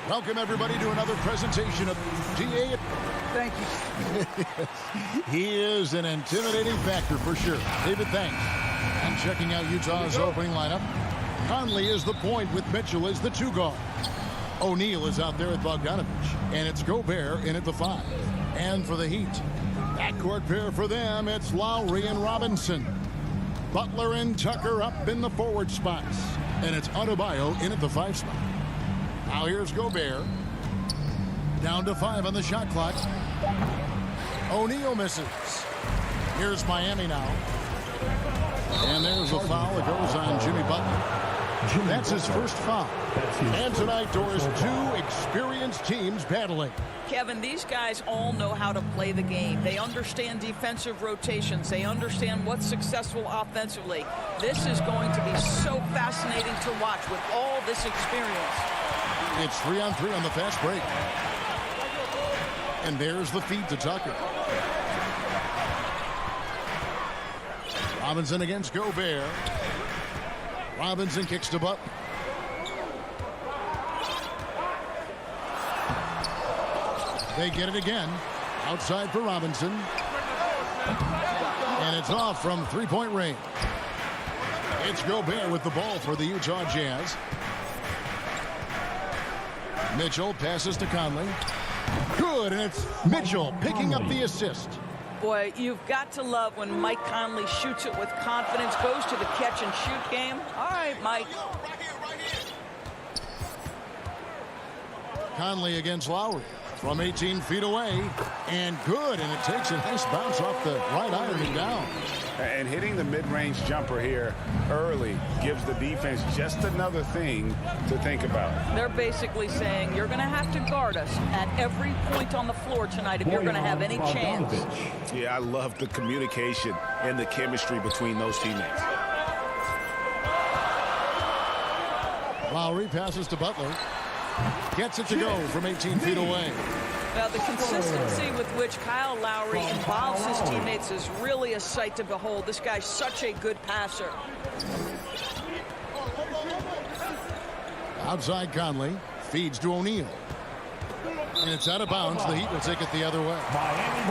Welcome, everybody, to another presentation of DA. Thank you. He is an intimidating factor for sure. David, thanks. And checking out Utah's opening lineup, Conley is the point with Mitchell as the 2 guard. O'Neal is out there at Bogdanovich, and it's Gobert in at the 5. And for the Heat, backcourt pair for them, it's Lowry and Robinson. Butler and Tucker up in the forward spots, and it's Adebayo in at the 5 spot. Now here's Gobert. Down to 5 on the shot clock. O'Neal misses. Here's Miami now. And there's a foul that goes on Jimmy Butler. That's his first foul. And tonight, Doris, 2 experienced teams battling. Kevin, these guys all know how to play the game. They understand defensive rotations. They understand what's successful offensively. This is going to be so fascinating to watch with all this experience. It's 3-on-3 on the fast break. And there's the feed to Tucker. Robinson against Gobert. Robinson kicks to Butler. They get it again. Outside for Robinson. And it's off from 3-point range. It's Gobert with the ball for the Utah Jazz. Mitchell passes to Conley. Good, and it's Mitchell picking up the assist. Boy, you've got to love when Mike Conley shoots it with confidence, goes to the catch and shoot game. All right, Mike. Conley against Lowry from 18 feet away, and good, and it takes a nice bounce off the right iron and down. And hitting the mid-range jumper here early gives the defense just another thing to think about. They're basically saying you're going to have to guard us at every point on the floor tonight if you're going to have any chance. Yeah, I love the communication and the chemistry between those teammates. Lowry passes to Butler. Gets it to go from 18 feet away. Well, the consistency with which Kyle Lowry involves his teammates is really a sight to behold. This guy's such a good passer. Outside Conley. Feeds to O'Neal. And it's out of bounds. The Heat will take it the other way.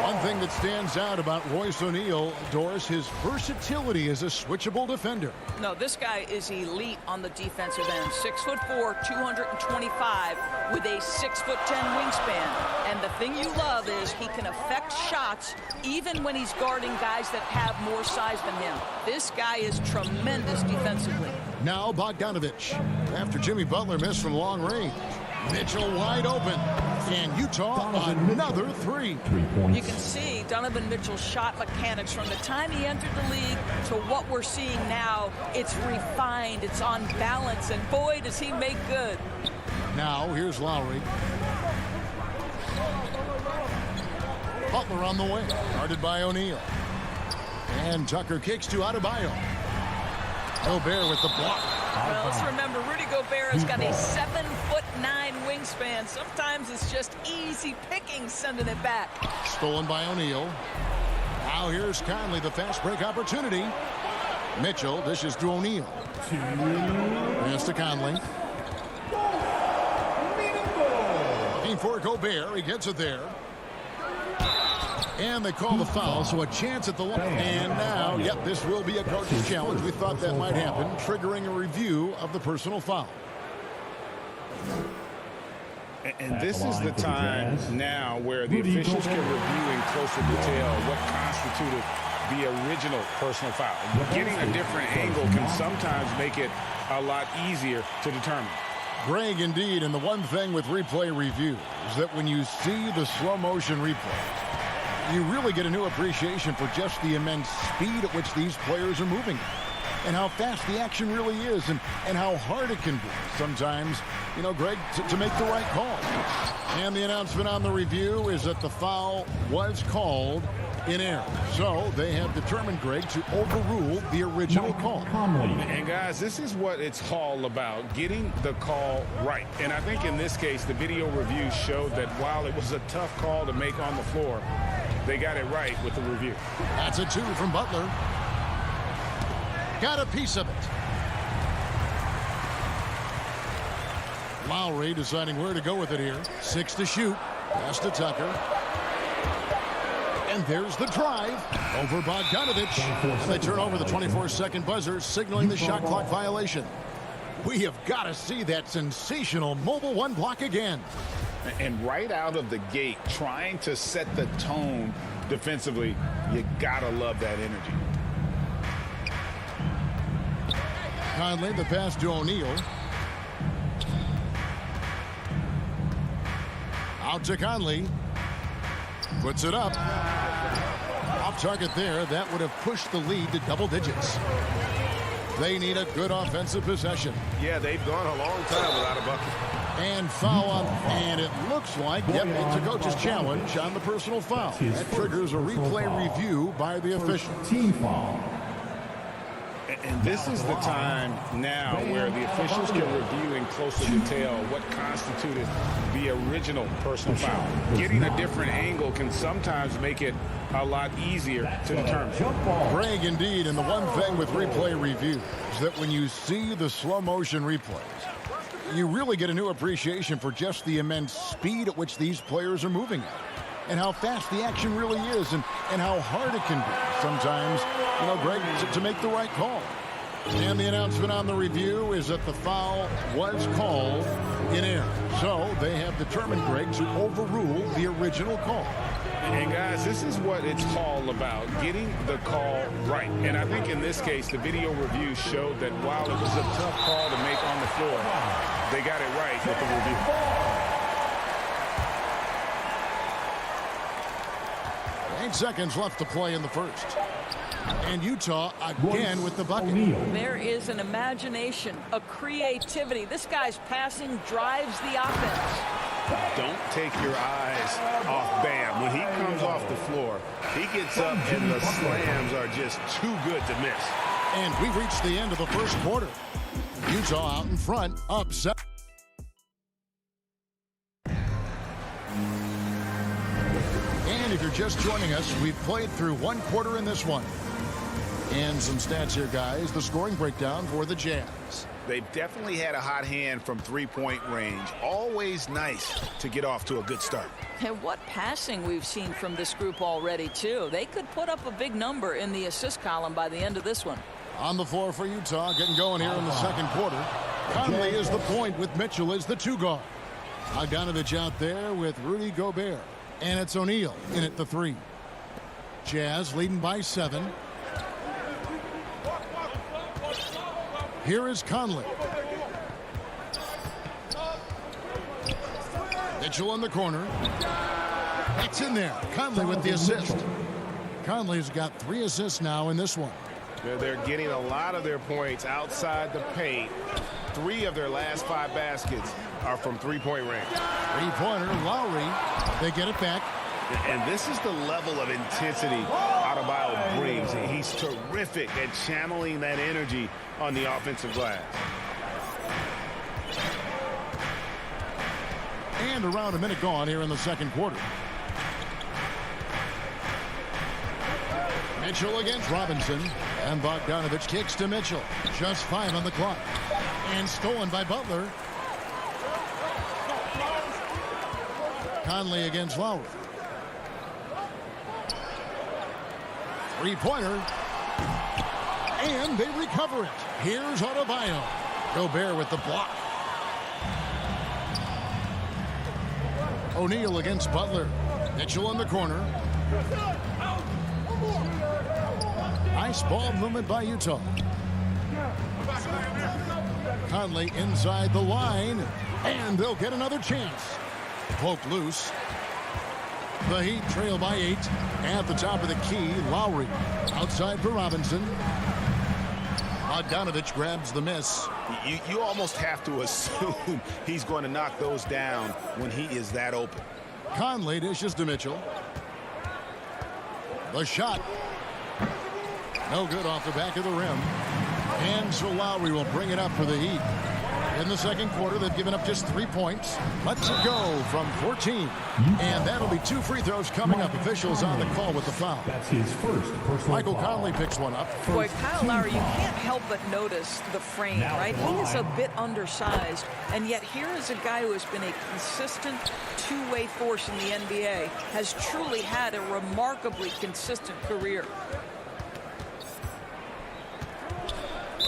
One thing that stands out about Royce O'Neal, Doris, his versatility as a switchable defender. No, this guy is elite on the defensive end. 6'4", 225 with a 6'10" wingspan. And the thing you love is he can affect shots even when he's guarding guys that have more size than him. This guy is tremendous defensively. Now Bogdanovich. After Jimmy Butler missed from long range. Mitchell wide open, and Utah another 3. You can see Donovan Mitchell's shot mechanics from the time he entered the league to what we're seeing now. It's refined, it's on balance, and boy, does he make good. Now, here's Lowry. Butler on the way, guarded by O'Neal. And Tucker kicks to Adebayo. Gobert with the block. Well, let's remember, Rudy Gobert has got a 7'9" wingspan. Sometimes it's just easy picking sending it back. Stolen by O'Neal. Now here's Conley, the fast break opportunity. Mitchell dishes to O'Neal. Pass to Conley. Looking for Gobert. He gets it there. And they call the foul, so a chance at the line. And now, yep, this will be a coach's challenge. We thought that might happen, triggering a review of the personal foul. And this is the time now where the officials can review in closer detail what constituted the original personal foul. Getting a different angle can sometimes make it a lot easier to determine. Greg, indeed, and the one thing with replay review is that when you see the slow motion replay, you really get a new appreciation for just the immense speed at which these players are moving and how fast the action really is and how hard it can be sometimes, you know, Greg, to make the right call. And the announcement on the review is that the foul was called in error. So they have determined, Greg, to overrule the original call. And guys, this is what it's all about, getting the call right. And I think in this case, the video review showed that while it was a tough call to make on the floor, they got it right with the review. That's a 2 from Butler. Got a piece of it. Lowry deciding where to go with it here. 6 to shoot. Pass to Tucker. And there's the drive over Bogdanovich. They turn over the 24-second buzzer, signaling the shot clock violation. We have got to see that sensational mobile one block again. And right out of the gate, trying to set the tone defensively, you got to love that energy. Conley, the pass to O'Neal. Out to Conley. Puts it up. Off target there. That would have pushed the lead to double digits. They need a good offensive possession. Yeah, they've gone a long time without a bucket. And foul on, and it looks like, yep, it's a coach's challenge on the personal foul. That triggers a replay review by the official. Team foul. And this is the time now where the officials can review in closer detail what constituted the original personal foul. Getting a different angle can sometimes make it a lot easier to determine. Greg, indeed, and the one thing with replay review is that when you see the slow motion replays, you really get a new appreciation for just the immense speed at which these players are moving at and how fast the action really is and how hard it can be sometimes, you know, Greg, to make the right call. And the announcement on the review is that the foul was called in error. So they have determined, Greg, to overrule the original call. And guys, this is what it's all about, getting the call right. And I think in this case, the video review showed that while it was a tough call to make on the floor, they got it right with the review. 8 seconds left to play in the first. And Utah again with the bucket. There is an imagination, a creativity. This guy's passing drives the offense. Don't take your eyes off Bam. When he comes off the floor, he gets up and the slams are just too good to miss. And we've reached the end of the first quarter. Utah out in front, up 7. And if you're just joining us, we've played through one quarter in this one. And some stats here, guys. The scoring breakdown for the Jazz. They've definitely had a hot hand from three-point range. Always nice to get off to a good start. And what passing we've seen from this group already, too. They could put up a big number in the assist column by the end of this one. On the floor for Utah, getting going here in the second quarter. Conley is the point with Mitchell as the 2 guard. Bogdanovich out there with Rudy Gobert. And it's O'Neal in at the 3. Jazz leading by 7. Here is Conley. Mitchell in the corner. It's in there. Conley with the assist. Conley's got 3 assists now in this one. They're getting a lot of their points outside the paint. 3 of their last 5 baskets are from three-point range. 3-pointer, Lowry. They get it back. And this is the level of intensity Adebayo brings. He's terrific at channeling that energy on the offensive glass. And around a minute gone here in the second quarter. Mitchell against Robinson. And Bogdanovich kicks to Mitchell. Just 5 on the clock. And stolen by Butler. Conley against Lowry. Three-pointer. And they recover it. Here's Adebayo. Gobert with the block. O'Neal against Butler. Mitchell in the corner. Nice ball movement by Utah. Conley inside the line. And they'll get another chance. Poke loose. The Heat trail by 8. At the top of the key, Lowry. Outside for Robinson. Bogdanovich grabs the miss. You almost have to assume he's going to knock those down when he is that open. Conley dishes to Mitchell. The shot. No good off the back of the rim. And so Lowry will bring it up for the Heat. In the second quarter, they've given up just 3 points. Let's go from 14. And that'll be 2 free throws coming up. Officials on the call with the foul. That's his first personal Michael foul. Conley picks one up. Boy, Kyle Lowry, you can't help but notice the frame, right? He is a bit undersized, and yet here is a guy who has been a consistent two-way force in the NBA, has truly had a remarkably consistent career.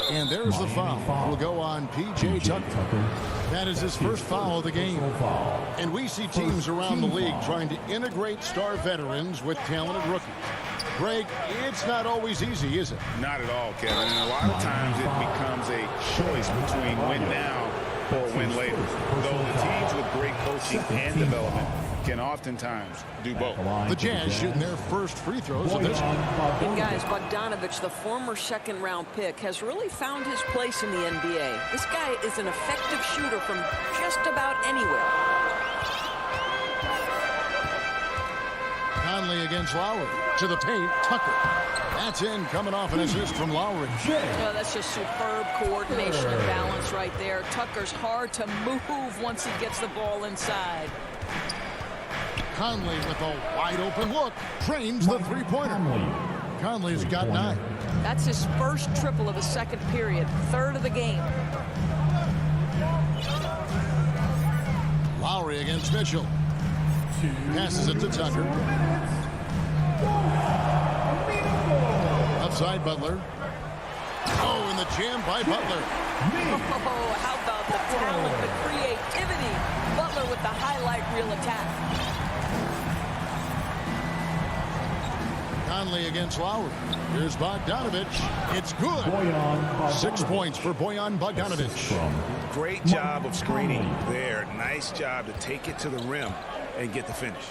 And there's the foul. Will go on P.J. Tucker. That is his first foul of the game. And we see teams around the league trying to integrate star veterans with talented rookies. Greg, it's not always easy, is it? Not at all, Kevin. And a lot of times it becomes a choice between win now or win later. Though the teams with great coaching and development can oftentimes do both. The Jazz shooting their first free throws of this one. And guys, Bogdanovich, the former second-round pick, has really found his place in the NBA. This guy is an effective shooter from just about anywhere. Conley against Lowry. To the paint, Tucker. That's in, coming off an assist from Lowry. Oh, that's just superb coordination and balance right there. Tucker's hard to move once he gets the ball inside. Conley with a wide open look. Trains the three-pointer. Conley's got 9. That's his first triple of the second period. Third of the game. Lowry against Mitchell. Passes it to Tucker. Outside Butler. Oh, and the jam by Butler. Oh, how about the talent, the creativity. Butler with the highlight reel attack. Conley against Lowry. Here's Bogdanovich. It's good. 6 points for Bojan Bogdanovich. Great job of screening there. Nice job to take it to the rim and get the finish.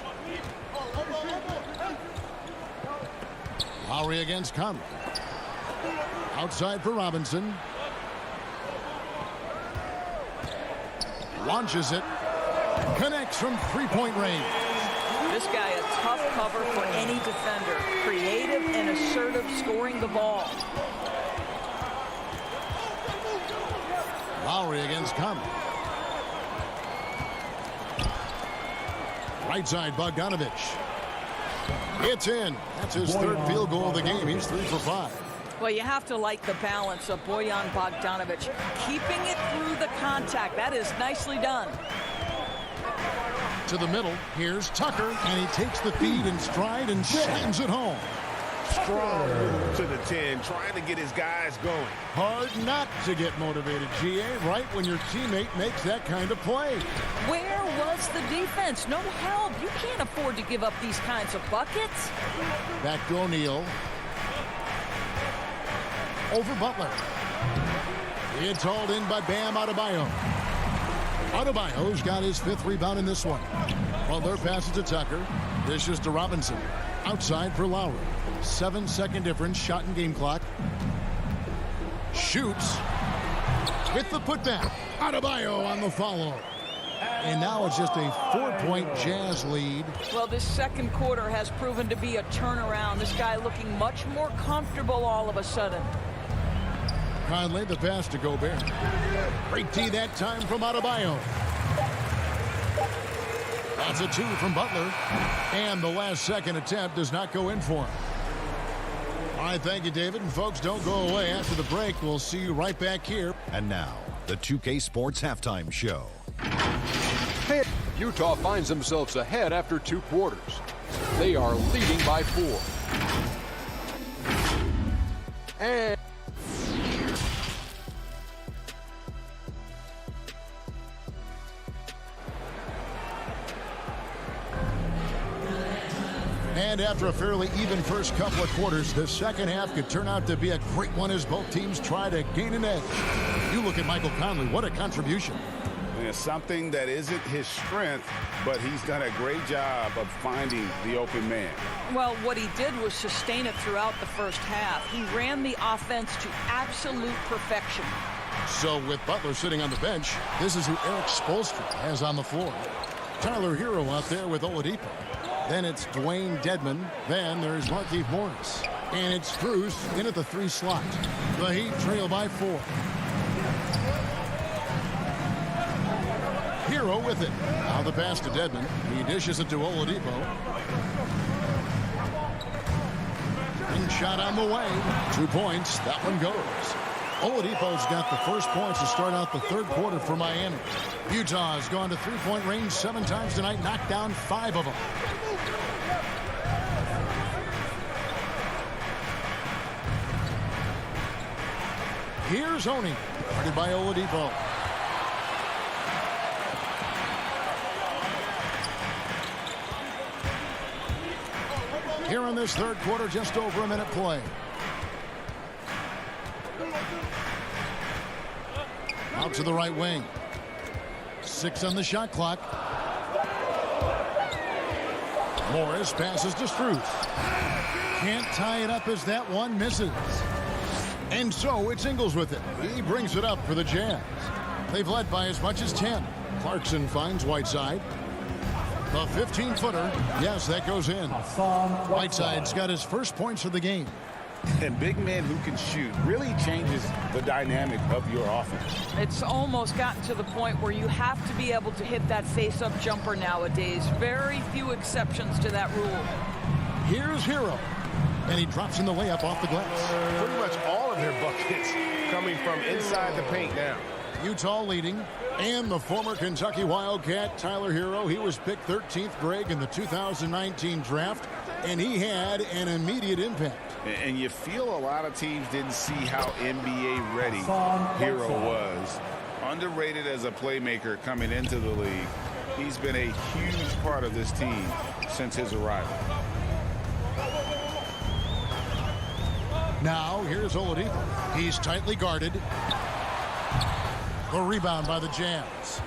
Lowry against Conley. Outside for Robinson. Launches it. Connects from three-point range. This guy a tough cover for any defender. Creative and assertive scoring the ball. Lowry against Conley. Right side, Bogdanovich. It's in. That's his third field goal of the game. He's 3 for 5. Well, you have to like the balance of Bojan Bogdanovich. Keeping it through the contact. That is nicely done. To the middle. Here's Tucker. And he takes the feed in stride and slams it home. Strong move to the 10, trying to get his guys going. Hard not to get motivated, GA, right when your teammate makes that kind of play. Where was the defense? No help. You can't afford to give up these kinds of buckets. Back to O'Neal. Over Butler. It's hauled in by Bam Adebayo. Adebayo's got his 5th rebound in this one. Butler passes to Tucker. Dishes to Robinson. Outside for Lowry. 7-second difference. Shot in game clock. Shoots. With the putback. Adebayo on the follow. And now it's just a 4-point Jazz lead. Well, this second quarter has proven to be a turnaround. This guy looking much more comfortable all of a sudden. Conley, the pass to Gobert. Great D that time from Adebayo. That's a 2 from Butler. And the last second attempt does not go in for him. All right, thank you, David. And folks, don't go away. After the break, we'll see you right back here. And now, the 2K Sports Halftime Show. Hey. Utah finds themselves ahead after 2 quarters. They are leading by 4. And after a fairly even first couple of quarters, the second half could turn out to be a great one as both teams try to gain an edge. You look at Michael Conley, what a contribution. It's something that isn't his strength, but he's done a great job of finding the open man. Well, what he did was sustain it throughout the first half. He ran the offense to absolute perfection. So with Butler sitting on the bench, this is who Eric Spoelstra has on the floor. Tyler Hero out there with Oladipo. Then it's Dwayne Dedmon. Then there's Markieff Morris. And it's Strus in at the 3 slot. The Heat trail by 4. Hero with it. Now the pass to Dedmon. He dishes it to Oladipo. And shot on the way. 2 points. That one goes. Oladipo's got the first points to start out the third quarter for Miami. Utah has gone to 3-point range 7 times tonight, knocked down 5 of them. Here's Oni, guarded by Oladipo. Here in this third quarter, just over a minute play. Out to the right wing. 6 on the shot clock. Morris passes to Strus. Can't tie it up as that one misses. And so it's Ingles with it. He brings it up for the Jazz. They've led by as much as 10. Clarkson finds Whiteside. The 15-footer. Yes, that goes in. Whiteside's got his first points of the game. And big men who can shoot really changes the dynamic of your offense. It's almost gotten to the point where you have to be able to hit that face-up jumper nowadays. Very few exceptions to that rule. Here's Hero. And he drops in the layup off the glass. Pretty much all of their buckets coming from inside the paint now. Utah leading. And the former Kentucky Wildcat, Tyler Hero, he was picked 13th, Greg, in the 2019 draft. And he had an immediate impact. And you feel a lot of teams didn't see how NBA ready Hero was. Underrated as a playmaker coming into the league. He's been a huge part of this team since his arrival. Now here's Oladipo. He's tightly guarded. The rebound by the Jazz.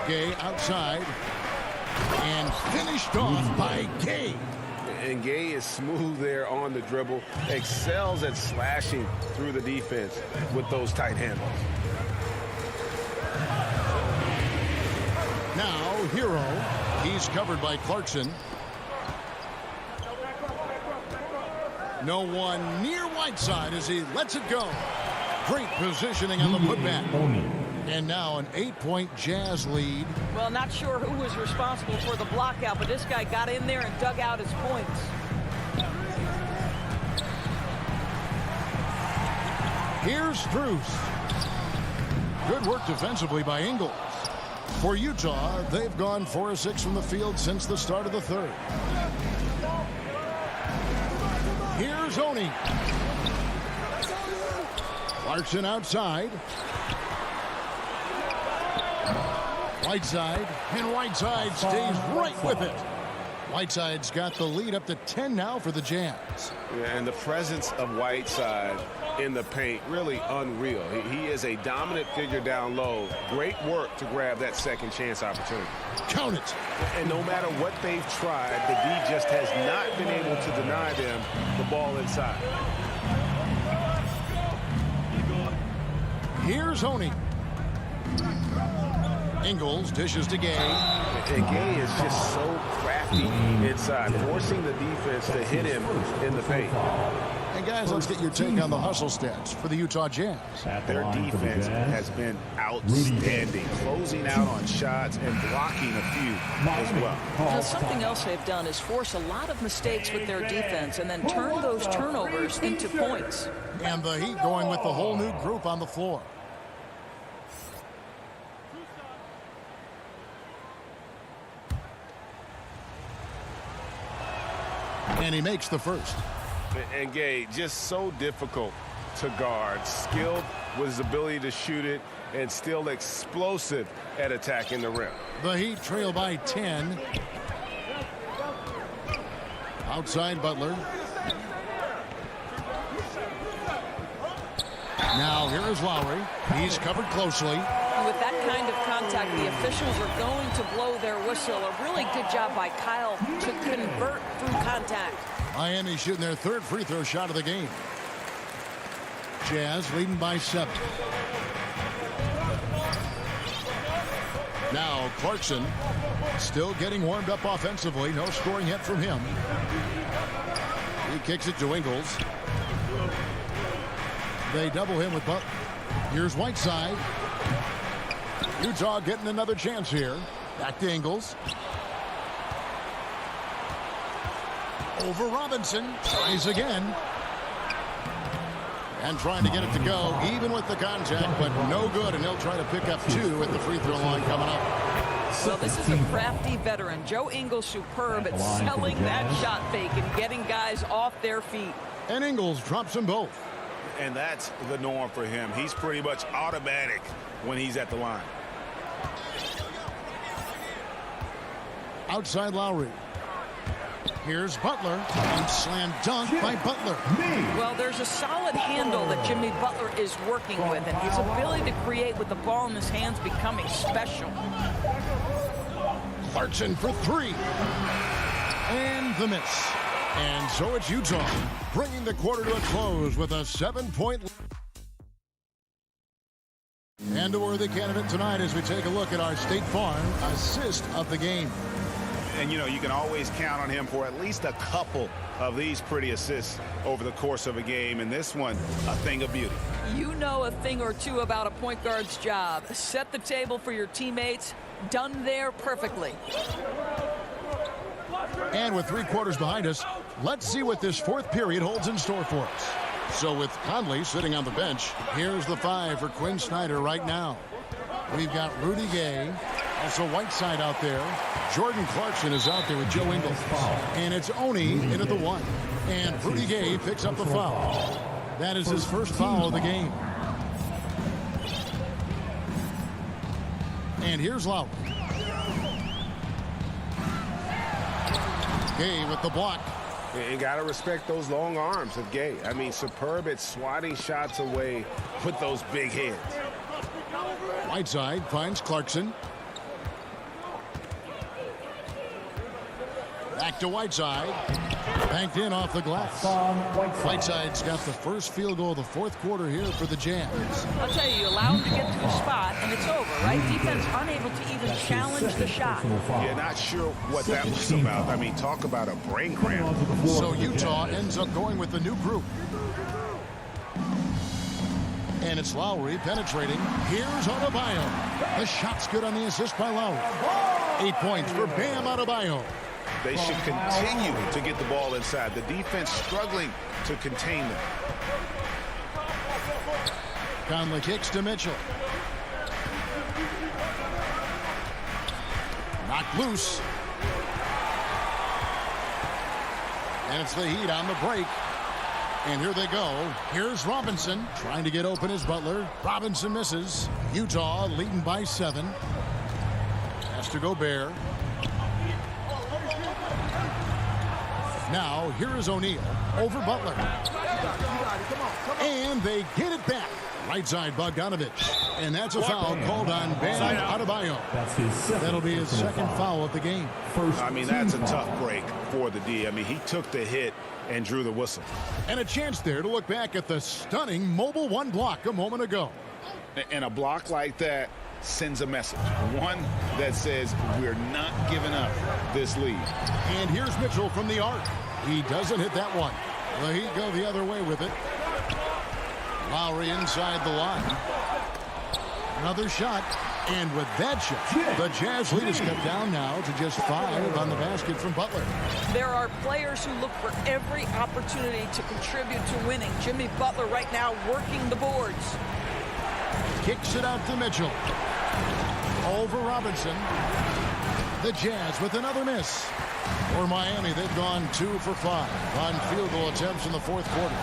Gay outside. And finished off by Gay. And Gay is smooth there on the dribble. Excels at slashing through the defense with those tight handles. Now Hero. He's covered by Clarkson. No one near Whiteside as he lets it go. Great positioning on the putback. And now an 8-point Jazz lead. Well, not sure who was responsible for the block out, but this guy got in there and dug out his points. Here's Strus. Good work defensively by Ingles. For Utah, they've gone 4 of 6 from the field since the start of the third. Here's Oni. Clarkson outside. Whiteside, and Whiteside stays right with it. Whiteside's got the lead up to 10 now for the Jazz. Yeah, and the presence of Whiteside in the paint, really unreal. He is a dominant figure down low. Great work to grab that second chance opportunity. Count it. And no matter what they've tried, the D just has not been able to deny them the ball inside. Here's Oni. Ingles dishes to Gay. And Gay is just so crafty inside, forcing the defense to hit him in the paint. And guys, let's get your take on the hustle stats for the Utah Jazz. Their defense has been outstanding, closing out on shots and blocking a few as well. Now, something else they've done is force a lot of mistakes with their defense and then turn those turnovers into points. And the Heat going with the whole new group on the floor. And he makes the first. And Gay, just so difficult to guard. Skilled with his ability to shoot it and still explosive at attacking the rim. The Heat trail by 10. Outside Butler. Now here is Lowry. He's covered closely. With that kind of contact, the officials are going to blow their whistle. A really good job by Kyle to convert through contact. Miami shooting their third free throw shot of the game. Jazz leading by 7. Now Clarkson still getting warmed up offensively. No scoring yet from him. He kicks it to Ingles. They double him with Butler. Here's Whiteside. Utah getting another chance here. Back to Ingles. Over Robinson. Tries again. And trying to get it to go, even with the contact, but no good. And he'll try to pick up 2 at the free throw line coming up. Well, this is a crafty veteran. Joe Ingles superb at selling that shot fake and getting guys off their feet. And Ingles drops them both. And that's the norm for him. He's pretty much automatic when he's at the line. Outside Lowry. Here's Butler. And slam dunk by Butler. Well, there's a solid handle that Jimmy Butler is working with, and his ability to create with the ball in his hands becoming special. Clarkson for 3. And the miss. And so it's Utah bringing the quarter to a close with a 7-point lead. And a worthy candidate tonight as we take a look at our State Farm assist of the game. And, you know, you can always count on him for at least a couple of these pretty assists over the course of a game. And this one, a thing of beauty. You know a thing or two about a point guard's job. Set the table for your teammates. Done there perfectly. And with 3 quarters behind us, let's see what this 4th period holds in store for us. So with Conley sitting on the bench, here's the 5 for Quinn Snyder right now. We've got Rudy Gay, also Whiteside out there. Jordan Clarkson is out there with Joe Ingles. And it's Oni into the 1. And Rudy Gay picks up the foul. That is his first foul of the game. And here's Lowry. Gay with the block. You got to respect those long arms of Gay. I mean, superb at swatting shots away with those big hands. Whiteside finds Clarkson. Back to Whiteside. Banked in off the glass. Whiteside's got the first field goal of the 4th quarter here for the Jazz. I'll tell you, you allow him to get to the spot, and it's over, right? Defense unable to even challenge the shot. Yeah, not sure what that was about. I mean, talk about a brain cramp. So Utah ends up going with the new group. And it's Lowry penetrating. Here's Adebayo. The shot's good on the assist by Lowry. 8 points for Bam Adebayo. They should continue to get the ball inside. The defense struggling to contain them. Conley kicks to Mitchell. Knocked loose. And it's the Heat on the break. And here they go. Here's Robinson trying to get open as Butler. Robinson misses. Utah leading by 7. Has to go Bear. Now, here is O'Neal over Butler. And they get it back. Right side, Bogdanovich. And that's a foul called on Bam Adebayo. That'll be his 2nd foul of the game. I mean, that's a tough break for the D. I mean, he took the hit and drew the whistle. And a chance there to look back at the stunning Mobile 1 block a moment ago. And a block like that sends a message. One that says we're not giving up this lead. And here's Mitchell from the arc. He doesn't hit that one. The Heat go the other way with it. Lowry inside the line. Another shot. And with that shot, the Jazz lead is cut down now to just 5 on the basket from Butler. There are players who look for every opportunity to contribute to winning. Jimmy Butler right now working the boards. Kicks it out to Mitchell. Over Robinson. The Jazz with another miss. For Miami, they've gone 2 for 5 on field goal attempts in the fourth quarter.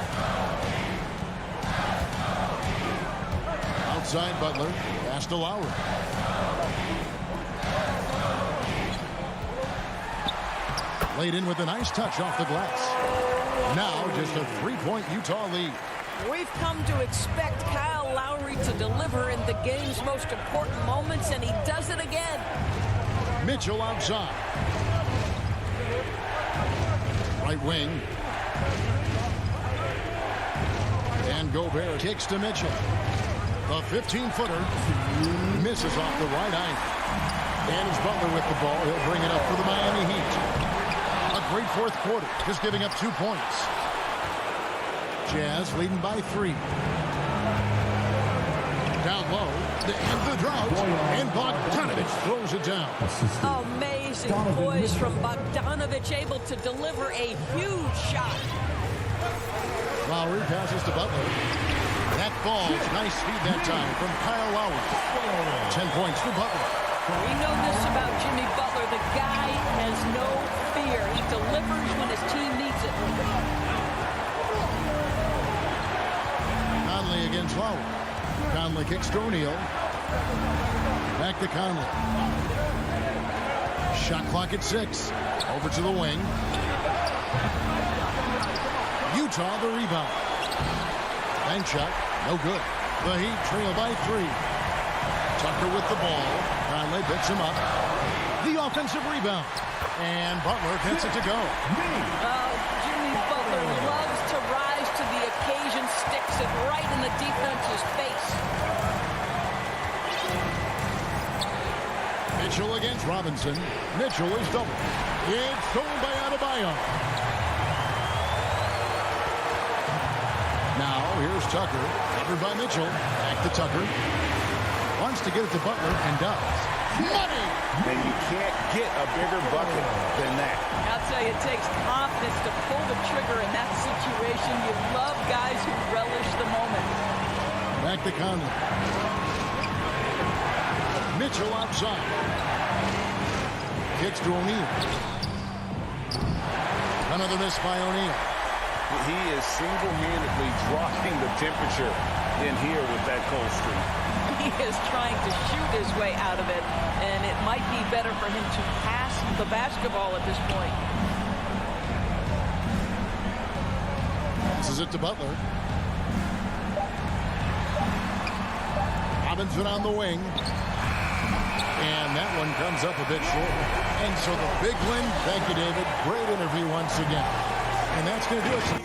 Outside Butler, pass to Lowry. Laid in with a nice touch off the glass. Now just a 3-point Utah lead. We've come to expect Kyle Lowry to deliver in the game's most important moments, and he does it again. Mitchell outside. Right wing. And Gobert kicks to Mitchell. The 15-footer misses off the right ankle. And it's Butler with the ball. He'll bring it up for the Miami Heat. A great fourth quarter, just giving up 2 points. Jazz leading by 3. Down low, the end of the drought, and Bogdanovich throws it down. Amazing poise from Bogdanovich, able to deliver a huge shot. Lowry passes to Butler. That falls. Nice feed that time from Kyle Lowry. 10 points for Butler. We know this about Jimmy Butler. The guy has no fear. He delivers when his team needs it. Conley against Lowry. Conley kicks to O'Neal. Back to Conley. Shot clock at 6. Over to the wing. Utah the rebound. Bank shot. No good. The Heat trail by 3. Tucker with the ball. Conley picks him up. The offensive rebound. And Butler gets it to go. Jimmy Butler loves to rise to the occasion, sticks it right in the defense's face. Mitchell against Robinson. Mitchell is double. It's stolen by Adebayo. Now here's Tucker. Covered by Mitchell. Back to Tucker. Wants to get it to Butler and does. Money! And you can't get a bigger bucket than that. I'll tell you, it takes confidence to pull the trigger in that situation. You love guys who relish the moment. Back to Conley. Mitchell outside. Kicks to O'Neal. Another miss by O'Neal. He is single-handedly dropping the temperature in here with that cold streak. He is trying to shoot his way out of it, and it might be better for him to pass the basketball at this point. This is it to Butler. Robinson on the wing. And that one comes up a bit short. And so the big win. Thank you, David. Great interview once again. And that's going to do it.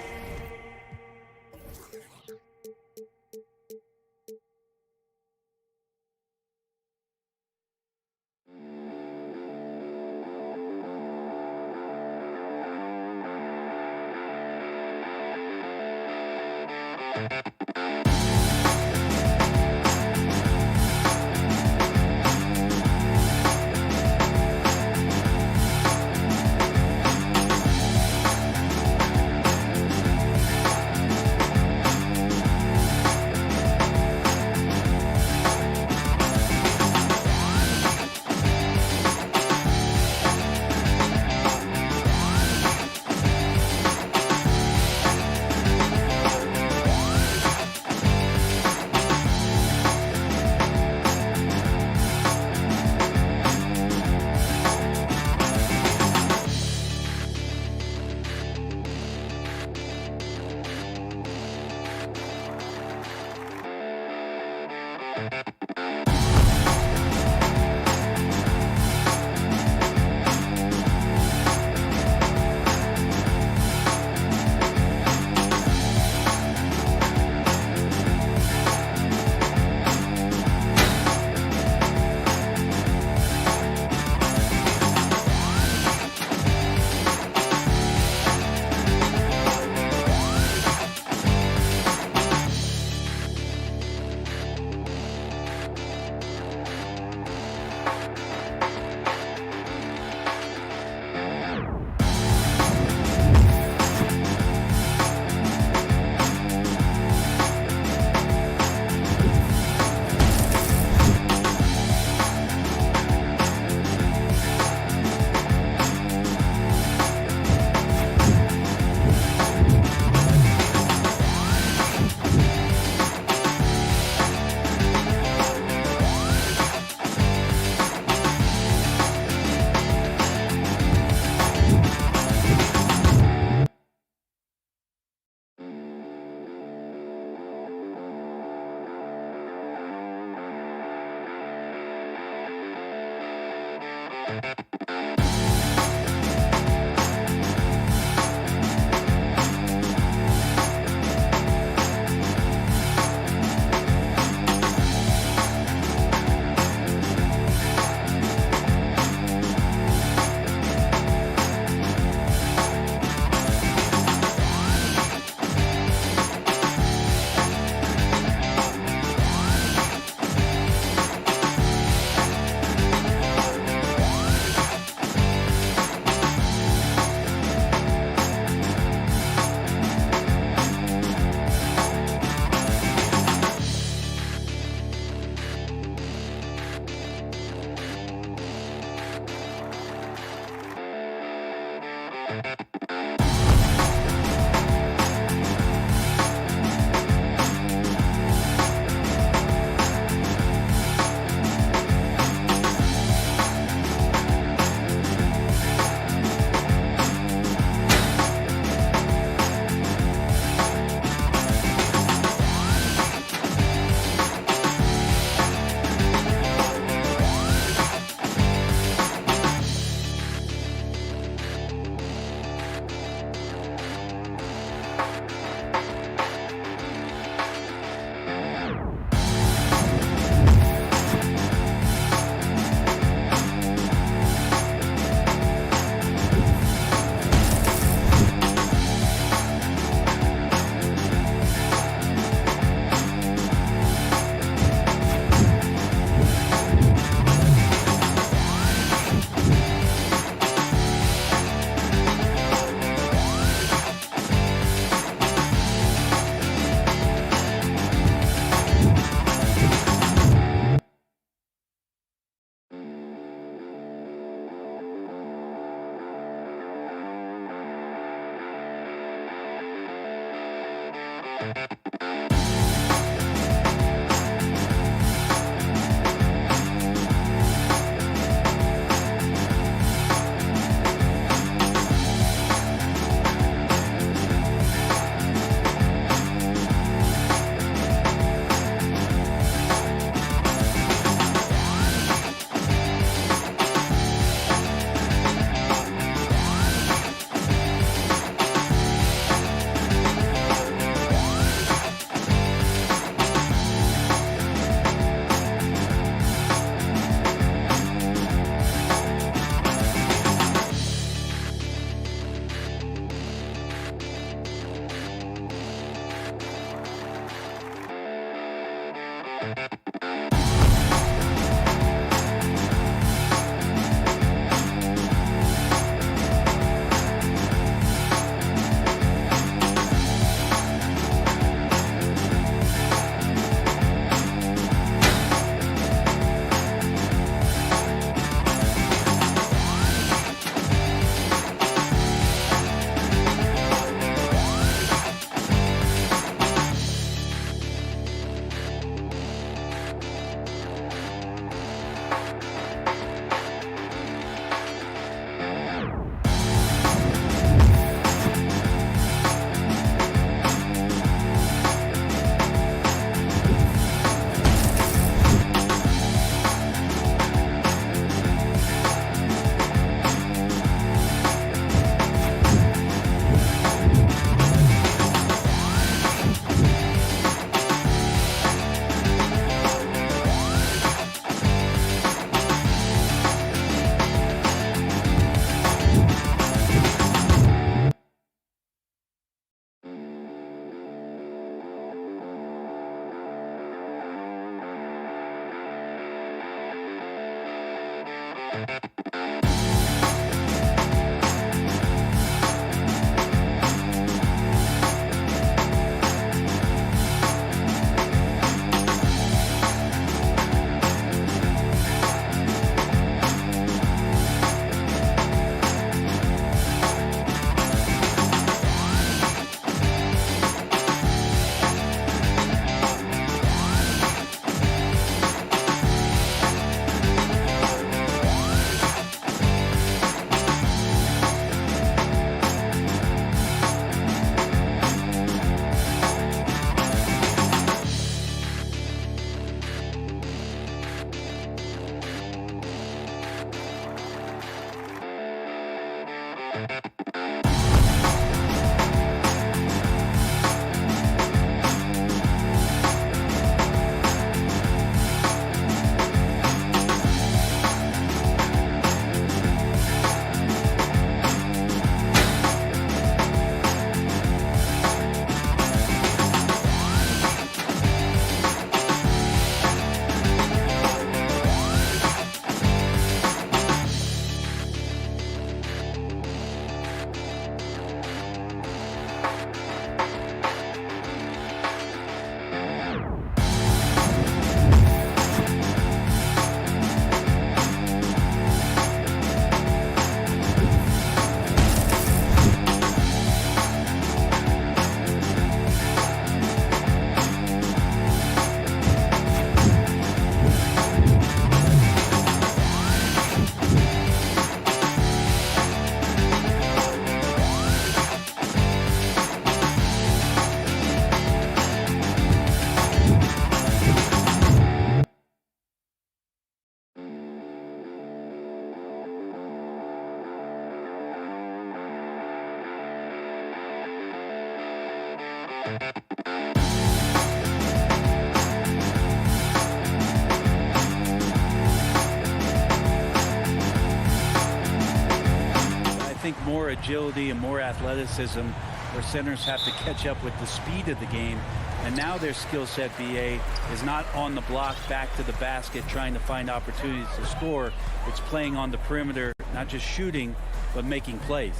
agility and more athleticism, where centers have to catch up with the speed of the game. And now their skill set, BA, is not on the block back to the basket trying to find opportunities to score. It's playing on the perimeter, not just shooting, but making plays.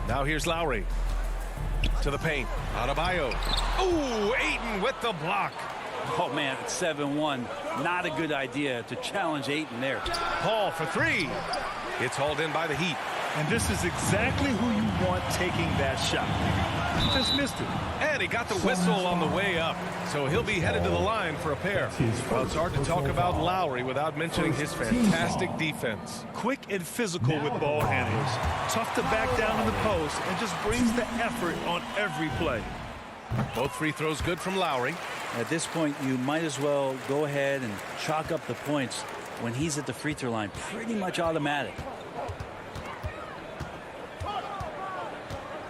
Now here's Lowry. To the paint. Adebayo. Ooh, Ayton with the block. Oh, man, it's 7-1. Not a good idea to challenge Ayton there. Paul for three. It's hauled in by the Heat. And this is exactly who you want taking that shot. He just missed it. And he got the whistle on the way up. So he'll be headed to the line for a pair. Well, it's hard to talk about Lowry without mentioning his fantastic defense. Quick and physical with ball handlers. Tough to back down in the post and just brings the effort on every play. Both free throws good from Lowry. At this point, you might as well go ahead and chalk up the points when he's at the free throw line. Pretty much automatic.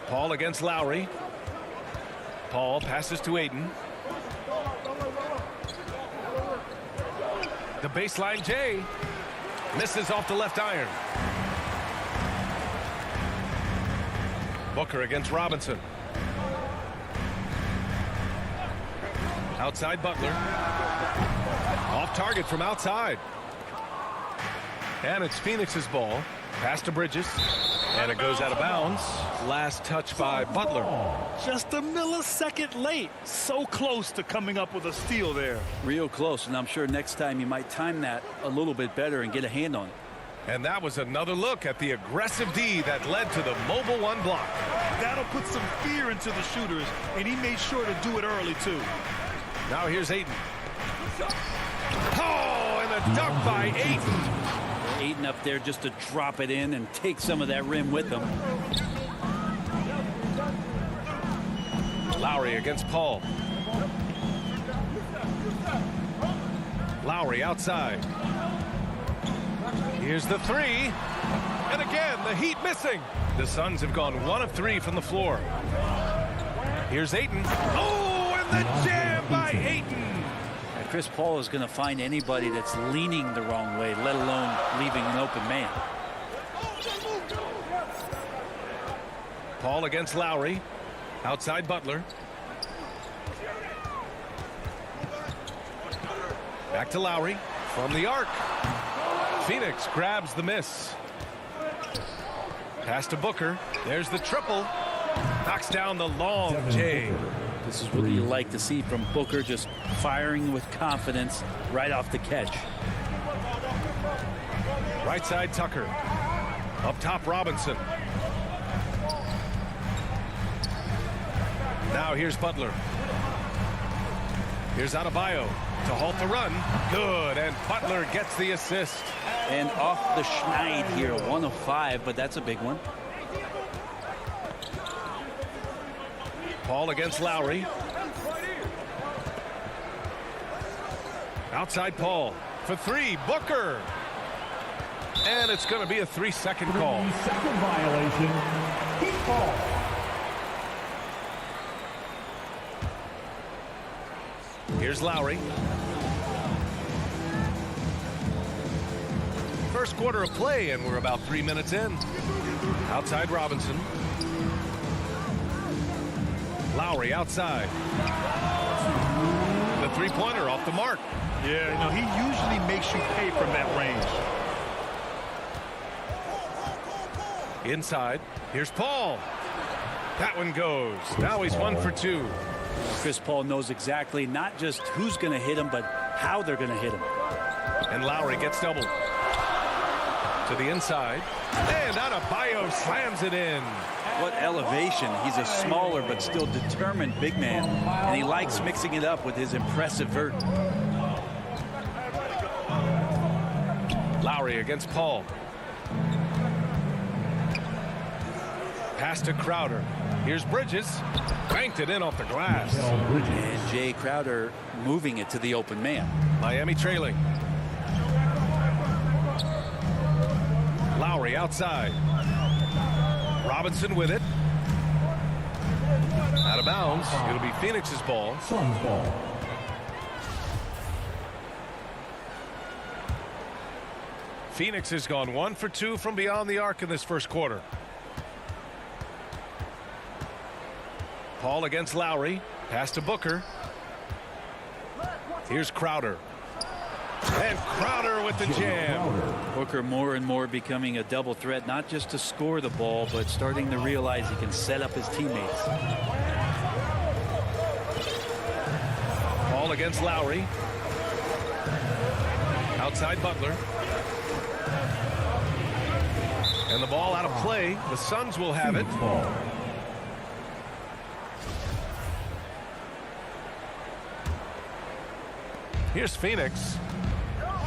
Paul against Lowry. Paul passes to Ayton. The baseline J. Misses off the left iron. Booker against Robinson. Outside Butler. Off target from outside. And it's Phoenix's ball. Pass to Bridges. And it goes out of bounds. Last touch by Butler. Just a millisecond late. So close to coming up with a steal there. Real close, and I'm sure next time you might time that a little bit better and get a hand on it. And that was another look at the aggressive D that led to the mobile one block. That'll put some fear into the shooters, and he made sure to do it early, too. Now here's Ayton. Oh, and a dunk by Ayton. Ayton up there just to drop it in and take some of that rim with him. Lowry against Paul. Lowry outside. Here's the three. And again, the Heat missing. The Suns have gone 1 of 3 from the floor. Here's Ayton. Oh, and the jam by Ayton. Chris Paul is going to find anybody that's leaning the wrong way, let alone leaving an open man. Paul against Lowry. Outside Butler. Back to Lowry. From the arc. Phoenix grabs the miss. Pass to Booker. There's the triple. Knocks down the long J. This is what you like to see from Booker, just firing with confidence right off the catch. Right side Tucker. Up top Robinson. Now here's Butler. Here's Adebayo to halt the run. Good, and Butler gets the assist. And off the schneid here, 1 of 5, but that's a big one. Paul against Lowry. Outside Paul for three. Booker. And it's going to be a 3-second call. 3-second violation. Heat ball. Here's Lowry. First quarter of play, and we're about 3 minutes in. Outside Robinson. Lowry outside. The three-pointer off the mark. Yeah, you know, he usually makes you pay from that range. Inside. Here's Paul. That one goes. Now he's 1 for 2. Chris Paul knows exactly not just who's going to hit him, but how they're going to hit him. And Lowry gets doubled. To the inside. And Adebayo slams it in. What elevation. He's a smaller but still determined big man. And he likes mixing it up with his impressive vert. Lowry against Paul. Pass to Crowder. Here's Bridges. Banked it in off the glass. And Jay Crowder moving it to the open man. Miami trailing. Lowry outside. Robinson with it. Out of bounds. It'll be Phoenix's ball. Suns ball. Phoenix has gone 1 for 2 from beyond the arc in this first quarter. Paul against Lowry. Pass to Booker. Here's Crowder. And Crowder with the jam. Booker more and more becoming a double threat, not just to score the ball, but starting to realize he can set up his teammates. Paul against Lowry. Outside Butler. And the ball out of play. The Suns will have it. Here's Phoenix.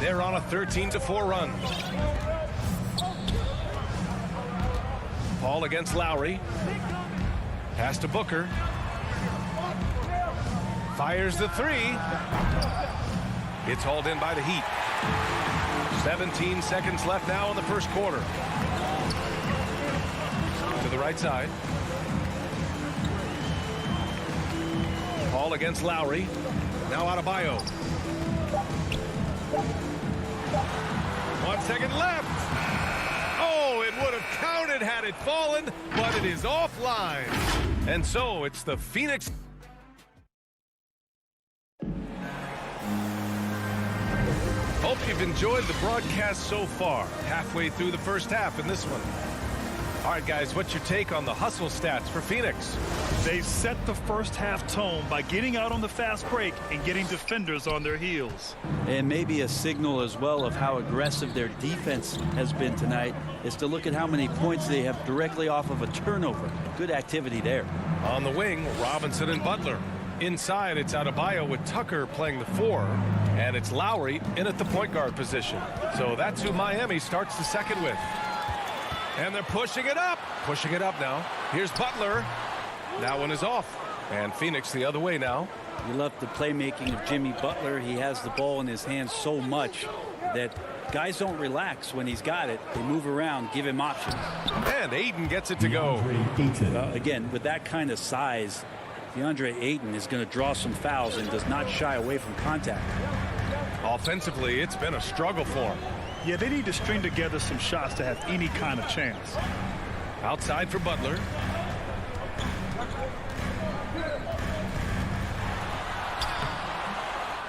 They're on a 13-4 run. Paul against Lowry. Pass to Booker. Fires the three. It's hauled in by the Heat. 17 seconds left now in the first quarter. To the right side. Paul against Lowry. Now Adebayo. 1 second left. Oh, it would have counted had it fallen, but it is offline. And so it's the Phoenix. Hope you've enjoyed the broadcast so far. Halfway through the first half in this one. All right, guys, what's your take on the hustle stats for Phoenix? They set the first half tone by getting out on the fast break and getting defenders on their heels. And maybe a signal as well of how aggressive their defense has been tonight is to look at how many points they have directly off of a turnover. Good activity there. On the wing, Robinson and Butler. Inside, it's Adebayo with Tucker playing the 4. And it's Lowry in at the point guard position. So that's who Miami starts the second with. And they're pushing it up. Pushing it up now. Here's Butler. That one is off. And Phoenix the other way now. You love the playmaking of Jimmy Butler. He has the ball in his hands so much that guys don't relax when he's got it. They move around, give him options. And Ayton gets it to go. Again, with that kind of size, DeAndre Ayton is going to draw some fouls and does not shy away from contact. Offensively, it's been a struggle for him. Yeah, they need to string together some shots to have any kind of chance. Outside for Butler.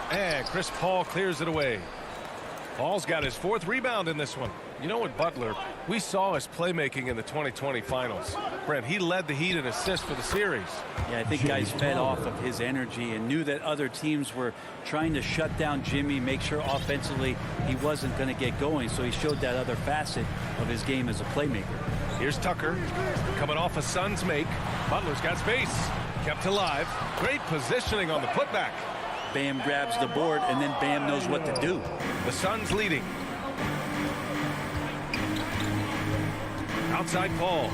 And Chris Paul clears it away. Paul's got his 4th rebound in this one. You know what, Butler, we saw his playmaking in the 2020 finals. Brent, he led the Heat in assists for the series. Yeah, I think guys fed off of his energy and knew that other teams were trying to shut down Jimmy, make sure offensively he wasn't going to get going. So he showed that other facet of his game as a playmaker. Here's Tucker coming off a Suns make. Butler's got space. Kept alive. Great positioning on the putback. Bam grabs the board, and then Bam knows what to do. The Suns leading. Outside Paul.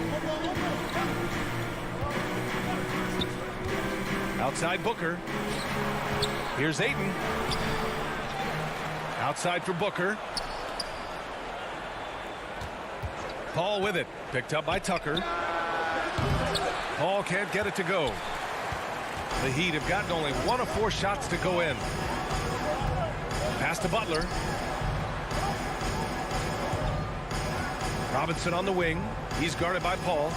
Outside Booker. Here's Ayton. Outside for Booker. Paul with it. Picked up by Tucker. Paul can't get it to go. The Heat have gotten only 1 of 4 shots to go in. Pass to Butler. Robinson on the wing. He's guarded by Paul.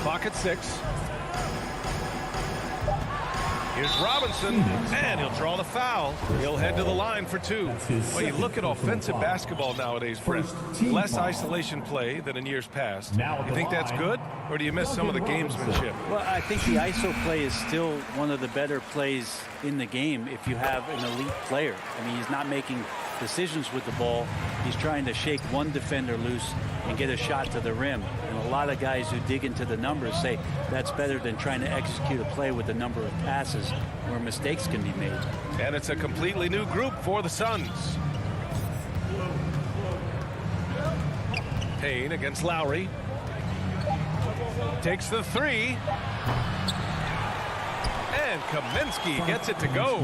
Clock at 6. Here's Robinson, and he'll draw the foul. He'll head to the line for 2. Well, you look at offensive basketball nowadays, Brent. Less isolation play than in years past. You think that's good, or do you miss some of the gamesmanship? Well, I think the ISO play is still one of the better plays in the game if you have an elite player. I mean, he's not making decisions with the ball. He's trying to shake one defender loose and get a shot to the rim. And a lot of guys who dig into the numbers say that's better than trying to execute a play with a number of passes where mistakes can be made. And it's a completely new group for the Suns. Payne against Lowry. Takes the 3. And Kaminsky gets it to go.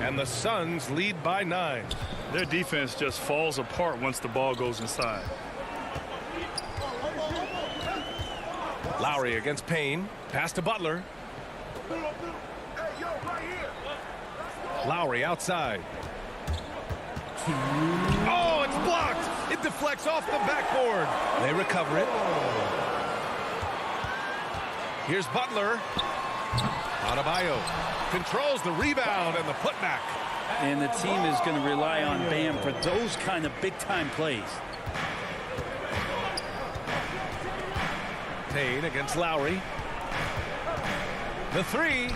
And the Suns lead by 9. Their defense just falls apart once the ball goes inside. Lowry against Payne. Pass to Butler. Lowry outside. Oh, it's blocked. It deflects off the backboard. They recover it. Here's Butler. Adebayo controls the rebound and the putback. And the team is going to rely on Bam for those kind of big-time plays. Payne against Lowry. The three.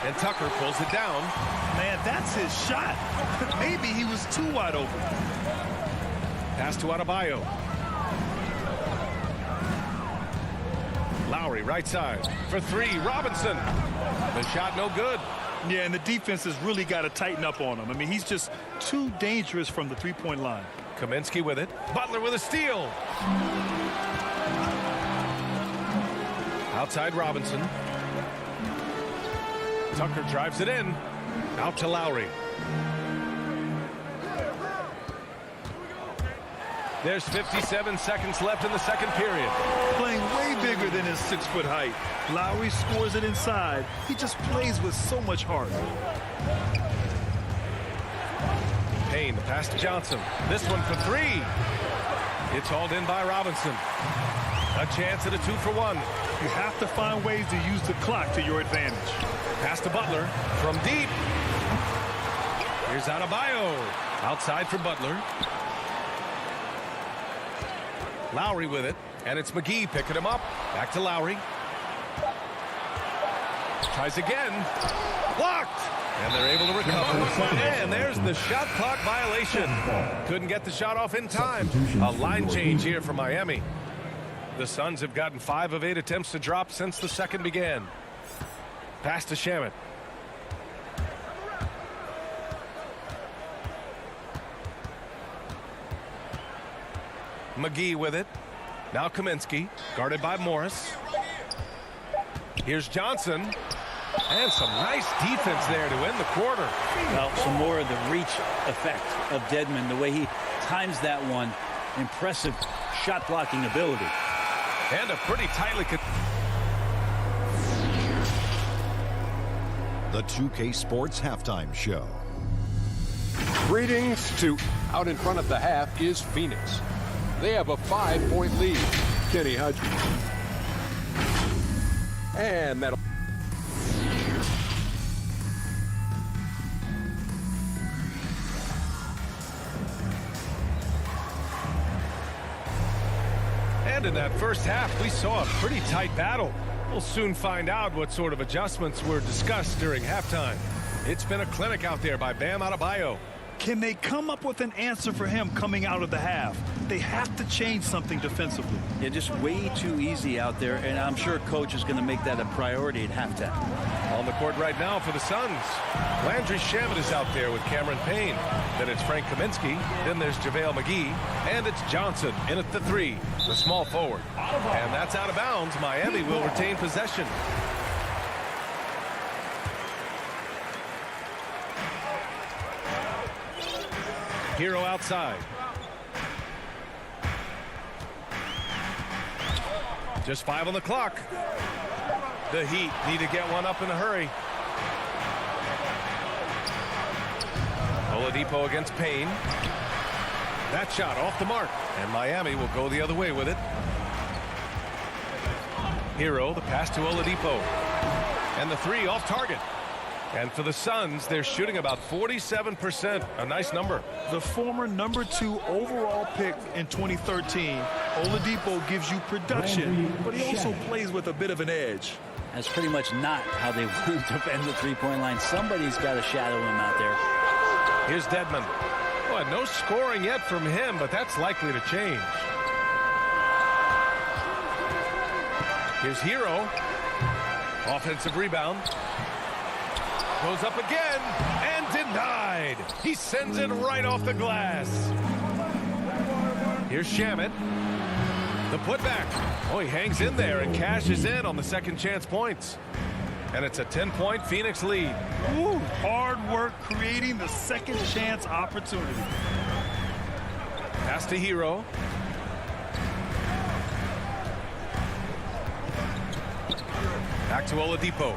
And Tucker pulls it down. Man, that's his shot. Maybe he was too wide open. Pass to Adebayo. Lowry right side for three. Robinson. The shot no good. Yeah, and the defense has really got to tighten up on him. I mean, he's just too dangerous from the three-point line. Kaminsky with it. Butler with a steal. Outside Robinson. Tucker drives it in. Out to Lowry. There's 57 seconds left in the second period. Playing way bigger than his 6-foot height. Lowry scores it inside. He just plays with so much heart. Payne, pass to Johnson. This one for three. It's hauled in by Robinson. A chance at a 2-for-1. You have to find ways to use the clock to your advantage. Pass to Butler from deep. Here's Adebayo. Outside for Butler. Lowry with it, and it's McGee picking him up. Back to Lowry. Tries again. Blocked. And they're able to recover. And there's the shot clock violation. Couldn't get the shot off in time. A line change here for Miami. The Suns have gotten 5 of 8 attempts to drop since the second began. Pass to Shamet. McGee with it. Now Kaminsky, guarded by Morris. Here's Johnson. And some nice defense there to end the quarter. Well, some more of the reach effect of Dedmon, the way he times that one. Impressive shot blocking ability. And a pretty tightly... The 2K Sports Halftime Show. Greetings to out in front of the half is Phoenix. They have a 5-point lead. Kenny Hudson. And that'll... And in that first half, we saw a pretty tight battle. We'll soon find out what sort of adjustments were discussed during halftime. It's been a clinic out there by Bam Adebayo. Can they come up with an answer for him coming out of the half? They have to change something defensively. Yeah, just way too easy out there, and I'm sure coach is going to make that a priority at halftime. On the court right now for the Suns. Landry Shamet is out there with Cameron Payne. Then it's Frank Kaminsky. Then there's JaVale McGee. And it's Johnson in at the three, the small forward. And that's out of bounds. Miami will retain possession. Hero outside. Just 5 on the clock. The Heat need to get one up in a hurry. Oladipo against Payne. That shot off the mark, and Miami will go the other way with it. Hero, the pass to Oladipo. And the three off target. And for the Suns, they're shooting about 47%. A nice number. The former #2 overall pick in 2013, Oladipo gives you production, but he also plays with a bit of an edge. That's pretty much not how they want to defend the three-point line. Somebody's got to shadow him out there. Here's Dedmon. Boy, no scoring yet from him, but that's likely to change. Here's Hero. Offensive rebound. Goes up again and denied. He sends it right off the glass. Here's Shamet. The putback. Oh, he hangs in there and cashes in on the second chance points. And it's a 10-point Phoenix lead. Ooh, hard work creating the second chance opportunity. Pass to Hero. Back to Oladipo.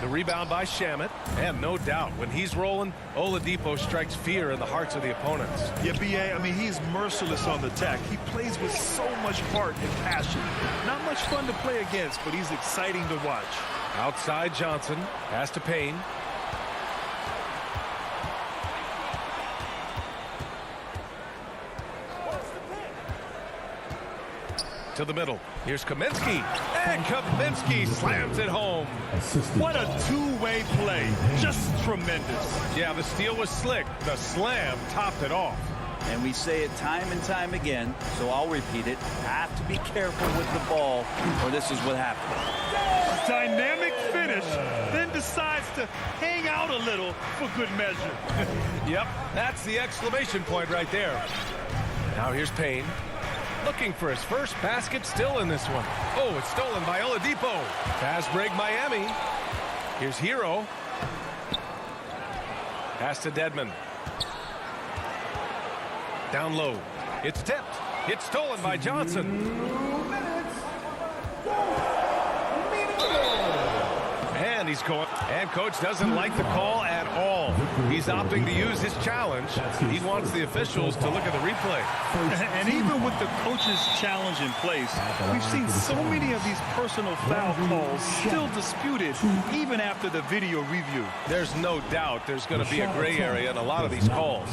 The rebound by Shamet. And no doubt, when he's rolling, Oladipo strikes fear in the hearts of the opponents. Yeah, B.A., I mean, he's merciless on the attack. He plays with so much heart and passion. Not much fun to play against, but he's exciting to watch. Outside Johnson. Pass to Payne. To the middle. Here's Kaminsky. And Kaminsky slams it home. What a two-way play. Just tremendous. Yeah, the steal was slick. The slam topped it off. And we say it time and time again, so I'll repeat it. Have to be careful with the ball, or this is what happens. Dynamic finish, then decides to hang out a little for good measure. Yep, that's the exclamation point right there. Now here's Payne. Looking for his first basket, still in this one. Oh, it's stolen by Oladipo. Fast break Miami. Here's Hero. Pass to Dedmon. Down low. It's tipped. It's stolen by Johnson. And he's going. And coach doesn't like the call at all. He's opting to use his challenge. He wants the officials to look at the replay. And even with the coach's challenge in place, we've seen so many of these personal foul calls still disputed even after the video review. There's no doubt there's going to be a gray area in a lot of these calls.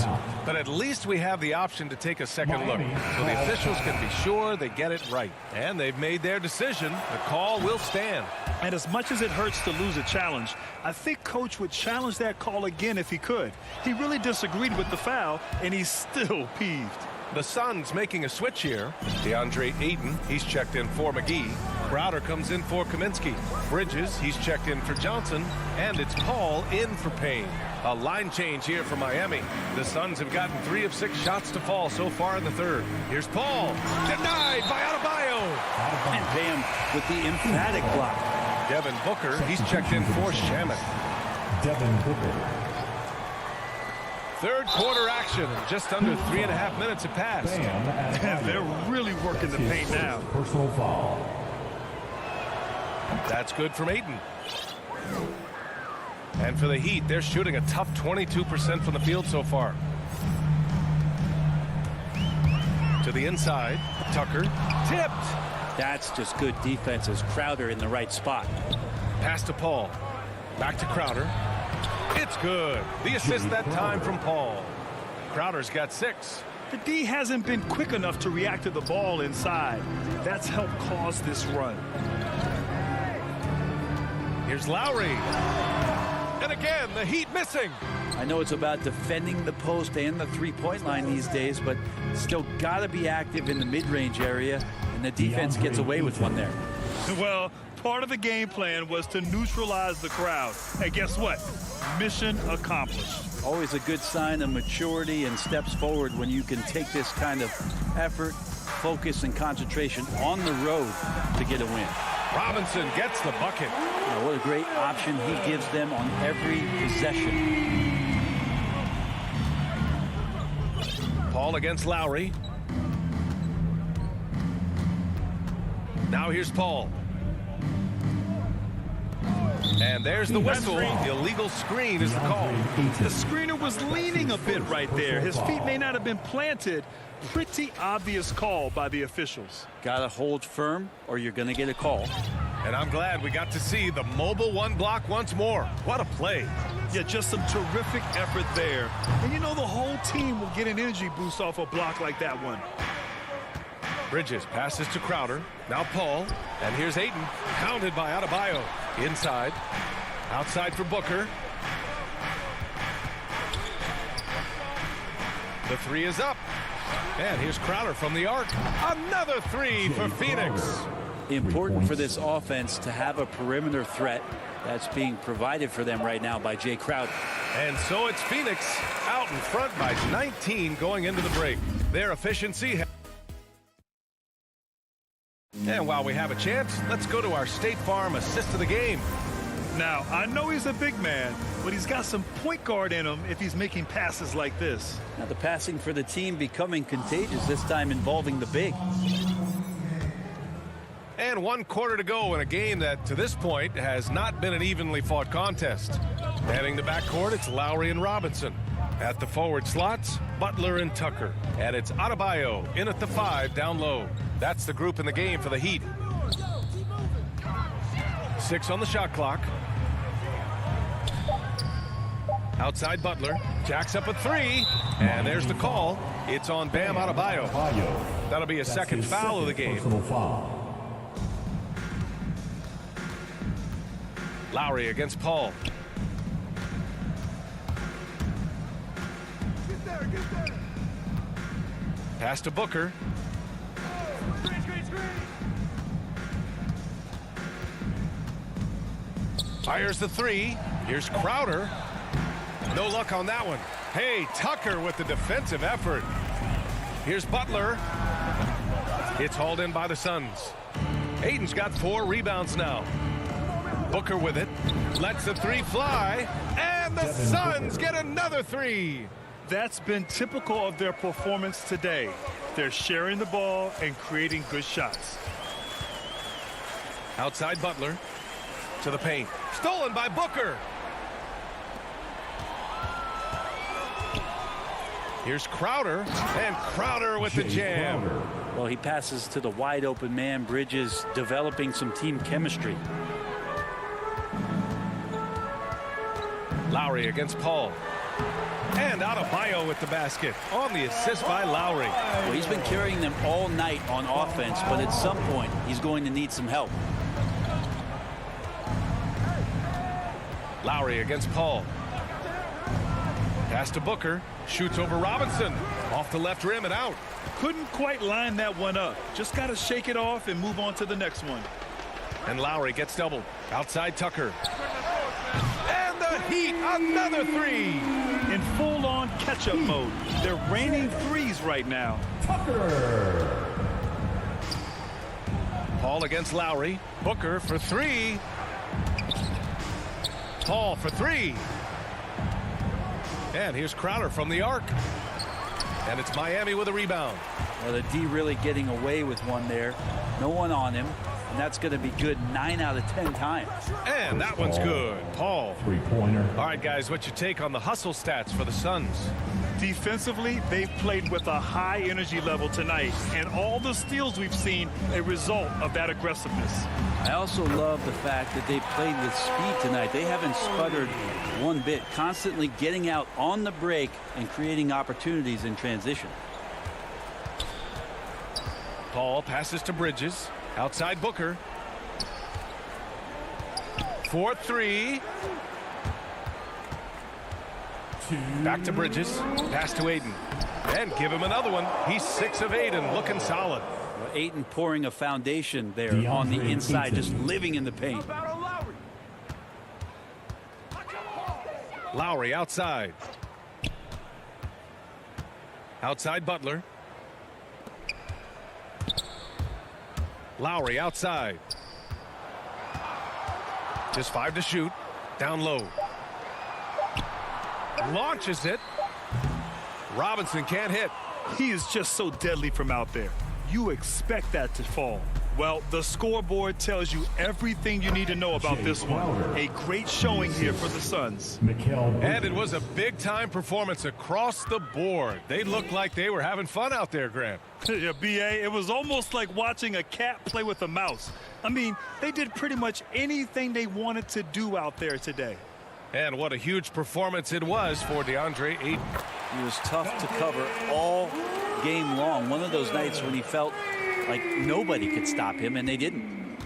But at least we have the option to take a second look, so the officials can be sure they get it right. And they've made their decision. The call will stand. And as much as it hurts to lose a challenge, I think Coach would challenge that call again if he could. He really disagreed with the foul, and he's still peeved. The Suns making a switch here. DeAndre Ayton, he's checked in for McGee. Crowder comes in for Kaminsky. Bridges, he's checked in for Johnson. And it's Paul in for Payne. A line change here for Miami. The Suns have gotten 3 of 6 shots to fall so far in the third. Here's Paul. Denied by Adebayo. And Bam with the emphatic block. Devin Booker, he's checked in for Shamet. Devin Booker. Third quarter action. Just under 3.5 minutes have passed. They're really working the paint now. Personal foul. That's good from Ayton. And for the Heat, they're shooting a tough 22% from the field so far. To the inside, Tucker, tipped. That's just good defense as Crowder in the right spot. Pass to Paul. Back to Crowder. It's good. The assist that time from Paul. Crowder's got 6. The D hasn't been quick enough to react to the ball inside. That's helped cause this run. Here's Lowry. And again, the Heat missing. I know it's about defending the post and the three-point line these days, but still got to be active in the mid-range area, and the defense gets away with one there. Well, part of the game plan was to neutralize the crowd. And guess what? Mission accomplished. Always a good sign of maturity and steps forward when you can take this kind of effort, focus, and concentration on the road to get a win. Robinson gets the bucket. Now, what a great option he gives them on every possession. Paul against Lowry. Now here's Paul. And there's the whistle. The illegal screen is the call. The screener was leaning a bit right there. His feet may not have been planted. Pretty obvious call by the officials. Got to hold firm or you're going to get a call. And I'm glad we got to see the mobile one block once more. What a play. Yeah, just some terrific effort there. And you know the whole team will get an energy boost off a block like that one. Bridges passes to Crowder. Now Paul. And here's Ayton. Pounded by Adebayo. Inside. Outside for Booker. The 3 is up. And here's Crowder from the arc. Another 3 for Phoenix. Important for this offense to have a perimeter threat that's being provided for them right now by Jay Crowder. And so it's Phoenix out in front by 19 going into the break. Their efficiency. And while we have a chance, let's go to our State Farm assist of the game. Now, I know he's a big man, but he's got some point guard in him if he's making passes like this. Now the passing for the team becoming contagious, this time involving the big. And 1 quarter to go in a game that, to this point, has not been an evenly fought contest. Heading to backcourt, it's Lowry and Robinson. At the forward slots, Butler and Tucker. And it's Adebayo in at the 5 down low. That's the group in the game for the Heat. 6 on the shot clock. Outside Butler. Jacks up a 3. And there's the call. It's on Bam Adebayo. That'll be a second foul of the game. Lowry against Paul. Pass to Booker. Fires the 3. Here's Crowder. No luck on that one. Hey, Tucker with the defensive effort. Here's Butler. It's hauled in by the Suns. Ayton's got 4 rebounds now. Booker with it. Lets the 3 fly. And the Suns get another 3. That's been typical of their performance today. They're sharing the ball and creating good shots. Outside Butler. To the paint. Stolen by Booker. Here's Crowder. And Crowder with the jam. Well, he passes to the wide open man. Bridges developing some team chemistry. Lowry against Paul. And Adebayo with the basket on the assist by Lowry. Well, he's been carrying them all night on offense, but at some point he's going to need some help. Lowry against Paul. Pass to Booker. Shoots over Robinson. Off the left rim and out. Couldn't quite line that one up. Just got to shake it off and move on to the next one. And Lowry gets doubled. Outside Tucker. And the Heat, another 3. In full-on catch-up mode. They're raining threes right now. Tucker. Paul against Lowry. Booker for 3. Paul for 3. And here's Crowder from the arc. And it's Miami with a rebound. Well, the D really getting away with one there. No one on him. And that's going to be good 9 out of 10 times. And that one's good. Paul. 3-pointer. All right, guys, what's your take on the hustle stats for the Suns? Defensively, they've played with a high energy level tonight. And all the steals we've seen, a result of that aggressiveness. I also love the fact that they played with speed tonight. They haven't sputtered one bit, constantly getting out on the break and creating opportunities in transition. Paul passes to Bridges. Outside Booker. 4-3. Back to Bridges. Pass to Ayton. And give him another one. He's 6 of 8 and looking solid. Well, Ayton pouring a foundation there on the inside, just living in the paint. Lowry outside. Outside Butler. Lowry outside. Just 5 to shoot. Down low. Launches it. Robinson can't hit. He is just so deadly from out there. You expect that to fall. Well, the scoreboard tells you everything you need to know about this one. A great showing here for the Suns. And it was a big-time performance across the board. They looked like they were having fun out there, Grant. Yeah, B.A., it was almost like watching a cat play with a mouse. I mean, they did pretty much anything they wanted to do out there today. And what a huge performance it was for DeAndre Ayton. He was tough to cover all game long. One of those nights when he felt like nobody could stop him, and they didn't.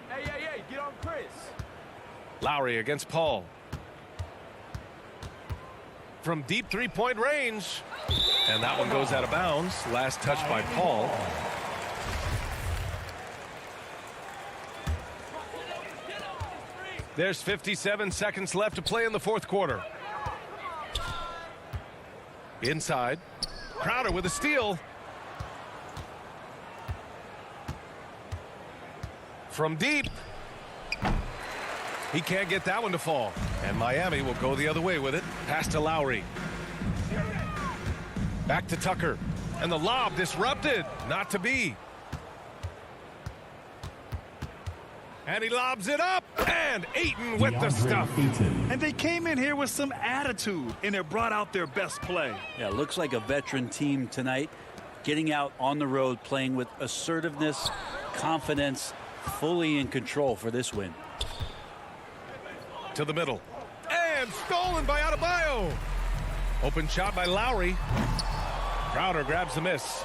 Hey, get on Chris. Lowry against Paul. From deep three-point range. And that one goes out of bounds. Last touch by Paul. There's 57 seconds left to play in the fourth quarter. Inside. Crowder with a steal. From deep. He can't get that one to fall. And Miami will go the other way with it. Pass to Lowry. Back to Tucker. And the lob disrupted. Not to be. And he lobs it up, and Ayton with the stuff. And they came in here with some attitude, and it brought out their best play. Yeah, looks like a veteran team tonight, getting out on the road, playing with assertiveness, confidence, fully in control for this win. To the middle. And stolen by Adebayo. Open shot by Lowry. Crowder grabs the miss.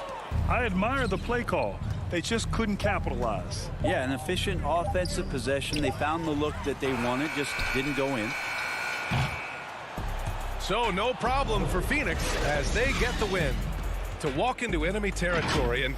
I admire the play call. They just couldn't capitalize. Yeah, an efficient offensive possession. They found the look that they wanted, just didn't go in. So no problem for Phoenix as they get the win. To walk into enemy territory and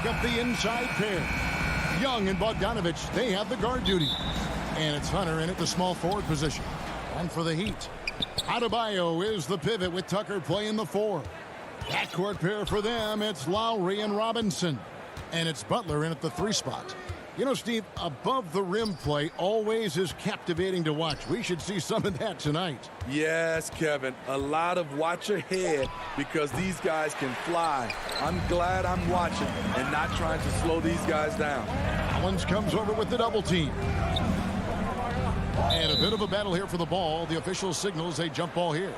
break up the inside pair. Young and Bogdanovich, they have the guard duty. And it's Hunter in at the small forward position. And for the Heat, Adebayo is the pivot with Tucker playing the 4. Backcourt pair for them, it's Lowry and Robinson. And it's Butler in at the 3 spot. You know, Steve, above the rim play always is captivating to watch. We should see some of that tonight. Yes, Kevin. A lot of watch your head because these guys can fly. I'm glad I'm watching and not trying to slow these guys down. Collins comes over with the double team. And a bit of a battle here for the ball. The official signals a jump ball here.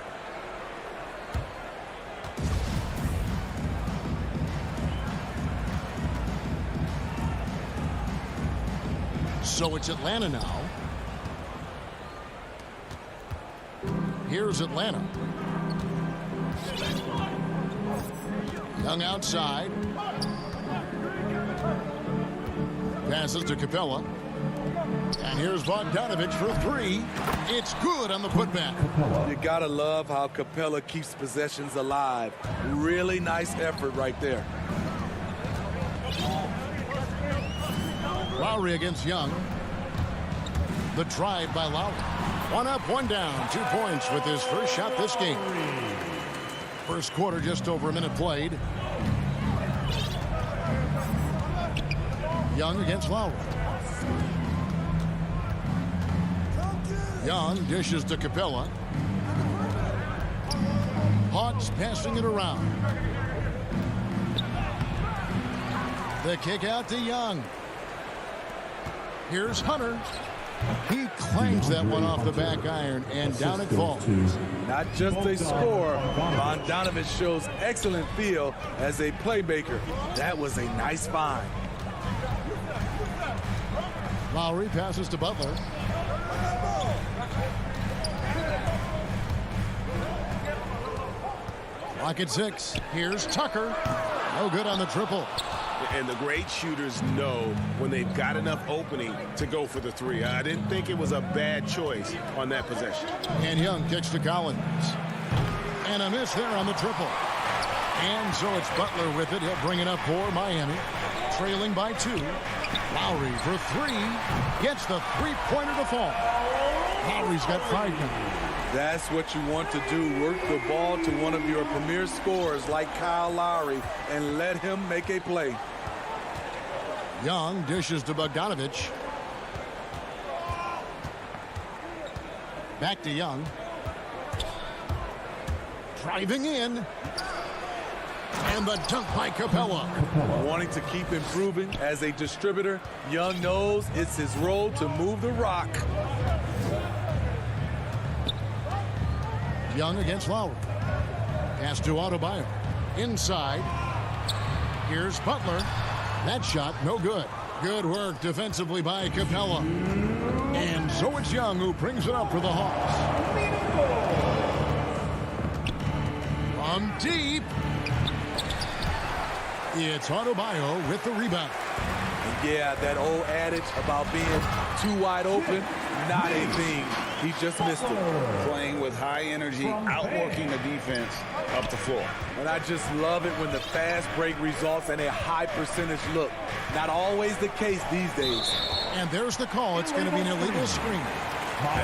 So it's Atlanta now. Here's Atlanta. Young outside. Passes to Capella. And here's Bogdanovich for 3. It's good on the putback. You gotta love how Capella keeps possessions alive. Really nice effort right there. Lowry against Young. The drive by Lowry. 1 up, 1 down. 2 points with his first shot this game. First quarter, just over a minute played. Young against Lowry. Young dishes to Capella. Hawks passing it around. The kick out to Young. Here's Hunter. He clangs that one off the back iron, and down it falls. Not just a scorer, Bogdanovich shows excellent feel as a playmaker. That was a nice find. Lowry passes to Butler. Clock at 6. Here's Tucker. No good on the triple. And the great shooters know when they've got enough opening to go for the 3. I didn't think it was a bad choice on that possession. And Young kicks to Collins. And a miss there on the triple. And so it's Butler with it. He'll bring it up for Miami. Trailing by 2. Lowry for 3. Gets the 3-pointer to fall. Lowry's got 5 now. That's what you want to do. Work the ball to one of your premier scorers like Kyle Lowry and let him make a play. Young dishes to Bogdanovich. Back to Young. Driving in. And the dunk by Capella. Wanting to keep improving as a distributor, Young knows it's his role to move the rock. Young against Lowry. Pass to Adebayo. Inside. Here's Butler. That shot no good. Good work defensively by Capella. And so it's Young who brings it up for the Hawks. From deep. It's Adebayo with the rebound. Yeah, that old adage about being too wide open, not a thing. He just missed it. Playing with high energy, outworking the defense up the floor. And I just love it when the fast break results in a high percentage look. Not always the case these days. And there's the call. It's going to be an illegal screen.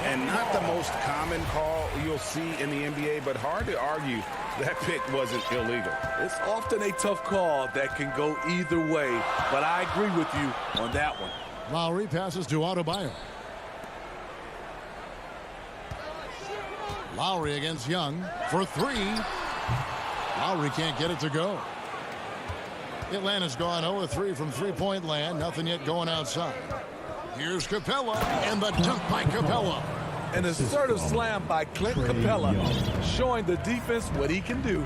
And not the most common call you'll see in the NBA, but hard to argue that pick wasn't illegal. It's often a tough call that can go either way, but I agree with you on that one. Lowry passes to Adebayo. Lowry against Young for 3. Lowry can't get it to go. Atlanta's gone 0-3 from three-point land. Nothing yet going outside. Here's Capella, and the dunk by Capella. An assertive slam by Clint Capella, showing the defense what he can do.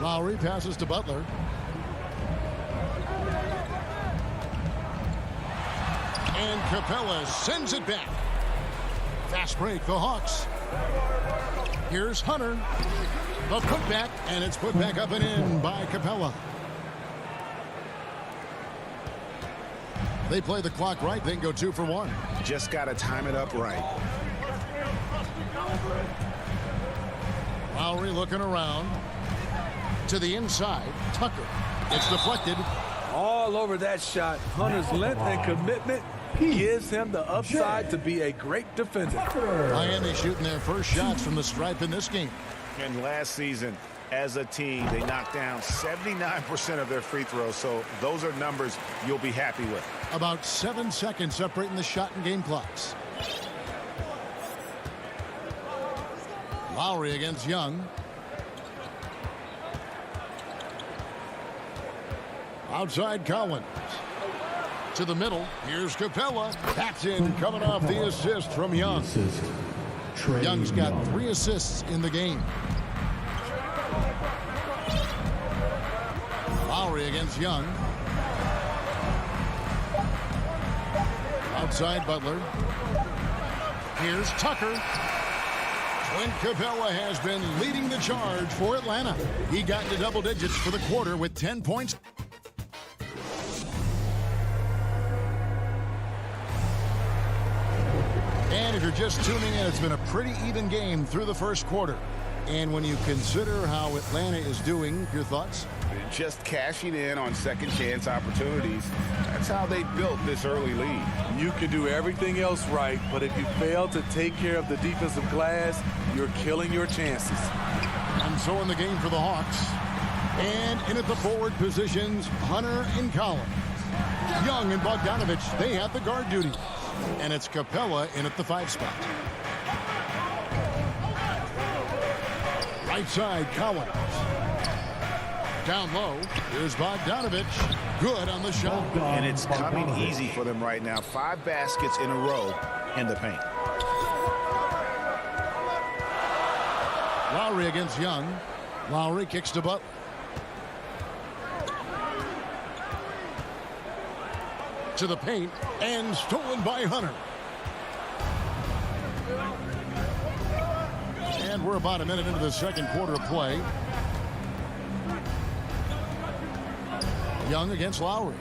Lowry passes to Butler. And Capella sends it back. Fast break, the Hawks. Here's Hunter. The putback, and it's put back up and in by Capella. They play the clock right, they can go 2 for 1. Just got to time it up right. Lowry looking around. To the inside, Tucker. It's deflected. All over that shot. Hunter's length and commitment gives him the upside to be a great defender. Miami shooting their first shots from the stripe in this game. And last season, as a team, they knocked down 79% of their free throws, so those are numbers you'll be happy with. About 7 seconds separating the shot and game clocks. Lowry against Young. Outside Collins. To the middle. Here's Capella. That's in, coming off the assist from Young. Young's got 3 assists in the game. Lowry against Young. Outside Butler. Here's Tucker. Clint Capella has been leading the charge for Atlanta. He got into double digits for the quarter with 10 points. And if you're just tuning in, it's been a pretty even game through the first quarter. And when you consider how Atlanta is doing, your thoughts? Just cashing in on second chance opportunities. That's how they built this early lead. You can do everything else right, but if you fail to take care of the defensive glass, you're killing your chances. And so in the game for the Hawks. And in at the forward positions, Hunter and Collins. Young and Bogdanovich, they have the guard duty. And it's Capella in at the 5 spot. Right side, Collins. Down low, here's Bogdanovich. Good on the shot. And it's coming easy for them right now. 5 baskets in a row in the paint. Lowry against Young. Lowry kicks to Butler. To the paint, and stolen by Hunter. And we're about a minute into the second quarter of play. Young against Lowry.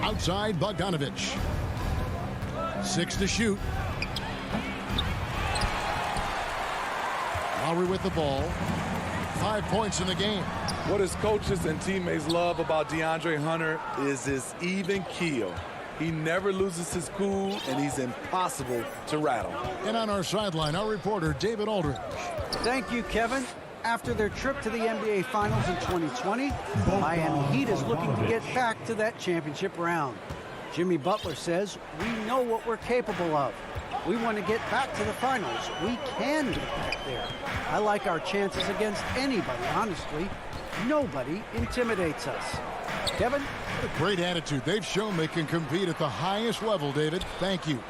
Outside Bogdanovich. 6 to shoot. Lowry with the ball. 5 points in the game. What his coaches and teammates love about DeAndre Hunter is his even keel. He never loses his cool, and he's impossible to rattle. And on our sideline, our reporter, David Aldridge. Thank you, Kevin. After their trip to the NBA Finals in 2020, Miami Heat is looking to get back to that championship round. Jimmy Butler says, we know what we're capable of. We want to get back to the finals. We can get back there. I like our chances against anybody, honestly. Nobody intimidates us. Kevin? What a great attitude. They've shown they can compete at the highest level, David. Thank you.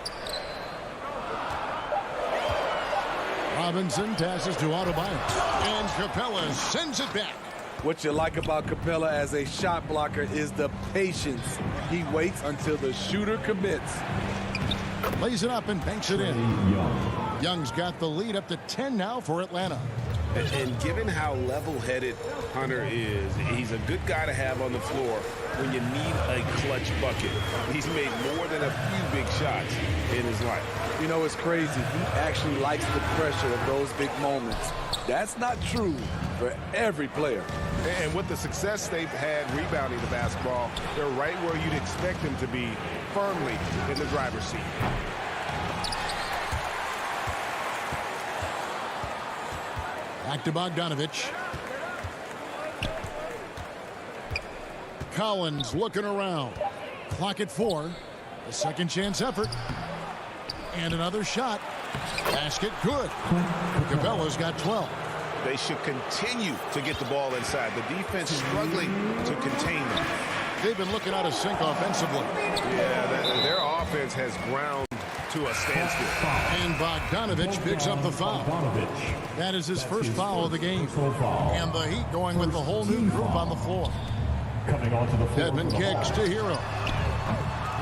Robinson passes to Adebayo. And Capella sends it back. What you like about Capella as a shot blocker is the patience. He waits until the shooter commits. Lays it up and banks it in. Young's got the lead up to 10 now for Atlanta. And given how level-headed Hunter is, he's a good guy to have on the floor when you need a clutch bucket. He's made more than a few big shots in his life. You know, it's crazy. He actually likes the pressure of those big moments. That's not true for every player. And with the success they've had rebounding the basketball, they're right where you'd expect them to be, firmly in the driver's seat. Back to Bogdanovich. Collins looking around. Clock at 4. A second chance effort. And another shot. Basket good. Capella's got 12. They should continue to get the ball inside. The defense is struggling to contain them. They've been looking out of sync offensively. Yeah, their offense has ground to a standstill. And Bogdanovich picks up the foul. That is his first foul of the game. And the Heat going with the whole new group on the floor. Dedmon kicks to Hero.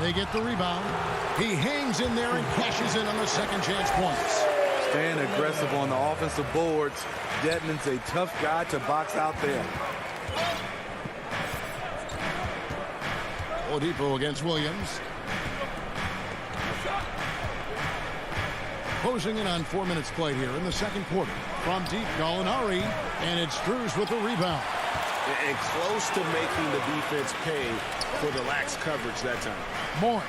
They get the rebound. He hangs in there and cashes in on the second chance points. Staying aggressive on the offensive boards. Dedmon's a tough guy to box out there. Oladipo against Williams. Closing in on 4 minutes played here in the second quarter. From deep, Gallinari, and it's Strus with the rebound. And close to making the defense pay for the lax coverage that time. Morris,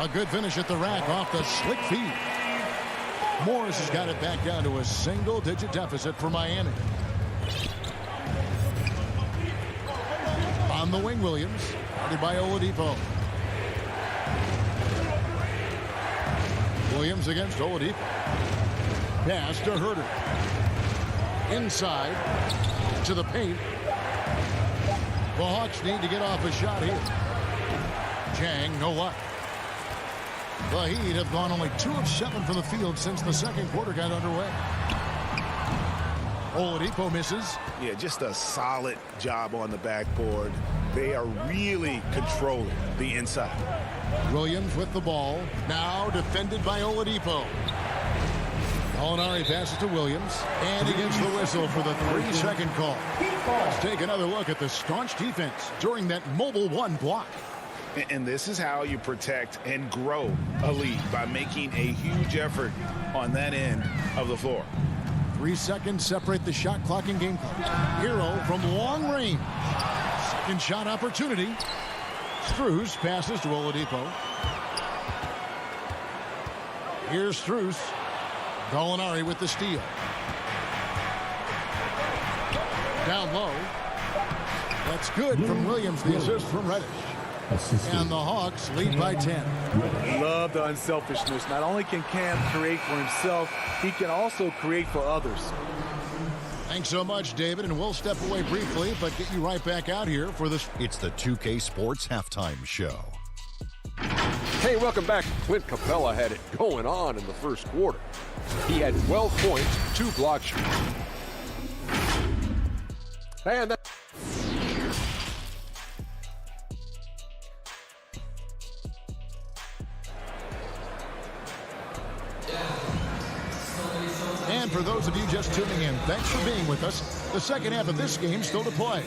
a good finish at the rack off the slick feed. Morris has got it back down to a single-digit deficit for Miami. On the wing, Williams, guarded by Oladipo. Williams against Oladipo. Pass to Herter. Inside to the paint. The Hawks need to get off a shot here. Chang, no luck. The Heat have gone only 2 of 7 from the field since the second quarter got underway. Oladipo misses. Yeah, just a solid job on the backboard. They are really controlling the inside. Williams with the ball. Now defended by Oladipo. Gallinari passes to Williams. And he gets the whistle for the 3-second call. Let's take another look at the staunch defense during that mobile 1 block. And this is how you protect and grow a lead, by making a huge effort on that end of the floor. 3 seconds separate the shot clock and game clock. Hero from long range. Second shot opportunity. Strus passes to Oladipo. Here's Strus. Gallinari with the steal. Down low. That's good from Williams. The assist from Reddish. And the Hawks lead by 10. Love the unselfishness. Not only can Cam create for himself, he can also create for others. Thanks so much, David, and we'll step away briefly, but get you right back out here for this. It's the 2K Sports Halftime Show. Hey, welcome back. Clint Capella had it going on in the first quarter. He had 12 points, 2 block shots. And that... And for those of you just tuning in, thanks for being with us. The second half of this game still to play.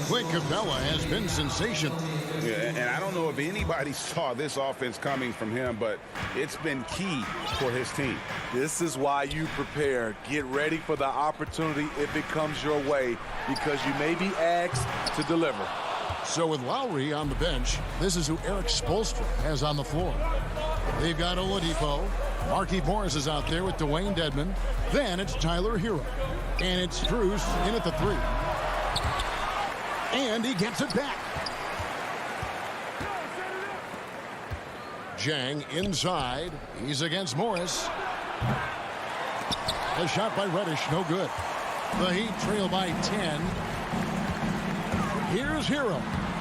Clint Capella has been sensational. Yeah, and I don't know if anybody saw this offense coming from him, but it's been key for his team. This is why you prepare. Get ready for the opportunity if it comes your way, because you may be asked to deliver. So with Lowry on the bench, this is who Eric Spoelstra has on the floor. They've got Oladipo. Markieff Morris is out there with Dwayne Dedmon. Then it's Tyler Hero. And it's Strus in at the 3. And he gets it back. Jang inside. He's against Morris. A shot by Reddish, no good. The Heat trail by 10. Here's Hero.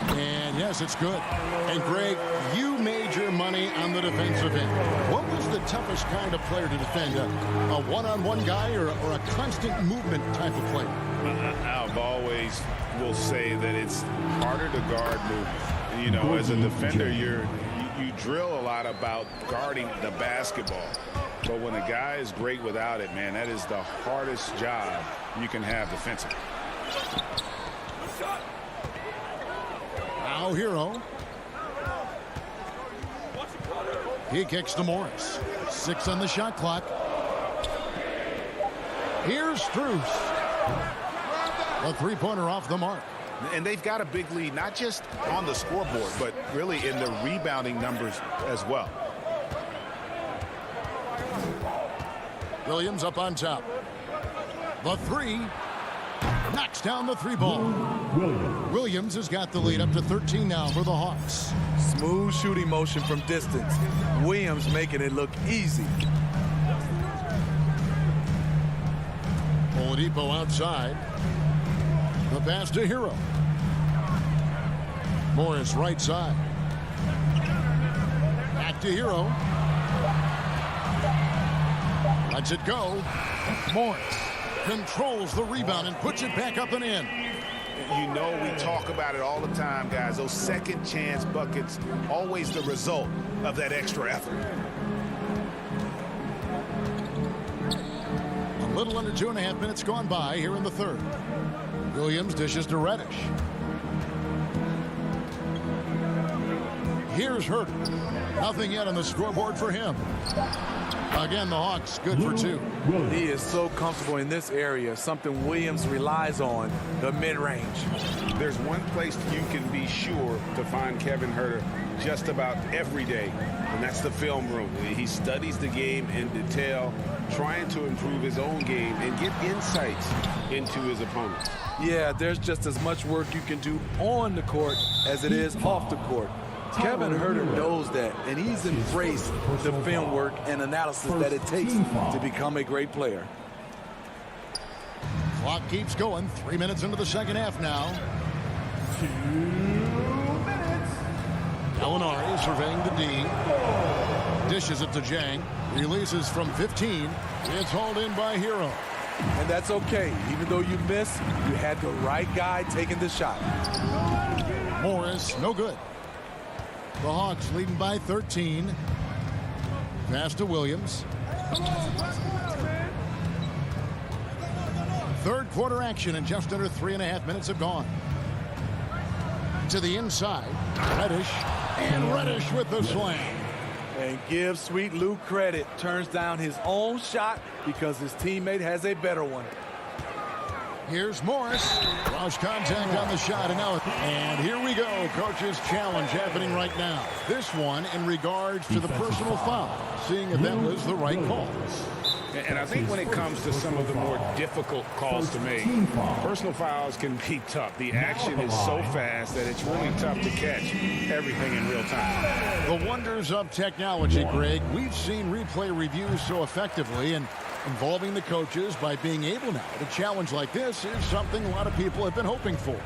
And yes, it's good. And Greg, you made your money on the defensive end. What was the toughest kind of player to defend? A one-on-one guy or a constant movement type of player? I've always will say that it's harder to guard movement. You know, as a defender, you drill a lot about guarding the basketball. But when a guy is great without it, man, that is the hardest job you can have defensively. Now Hero. He kicks to Morris. 6 on the shot clock. Here's Strus. A 3-pointer off the mark. And they've got a big lead, not just on the scoreboard, but really in the rebounding numbers as well. Williams up on top. The 3. Knocks down the 3 ball. Williams has got the lead up to 13 now for the Hawks. Smooth shooting motion from distance. Williams making it look easy. Oladipo outside. The pass to Hero. Morris right side. Back to Hero. Lets it go. Morris controls the rebound and puts it back up and in. You know, we talk about it all the time, guys. Those second chance buckets, always the result of that extra effort. A little under 2.5 minutes gone by here in the third. Williams dishes to Reddish. Here's Herter. Nothing yet on the scoreboard for him. Again, the Hawks good for 2. He is so comfortable in this area, something Williams relies on, the mid-range. There's one place you can be sure to find Kevin Herter just about every day, and that's the film room. He studies the game in detail, trying to improve his own game and get insights into his opponents. Yeah, there's just as much work you can do on the court as it is off the court. Kevin Herter knows that, and he's embraced the film work and analysis that it takes to become a great player. Clock keeps going. 3 minutes into the second half now. 2 minutes. Gallinari surveying the D. Dishes it to Jang. Releases from 15. It's hauled in by Hero. And that's okay. Even though you miss, you had the right guy taking the shot. Morris, no good. The Hawks leading by 13. Pass to Williams. Third quarter action, and just under 3.5 minutes have gone. To the inside. Reddish. And Reddish with the slam. And give Sweet Lou credit. Turns down his own shot because his teammate has a better one. Here's Morris. Cross contact on the shot, and here we go. Coach's challenge happening right now. This one in regards to the personal foul, seeing if that was the right call. And I think when it comes to some of the more difficult calls to make, personal fouls can be tough. The action is so fast that it's really tough to catch everything in real time. The wonders of technology, Greg. We've seen replay reviews so effectively, and involving the coaches by being able now to challenge like this is something a lot of people have been hoping for.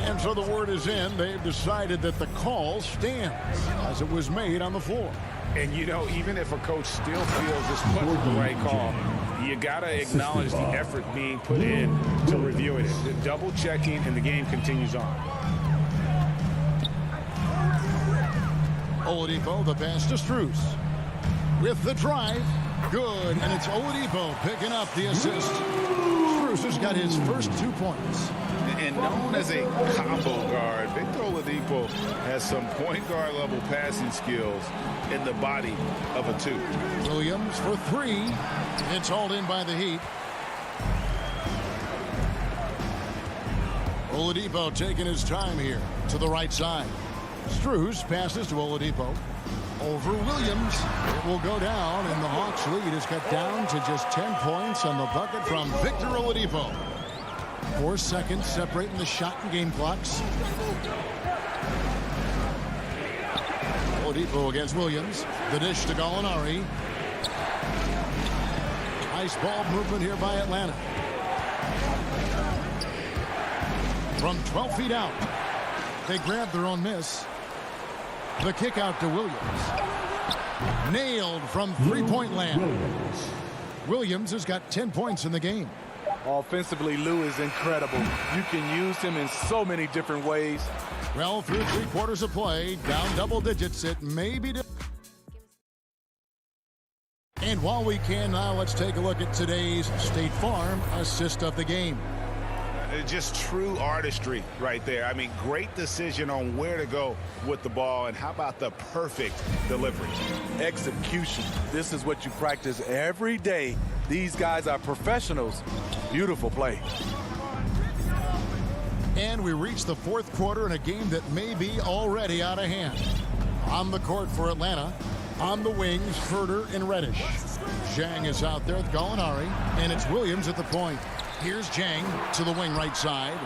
And so the word is in. They've decided that the call stands as it was made on the floor. And, you know, even if a coach still feels this wasn't the right call, you got to acknowledge the effort being put in to reviewing it. Double checking, and the game continues on. Oladipo, the pass to Strus. With the drive. Good, and it's Oladipo picking up the assist. Strus has got his first 2 points. And known as a combo guard, Victor Oladipo has some point guard level passing skills in the body of a 2. Williams for 3. It's hauled in by the Heat. Oladipo taking his time here to the right side. Strus passes to Oladipo. Over Williams. It will go down, and the Hawks lead is cut down to just 10 points on the bucket from Victor Oladipo. 4 seconds separating the shot and game clocks. Oladipo against Williams. The dish to Gallinari. Nice ball movement here by Atlanta. From 12 feet out. They grab their own miss. The kick out to Williams. Nailed from three-point land. Williams has got 10 points in the game. Offensively, Lou is incredible. You can use him in so many different ways. Well, through 3 quarters of play, down double digits, it may be. And while we can now, let's take a look at today's State Farm assist of the game. Just true artistry right there. I mean, great decision on where to go with the ball, and how about the perfect delivery? Execution. This is what you practice every day. These guys are professionals. Beautiful play. And we reach the 4th quarter in a game that may be already out of hand. On the court for Atlanta, on the wings, Herter and Reddish. Zhang is out there with Gallinari, and it's Williams at the point. Here's Zhang to the wing right side.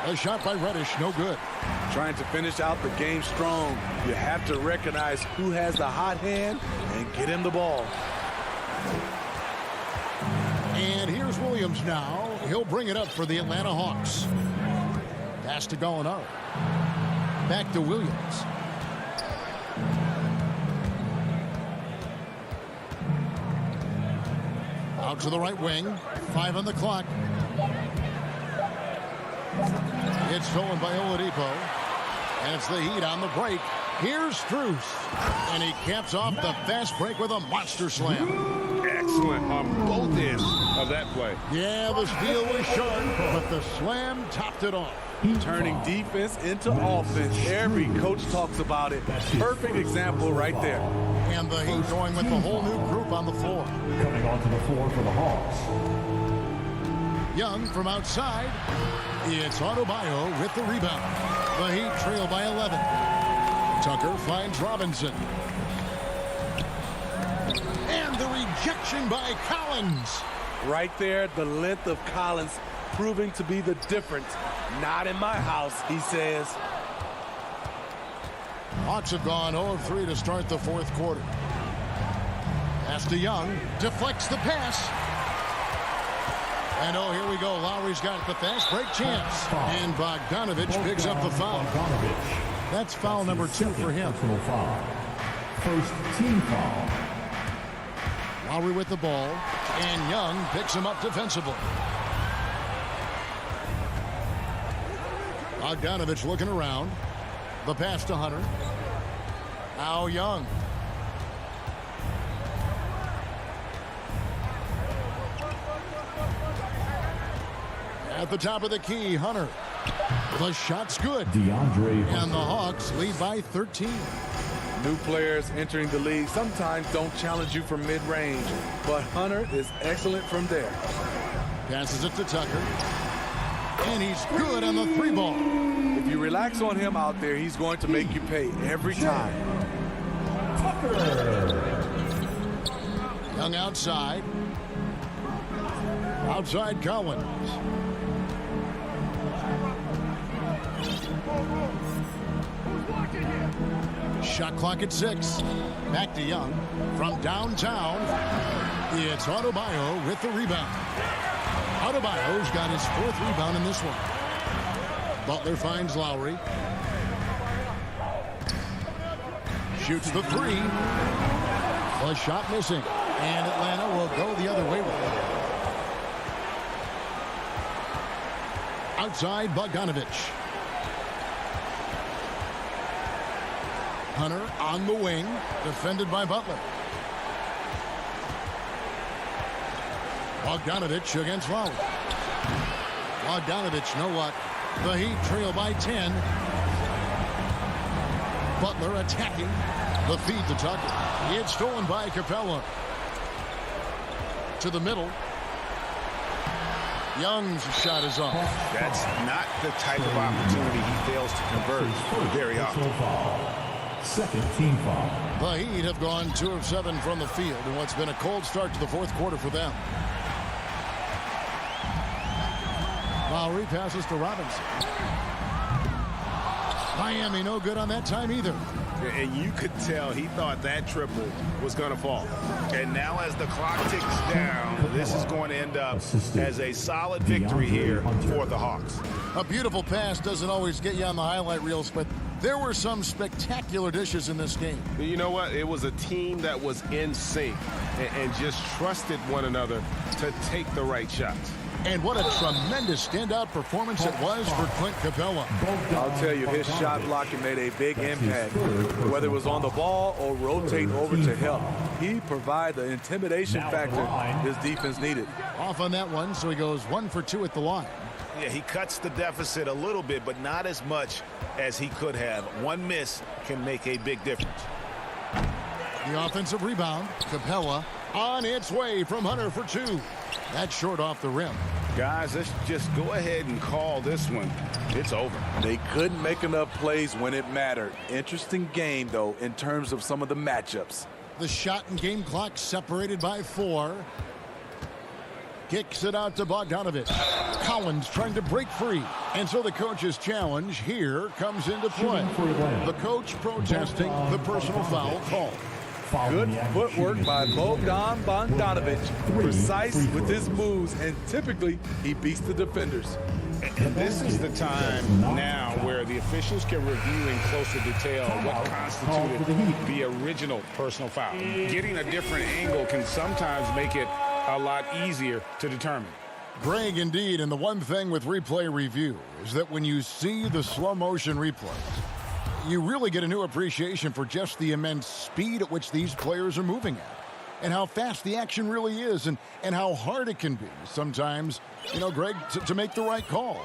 A shot by Reddish, no good. Trying to finish out the game strong. You have to recognize who has the hot hand and get him the ball. And here's Williams now. He'll bring it up for the Atlanta Hawks. Pass to Gallinari. Back to Williams. Out to the right wing. 5 on the clock. It's stolen by Oladipo. And it's the Heat on the break. Here's Strus. And he caps off the fast break with a monster slam. Excellent on both ends of that play. Yeah, the steal was short, but the slam topped it off. Turning defense into offense. Every coach talks about it. Perfect example right there. And the Heat going with the whole new group on the floor. Coming onto the floor for the Hawks. Young from outside. It's Adebayo with the rebound. The Heat trail by 11. Tucker finds Robinson. And the rejection by Collins. Right there, the length of Collins proving to be the difference. Not in my house, he says. Hawks have gone 0 of 3 to start the fourth quarter. Pass to Young. Deflects the pass. And oh, here we go. Lowry's got the fast break chance. And Bogdanovich picks up the foul. That's foul number 2 for him. First team foul. Lowry with the ball. And Young picks him up defensively. Bogdanovich looking around. The pass to Hunter. Now Young. At the top of the key, Hunter. The shot's good. And the Hawks lead by 13. New players entering the league sometimes don't challenge you from mid-range, but Hunter is excellent from there. Passes it to Tucker. And he's good on the 3 ball. If you relax on him out there, he's going to make you pay every time. Young outside. Outside Collins. Shot clock at 6. Back to Young. From downtown, it's Adebayo with the rebound. Adebayo's got his 4th rebound in this one. Butler finds Lowry. Shoots the 3. A shot missing. And Atlanta will go the other way with it. Outside Bogdanovich. Hunter on the wing, defended by Butler. Bogdanovich against Lowry. Bogdanovich, no luck. The Heat trail by 10. Butler attacking. The feed to Tucker. It's stolen by Capella. To the middle. Young's shot is off. That's not the type of opportunity he fails to convert very often. Second team foul. The Heat have gone 2 of 7 from the field in what's been a cold start to the fourth quarter for them. Lowry passes to Robinson. Miami no good on that time either. And you could tell he thought that triple was going to fall. And now as the clock ticks down, this is going to end up as a solid victory here for the Hawks. A beautiful pass doesn't always get you on the highlight reels, but there were some spectacular dishes in this game. You know what? It was a team that was in sync and just trusted one another to take the right shots. And what a tremendous standout performance it was for Clint Capella. I'll tell you, his shot blocking made a big impact. Whether it was on the ball or rotate over to help, he provided the intimidation factor his defense needed. Off on that one, so he goes 1 for 2 at the line. Yeah, he cuts the deficit a little bit, but not as much as he could have. One miss can make a big difference. The offensive rebound, Capella on its way from Hunter for 2. That's short off the rim. Guys, let's just go ahead and call this one. It's over. They couldn't make enough plays when it mattered. Interesting game, though, in terms of some of the matchups. The shot and game clock separated by 4. Kicks it out to Bogdanovich. Collins trying to break free. And so the coach's challenge here comes into play. The coach protesting the personal foul call. Good footwork by Bogdanovich. Precise with his moves, and typically he beats the defenders. And this is the time now where the officials can review in closer detail what constituted the original personal foul. Getting a different angle can sometimes make it a lot easier to determine. Greg, indeed, and the one thing with replay review is that when you see the slow motion replays, you really get a new appreciation for just the immense speed at which these players are moving at, and how fast the action really is, and how hard it can be sometimes, you know, Greg, to make the right call.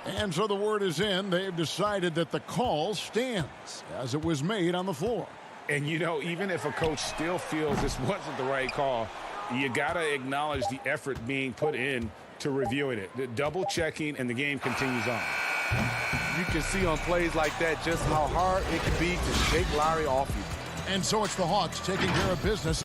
And so the word is in. They've decided that the call stands as it was made on the floor. And, you know, even if a coach still feels this wasn't the right call, you got to acknowledge the effort being put in to reviewing it. The double checking, and the game continues on. You can see on plays like that just how hard it can be to shake Larry off you. And so it's the Hawks taking care of business.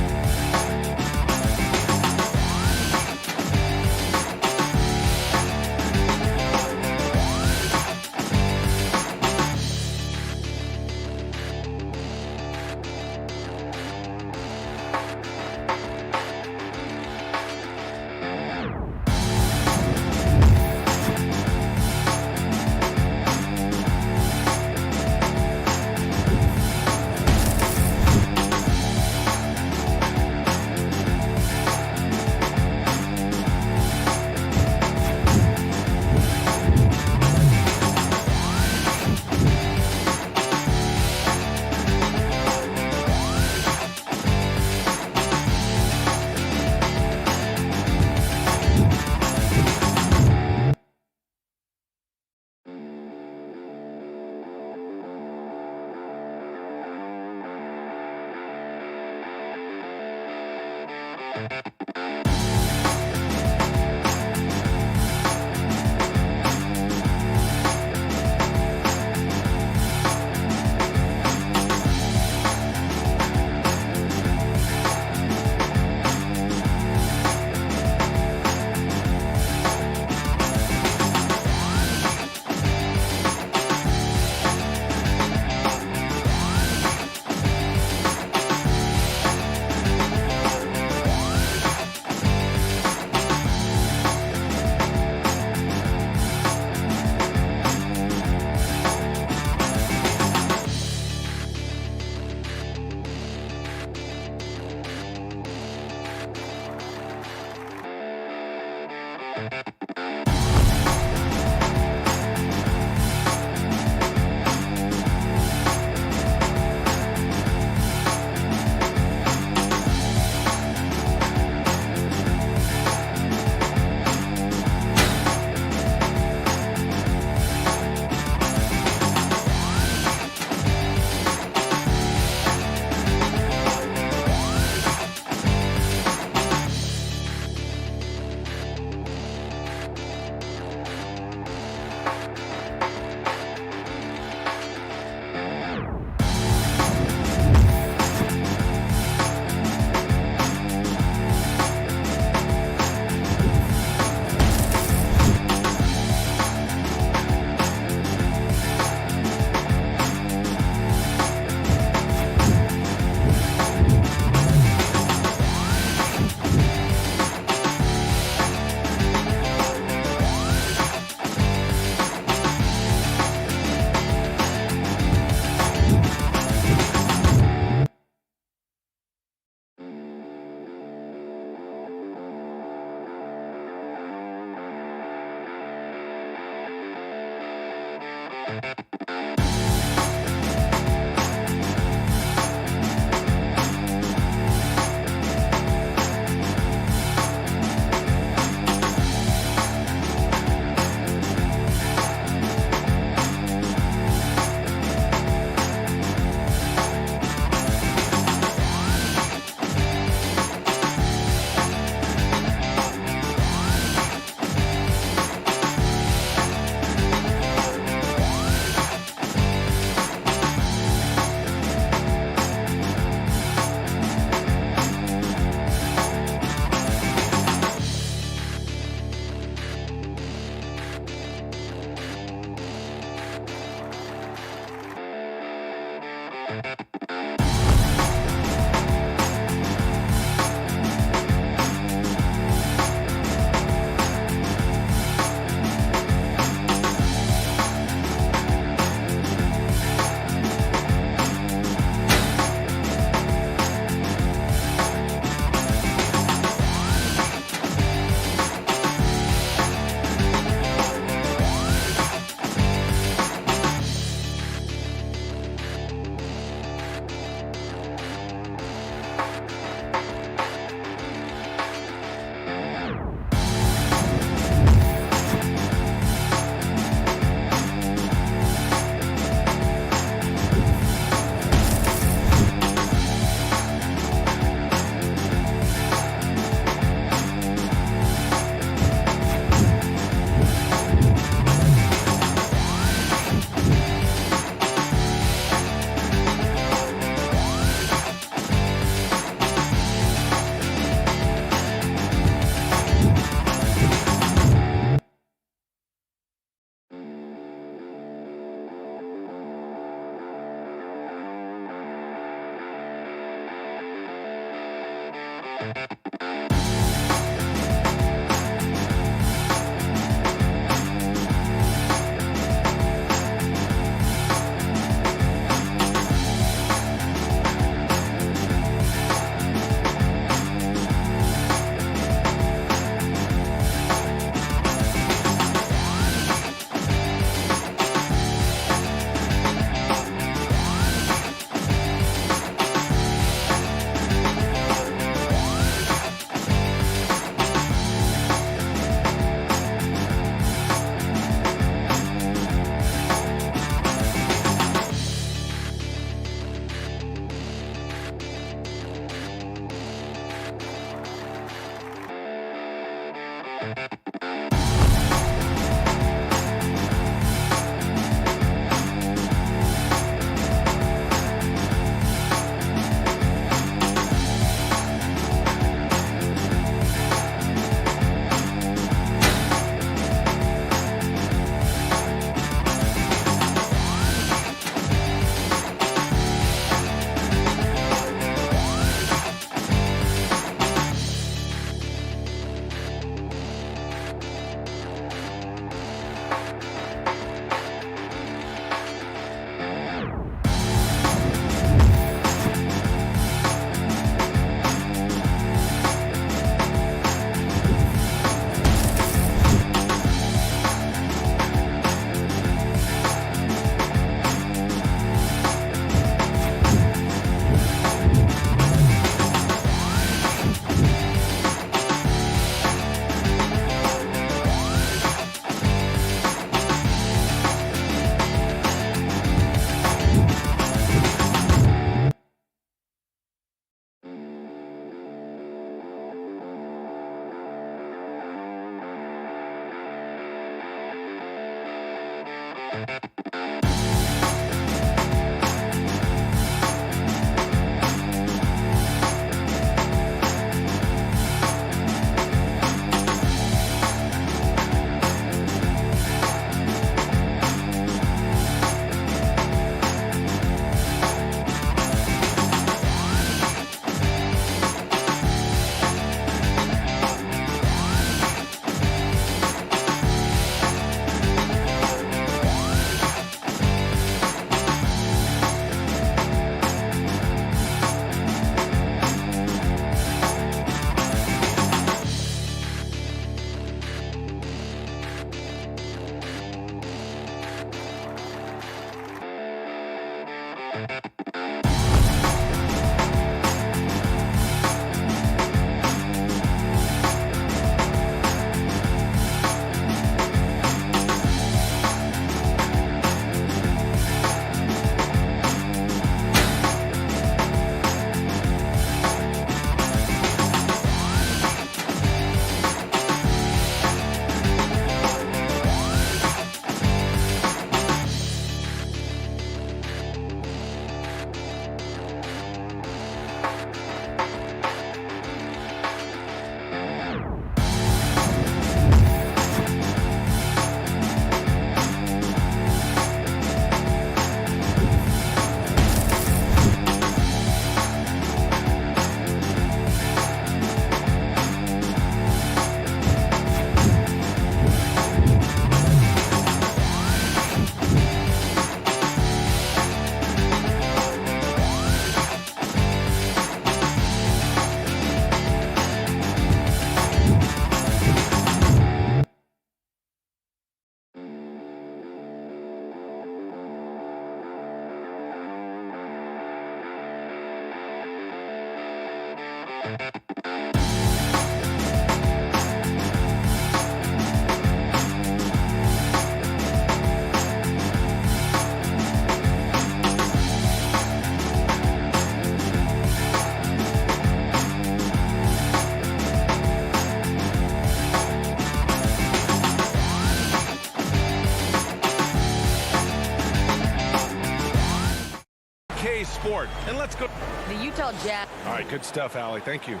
Sport. And let's go. The Utah Jazz. All right, good stuff, Allie. Thank you.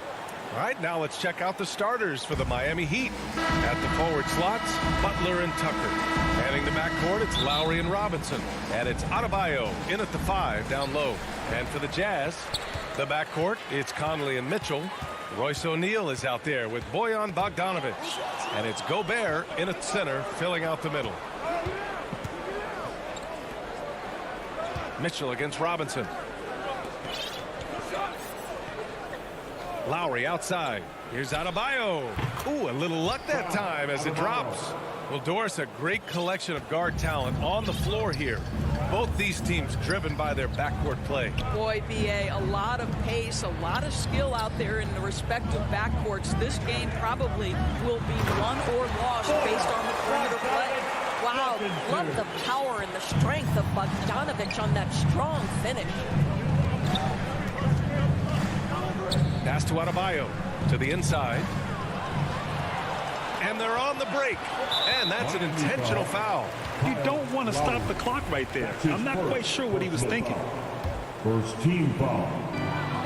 All right, now let's check out the starters for the Miami Heat. At the forward slots, Butler and Tucker. Manning the backcourt, it's Lowry and Robinson. And it's Adebayo in at the 5 down low. And for the Jazz, the backcourt, it's Conley and Mitchell. Royce O'Neal is out there with Bojan Bogdanovic. And it's Gobert in at center, filling out the middle. Mitchell against Robinson. Lowry outside. Here's Adebayo. Ooh, a little luck that time as it drops. Well, Doris, a great collection of guard talent on the floor here. Both these teams driven by their backcourt play. Boy, BA, a lot of pace, a lot of skill out there in the respective backcourts. This game probably will be won or lost based on the perimeter play. Wow, love the power and the strength of Bogdanovic on that strong finish. Pass to Adebayo to the inside. And they're on the break. And that's an intentional foul. You don't want to stop the clock right there. I'm not quite sure what he was thinking. First team foul.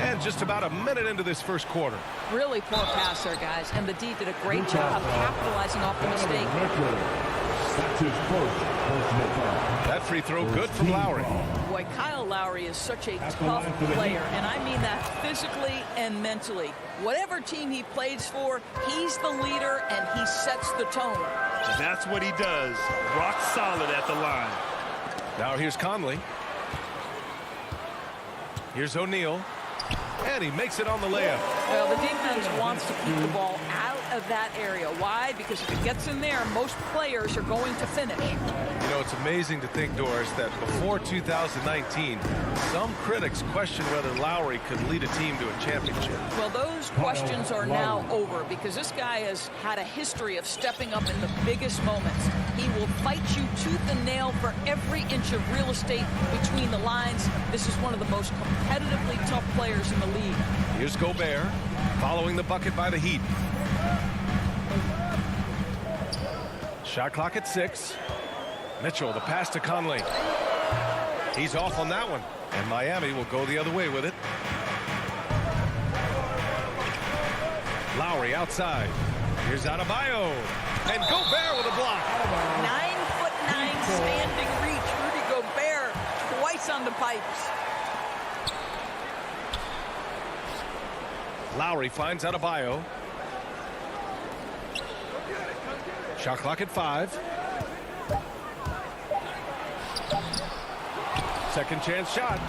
And just about a minute into this first quarter. Really poor pass there, guys. And the D did a great job capitalizing off the mistake. That's his first personal foul. That free throw good from Lowry. Boy, Kyle Lowry is such a tough player, and I mean that physically and mentally. Whatever team he plays for, he's the leader, and he sets the tone. That's what he does. Rock solid at the line. Now here's Conley. Here's O'Neal. And he makes it on the layup. Well, the defense wants to keep the ball out of that area. Why? Because if it gets in there, most players are going to finish. You know, it's amazing to think, Doris, that before 2019, some critics questioned whether Lowry could lead a team to a championship. Well, those questions are now over because this guy has had a history of stepping up in the biggest moments. He will fight you tooth and nail for every inch of real estate between the lines. This is one of the most competitively tough players in the league. Here's Gobert following the bucket by the Heat. Shot clock at 6. Mitchell, the pass to Conley. He's off on that one. And Miami will go the other way with it. Lowry outside. Here's Adebayo. And Gobert with a block. 9'9" standing reach. Rudy Gobert twice on the pipes. Lowry finds Adebayo. Shot clock at 5. Second chance shot.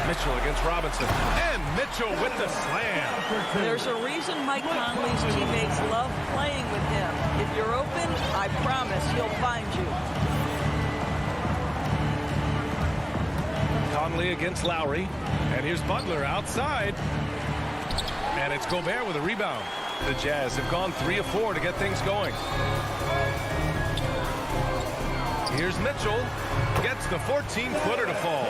Mitchell against Robinson. And Mitchell with the slam. There's a reason Mike Conley's teammates love playing with him. If you're open, I promise he'll find you. Conley against Lowry. And here's Butler outside. And it's Gobert with a rebound. The Jazz have gone 3 of 4 to get things going. Here's Mitchell. Gets the 14-footer to fall.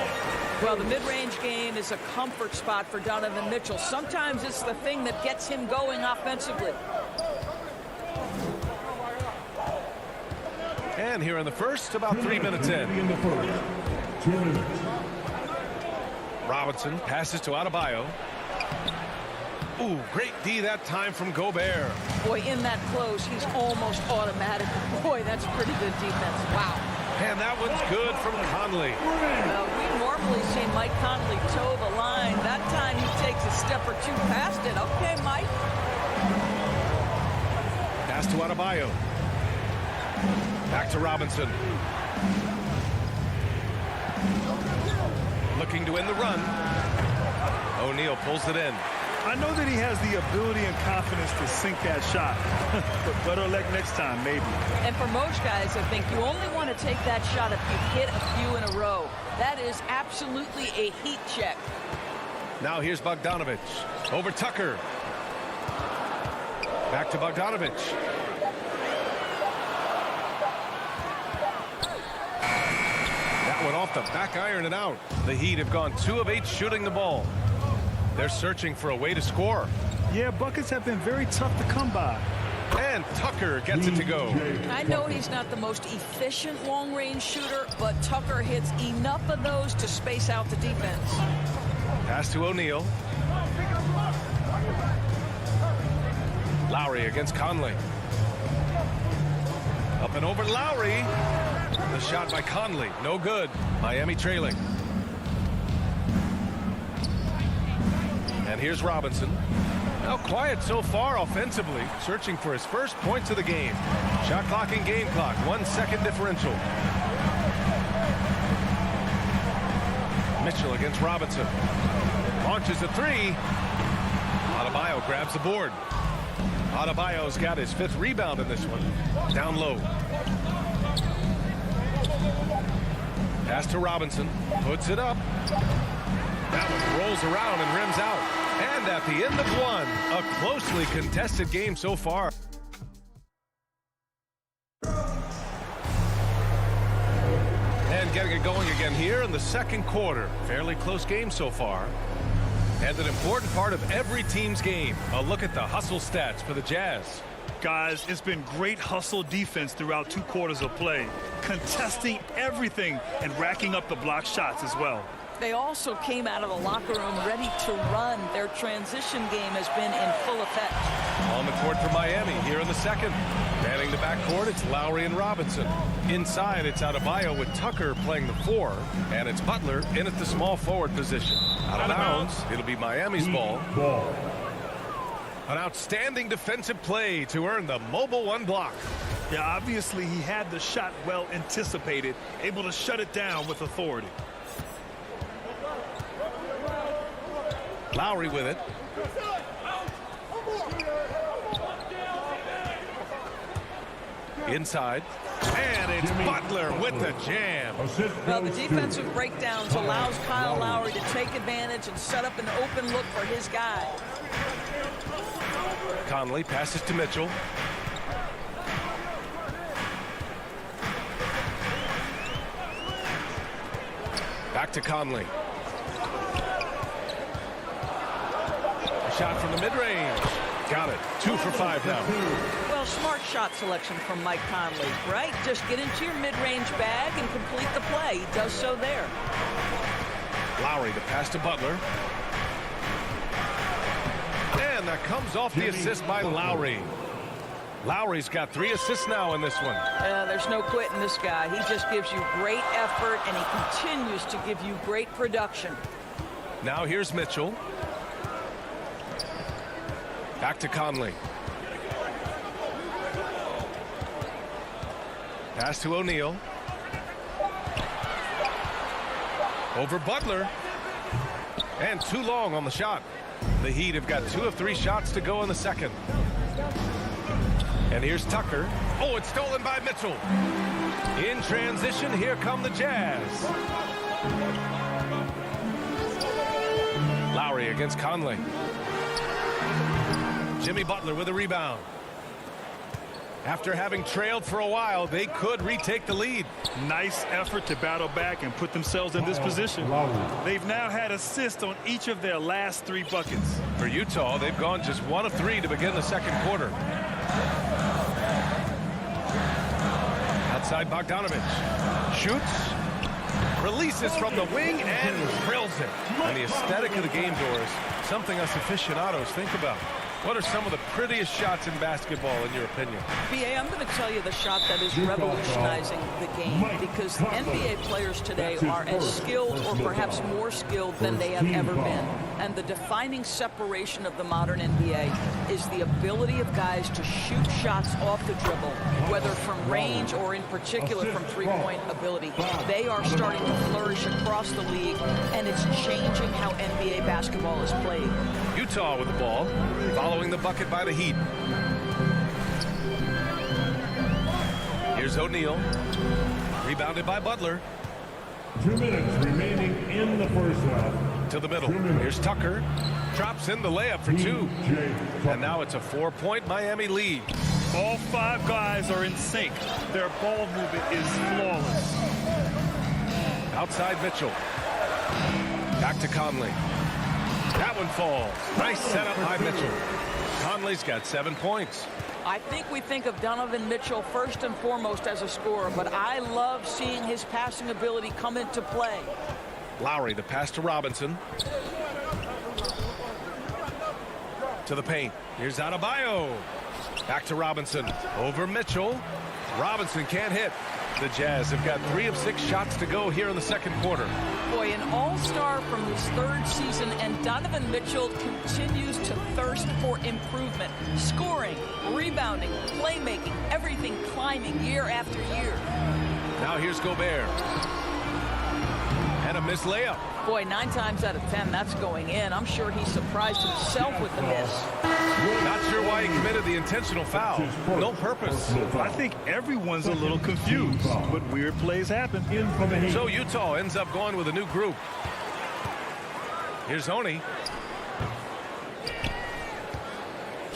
Well, the mid-range game is a comfort spot for Donovan Mitchell. Sometimes it's the thing that gets him going offensively. And here in the first, about 3 minutes in. 2 minutes. Robinson passes to Adebayo. Ooh, great D that time from Gobert. Boy, in that close, he's almost automatic. Boy, that's pretty good defense. Wow. And that one's good from Conley. Well, we normally see Mike Conley toe the line. That time he takes a step or two past it. Okay, Mike. Pass to Adebayo. Back to Robinson. Looking to end the run. O'Neal pulls it in. I know that he has the ability and confidence to sink that shot. But better luck next time, maybe. And for most guys, I think you only want to take that shot if you hit a few in a row. That is absolutely a heat check. Now here's Bogdanovic. Over Tucker. Back to Bogdanovic. That one off the back iron and out. The Heat have gone 2 of 8 shooting the ball. They're searching for a way to score. Yeah, buckets have been very tough to come by. And Tucker gets it to go. I know he's not the most efficient long-range shooter, but Tucker hits enough of those to space out the defense. Pass to O'Neal. Lowry against Conley. Up and over Lowry. The shot by Conley. No good. Miami trailing. And here's Robinson. Now quiet so far offensively, searching for his first points of the game. Shot clock and game clock, 1 second differential. Mitchell against Robinson. Launches a three. Adebayo grabs the board. Adebayo's got his 5th rebound in this one. Down low. Pass to Robinson. Puts it up. That one rolls around and rims out. And at the end of one, a closely contested game so far. And getting it going again here in the second quarter. Fairly close game so far. And an important part of every team's game. A look at the hustle stats for the Jazz. Guys, it's been great hustle defense throughout 2 quarters of play. Contesting everything and racking up the block shots as well. They also came out of the locker room ready to run. Their transition game has been in full effect. On the court for Miami here in the second. Manning the backcourt, it's Lowry and Robinson. Inside, it's Adebayo with Tucker playing the 4. And it's Butler in at the small forward position. Out of bounds, it'll be Miami's ball. An outstanding defensive play to earn the mobile 1 block. Yeah, obviously he had the shot well anticipated, able to shut it down with authority. Lowry with it. Inside. And it's Butler with the jam. Well, the defensive breakdowns allows Kyle Lowry to take advantage and set up an open look for his guy. Conley passes to Mitchell. Back to Conley. Shot from the mid-range. Got it. 2 for 5 now. Well, smart shot selection from Mike Conley, right? Just get into your mid-range bag and complete the play. He does so there. Lowry to pass to Butler. And that comes off the assist by Lowry. Lowry's got 3 assists now in this one. There's no quitting this guy. He just gives you great effort, and he continues to give you great production. Now here's Mitchell. Back to Conley. Pass to O'Neal. Over Butler. And too long on the shot. The Heat have got 2 of 3 shots to go in the second. And here's Tucker. Oh, it's stolen by Mitchell. In transition, here come the Jazz. Lowry against Conley. Jimmy Butler with a rebound. After having trailed for a while, they could retake the lead. Nice effort to battle back and put themselves in this position. They've now had assists on each of their last 3 buckets. For Utah, they've gone just 1 of 3 to begin the second quarter. Outside Bogdanovich. Shoots. Releases from the wing and drills it. And the aesthetic of the game, Doris, something us aficionados think about. What are some of the prettiest shots in basketball, in your opinion? BA, I'm going to tell you the shot that is revolutionizing the game, because NBA players today are as skilled or perhaps more skilled than they have ever been. And the defining separation of the modern NBA is the ability of guys to shoot shots off the dribble, whether from range or in particular from three-point ability. They are starting to flourish across the league, and it's changing how NBA basketball is played. Utah with the ball, following the bucket by the Heat. Here's O'Neal. Rebounded by Butler. 2 minutes remaining in the first half. To the middle. Here's Tucker. Drops in the layup for 2. And now it's a 4-point Miami lead. All 5 guys are in sync. Their ball movement is flawless. Outside Mitchell. Back to Conley. That one falls. Nice setup by Mitchell. Conley's got 7 points. I think we think of Donovan Mitchell first and foremost as a scorer, but I love seeing his passing ability come into play. Lowry, the pass to Robinson. To the paint. Here's Adebayo. Back to Robinson. Over Mitchell. Robinson can't hit. The Jazz have got 3 of 6 shots to go here in the second quarter. Boy, an all-star from his 3rd season, and Donovan Mitchell continues to thirst for improvement. Scoring, rebounding, playmaking, everything climbing year after year. Now here's Gobert. And a missed layup. Boy, 9 times out of 10, that's going in. I'm sure he surprised himself with the miss. Not sure why he committed the intentional foul. No purpose. I think everyone's a little confused, but weird plays happen. So Utah ends up going with a new group. Here's Honey.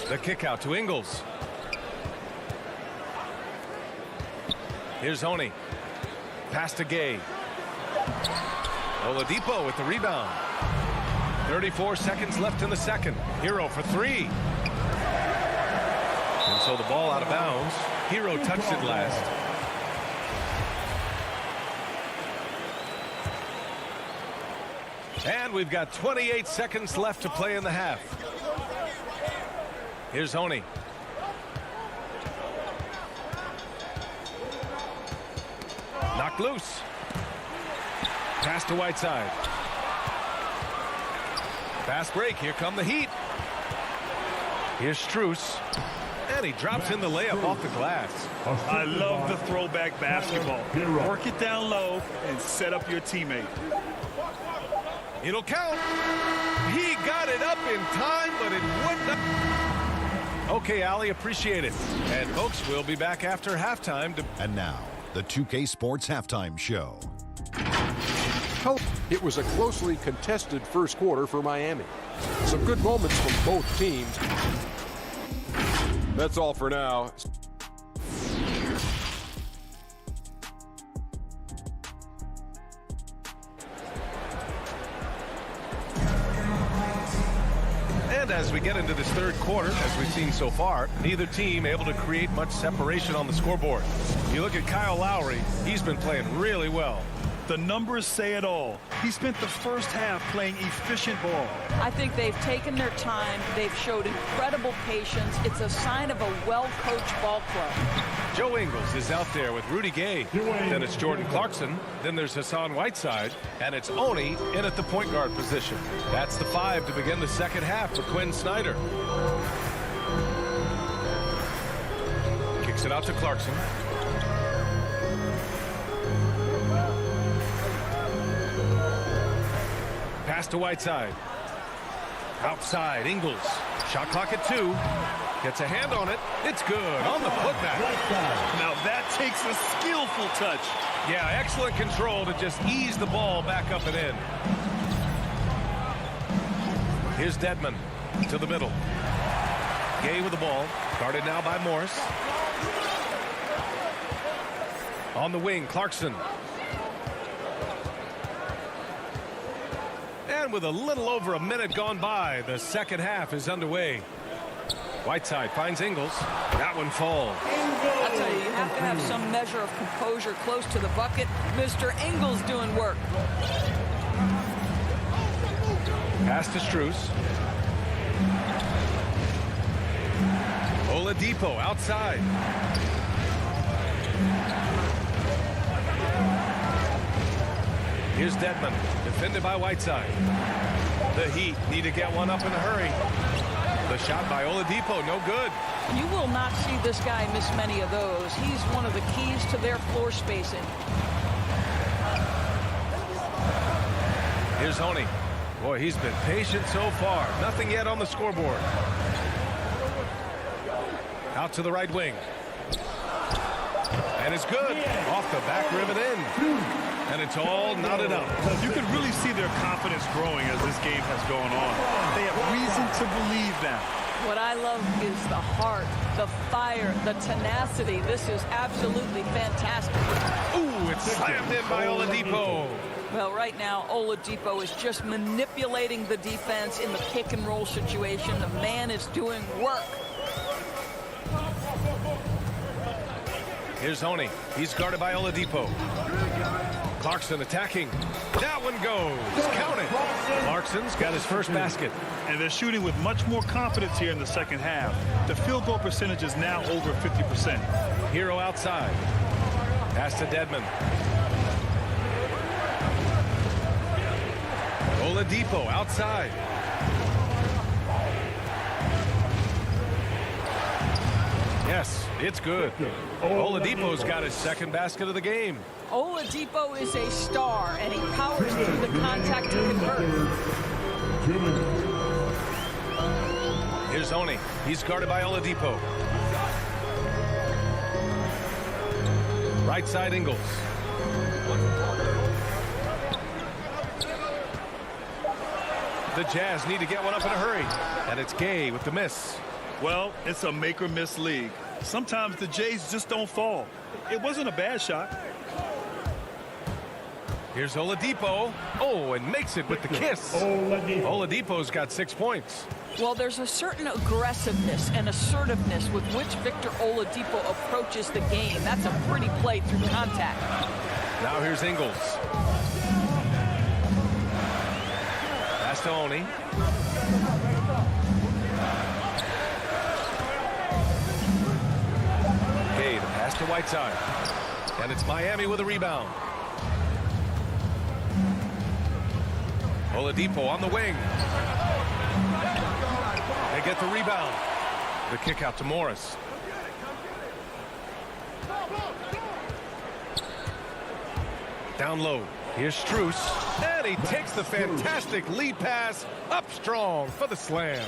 The kick out to Ingles. Here's Honey. Pass to Gay. Oladipo with the rebound. 34 seconds left in the second. Hero for 3. And so the ball out of bounds. Hero touched it last. And we've got 28 seconds left to play in the half. Here's Honey. Knocked loose. Pass to Whiteside. Fast break. Here come the Heat. Here's Strus. And he drops in the layup off the glass. I love the throwback basketball. Work it down low and set up your teammate. It'll count. He got it up in time, but it wouldn't. Okay, Allie, appreciate it. And folks, we'll be back after halftime. And now, the 2K Sports Halftime Show. It was a closely contested first quarter for Miami. Some good moments from both teams. That's all for now. And as we get into this third quarter, as we've seen so far, neither team able to create much separation on the scoreboard. You look at Kyle Lowry, he's been playing really well. The numbers say it all. He spent the first half playing efficient ball. I think they've taken their time. They've showed incredible patience. It's a sign of a well-coached ball club. Joe Ingles is out there with Rudy Gay. Then it's Jordan Clarkson. Then there's Hassan Whiteside. And it's Oni in at the point guard position. That's the 5 to begin the second half for Quinn Snyder. Kicks it out to Clarkson. Pass to Whiteside. Outside, Ingles. Shot clock at 2. Gets a hand on it. It's good on the putback. Now that takes a skillful touch. Yeah, excellent control to just ease the ball back up and in. Here's Dedmon to the middle. Gay with the ball. Guarded now by Morris. On the wing, Clarkson. And with a little over a minute gone by, the second half is underway. Whiteside finds Ingles. That one falls. I'll tell you, you have to have some measure of composure close to the bucket. Mr. Ingles doing work. Pass to Strus. Oladipo outside. Here's Dedmon, defended by Whiteside. The Heat need to get one up in a hurry. The shot by Oladipo, no good. You will not see this guy miss many of those. He's one of the keys to their floor spacing. Here's Honey. Boy, he's been patient so far. Nothing yet on the scoreboard. Out to the right wing. And it's good. Off the back rim and in. And it's all knotted up. You can really see their confidence growing as this game has gone on. They have reason to believe that. What I love is the heart, the fire, the tenacity. This is absolutely fantastic. Ooh, it's slammed in by Oladipo. Well, right now, Oladipo is just manipulating the defense in the pick and roll situation. The man is doing work. Here's Honey. He's guarded by Oladipo. Clarkson attacking. That one goes. Count it. Clarkson's got his first basket. And they're shooting with much more confidence here in the second half. The field goal percentage is now over 50%. Hero outside. Pass to Dedmon. Oladipo outside. Yes, it's good. Oladipo's got his second basket of the game. Oladipo is a star, and he powers through the contact to convert. Here's Oni. He's guarded by Oladipo. Right side Ingles. The Jazz need to get one up in a hurry. And it's Gay with the miss. Well, it's a make or miss league. Sometimes the Jays just don't fall. It wasn't a bad shot. Here's Oladipo. Oh, and makes it with the kiss. Oladipo's got 6 points. Well, there's a certain aggressiveness and assertiveness with which Victor Oladipo approaches the game. That's a pretty play through contact. Now here's Ingles. Pass to Oni. Okay, the pass to Whiteside. And it's Miami with a rebound. Oladipo on the wing. They get the rebound. The kick out to Morris. Down low. Here's Strus. And he takes the fantastic lead pass up strong for the slam.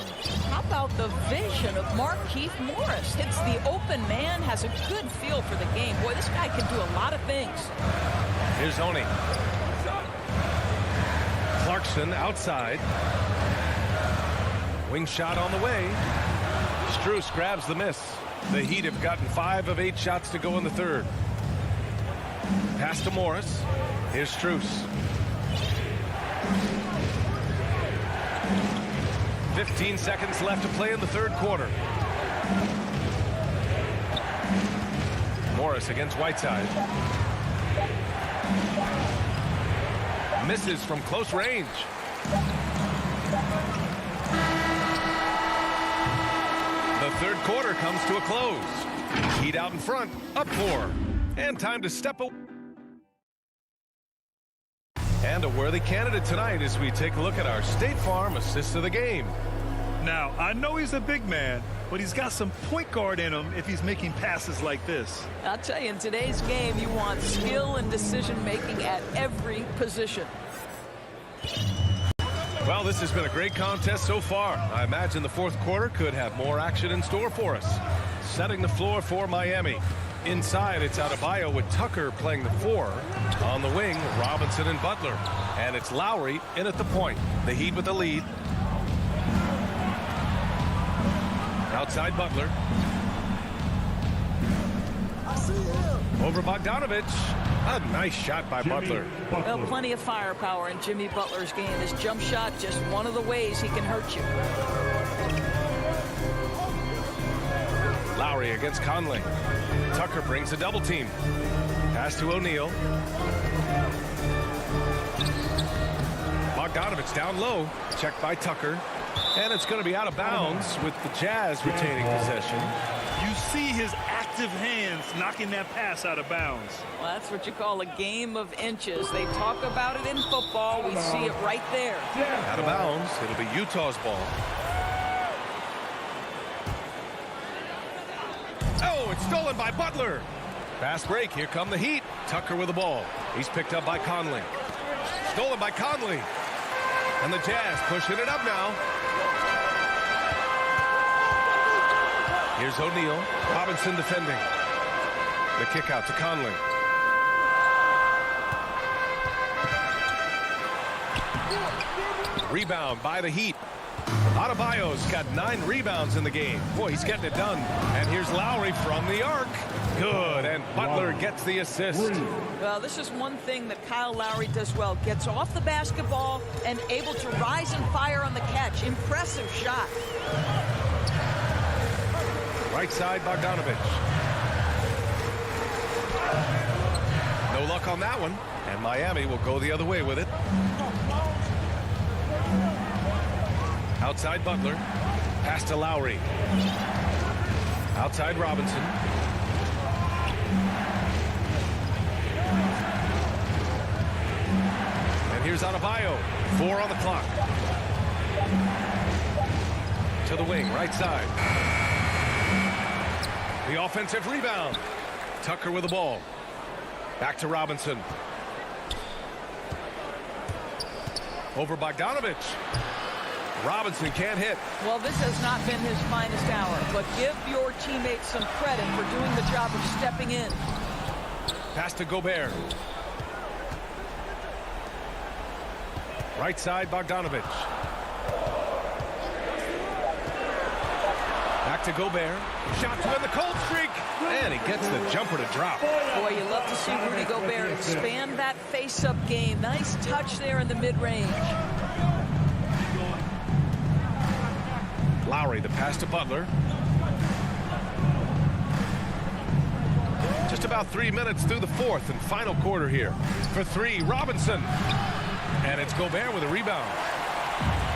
How about the vision of Markieff Morris? Hits the open man, has a good feel for the game. Boy, this guy can do a lot of things. Here's Oni. Clarkson outside. Wing shot on the way. Strus grabs the miss. The Heat have gotten 5 of 8 shots to go in the third. Pass to Morris. Here's Strus. 15 seconds left to play in the third quarter. Morris against Whiteside. Misses from close range. The third quarter comes to a close. Heat out in front, up 4. And time to step away. And a worthy candidate tonight as we take a look at our State Farm assist of the game. Now, I know he's a big man, but he's got some point guard in him if he's making passes like this. I'll tell you, in today's game, you want skill and decision-making at every position. Well, this has been a great contest so far. I imagine the fourth quarter could have more action in store for us. Setting the floor for Miami. Inside, it's Adebayo with Tucker playing the 4. On the wing, Robinson and Butler. And it's Lowry in at the point. The Heat with the lead. Outside Butler. Over Bogdanovich. A nice shot by Butler. Well, plenty of firepower in Jimmy Butler's game. His jump shot, just one of the ways he can hurt you. Lowry against Conley. Tucker brings a double team. Pass to O'Neal. Bogdanovich down low. Checked by Tucker. And it's going to be out of bounds with the Jazz retaining possession. You see his active hands knocking that pass out of bounds. Well, that's what you call a game of inches. They talk about it in football. We see it right there. Out of bounds. It'll be Utah's ball. Oh, it's stolen by Butler. Fast break. Here come the Heat. Tucker with the ball. He's picked up by Conley. Stolen by Conley. And the Jazz pushing it up now. Here's O'Neal. Robinson defending. The kick out to Conley. Rebound by the Heat. Adebayo's got 9 rebounds in the game. Boy, he's getting it done. And here's Lowry from the arc. Good, and Butler gets the assist. Well, this is one thing that Kyle Lowry does well. Gets off the basketball and able to rise and fire on the catch. Impressive shot. Right side, Bogdanovich. No luck on that one. And Miami will go the other way with it. Outside Butler. Pass to Lowry. Outside Robinson. Adebayo. 4 on the clock. To the wing, right side. The offensive rebound. Tucker with the ball. Back to Robinson. Over Bogdanovich. Robinson can't hit. Well, this has not been his finest hour, but give your teammates some credit for doing the job of stepping in. Pass to Gobert. Right side, Bogdanovich. Back to Gobert. Shot to end the cold streak. And he gets the jumper to drop. Boy, you love to see Rudy Gobert expand that face-up game. Nice touch there in the mid-range. Lowry, the pass to Butler. Just about 3 minutes through the fourth and final quarter here. For 3, Robinson. And it's Gobert with a rebound.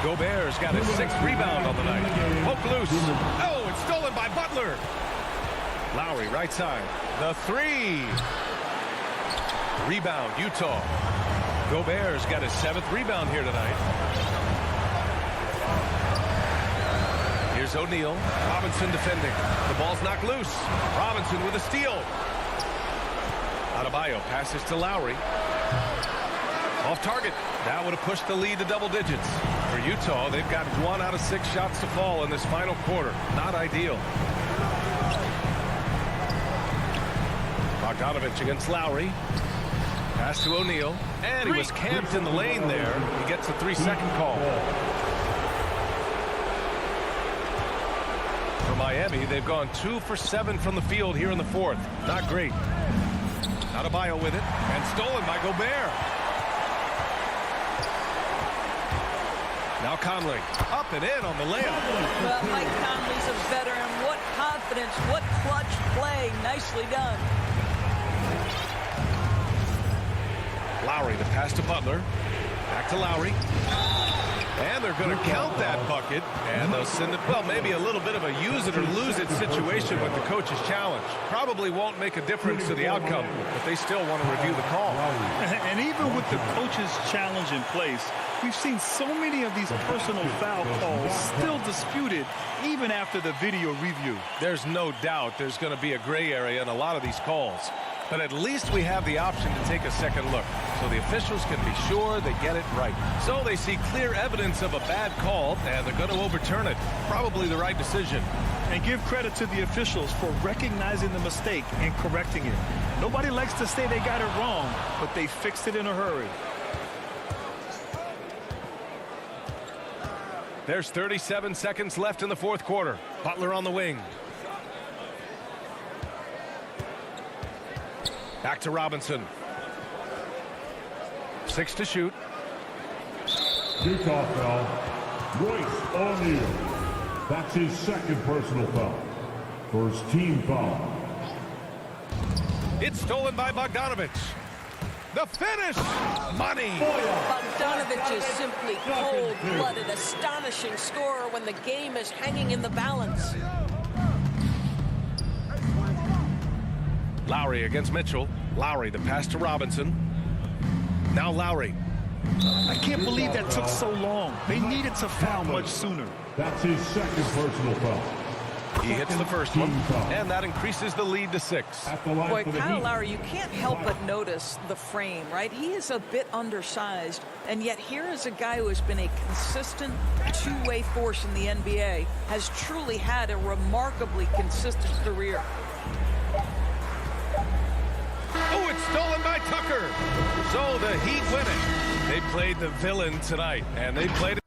Gobert's got his 6th rebound on the night. Poke loose. Oh, it's stolen by Butler. Lowry, right side. The 3. Rebound, Utah. Gobert's got his 7th rebound here tonight. Here's O'Neal. Robinson defending. The ball's knocked loose. Robinson with a steal. Adebayo passes to Lowry. Off target. That would have pushed the lead to double digits. For Utah, they've got 1 out of 6 shots to fall in this final quarter. Not ideal. Bogdanovich against Lowry. Pass to O'Neal. And he was camped in the lane there. He gets a 3-second call. For Miami, they've gone 2 for 7 from the field here in the fourth. Not great. Adebayo with it. And stolen by Gobert. Now Conley, up and in on the layup. Well, Mike Conley's a veteran. What confidence, what clutch play. Nicely done. Lowry, the pass to Butler. Back to Lowry. And they're going to count that bucket. And they'll send it, well, maybe a little bit of a use it or lose it situation with the coach's challenge. Probably won't make a difference to the outcome, but they still want to review the call. And even with the coach's challenge in place, we've seen so many of these personal foul calls still disputed even after the video review. There's no doubt there's going to be a gray area in a lot of these calls. But at least we have the option to take a second look, so the officials can be sure they get it right. So they see clear evidence of a bad call, and they're going to overturn it. Probably the right decision. And give credit to the officials for recognizing the mistake and correcting it. Nobody likes to say they got it wrong, but they fixed it in a hurry. There's 37 seconds left in the fourth quarter. Butler on the wing. Back to Robinson. 6 to shoot. Utah foul. Royce O'Neal. That's his 2nd personal foul. First team foul. It's stolen by Bogdanovich. The finish! Money! Bogdanovich is simply cold-blooded, astonishing scorer when the game is hanging in the balance. Lowry against Mitchell. Lowry, the pass to Robinson. Now Lowry. I can't believe that took so long. They needed to foul much sooner. That's his 2nd personal foul. He hits the first one, and that increases the lead to 6. Boy, Kyle Lowry, you can't help but notice the frame, right? He is a bit undersized, and yet here is a guy who has been a consistent two-way force in the NBA, has truly had a remarkably consistent career. Oh, it's stolen by Tucker. So the Heat win it. They played the villain tonight, and they played it.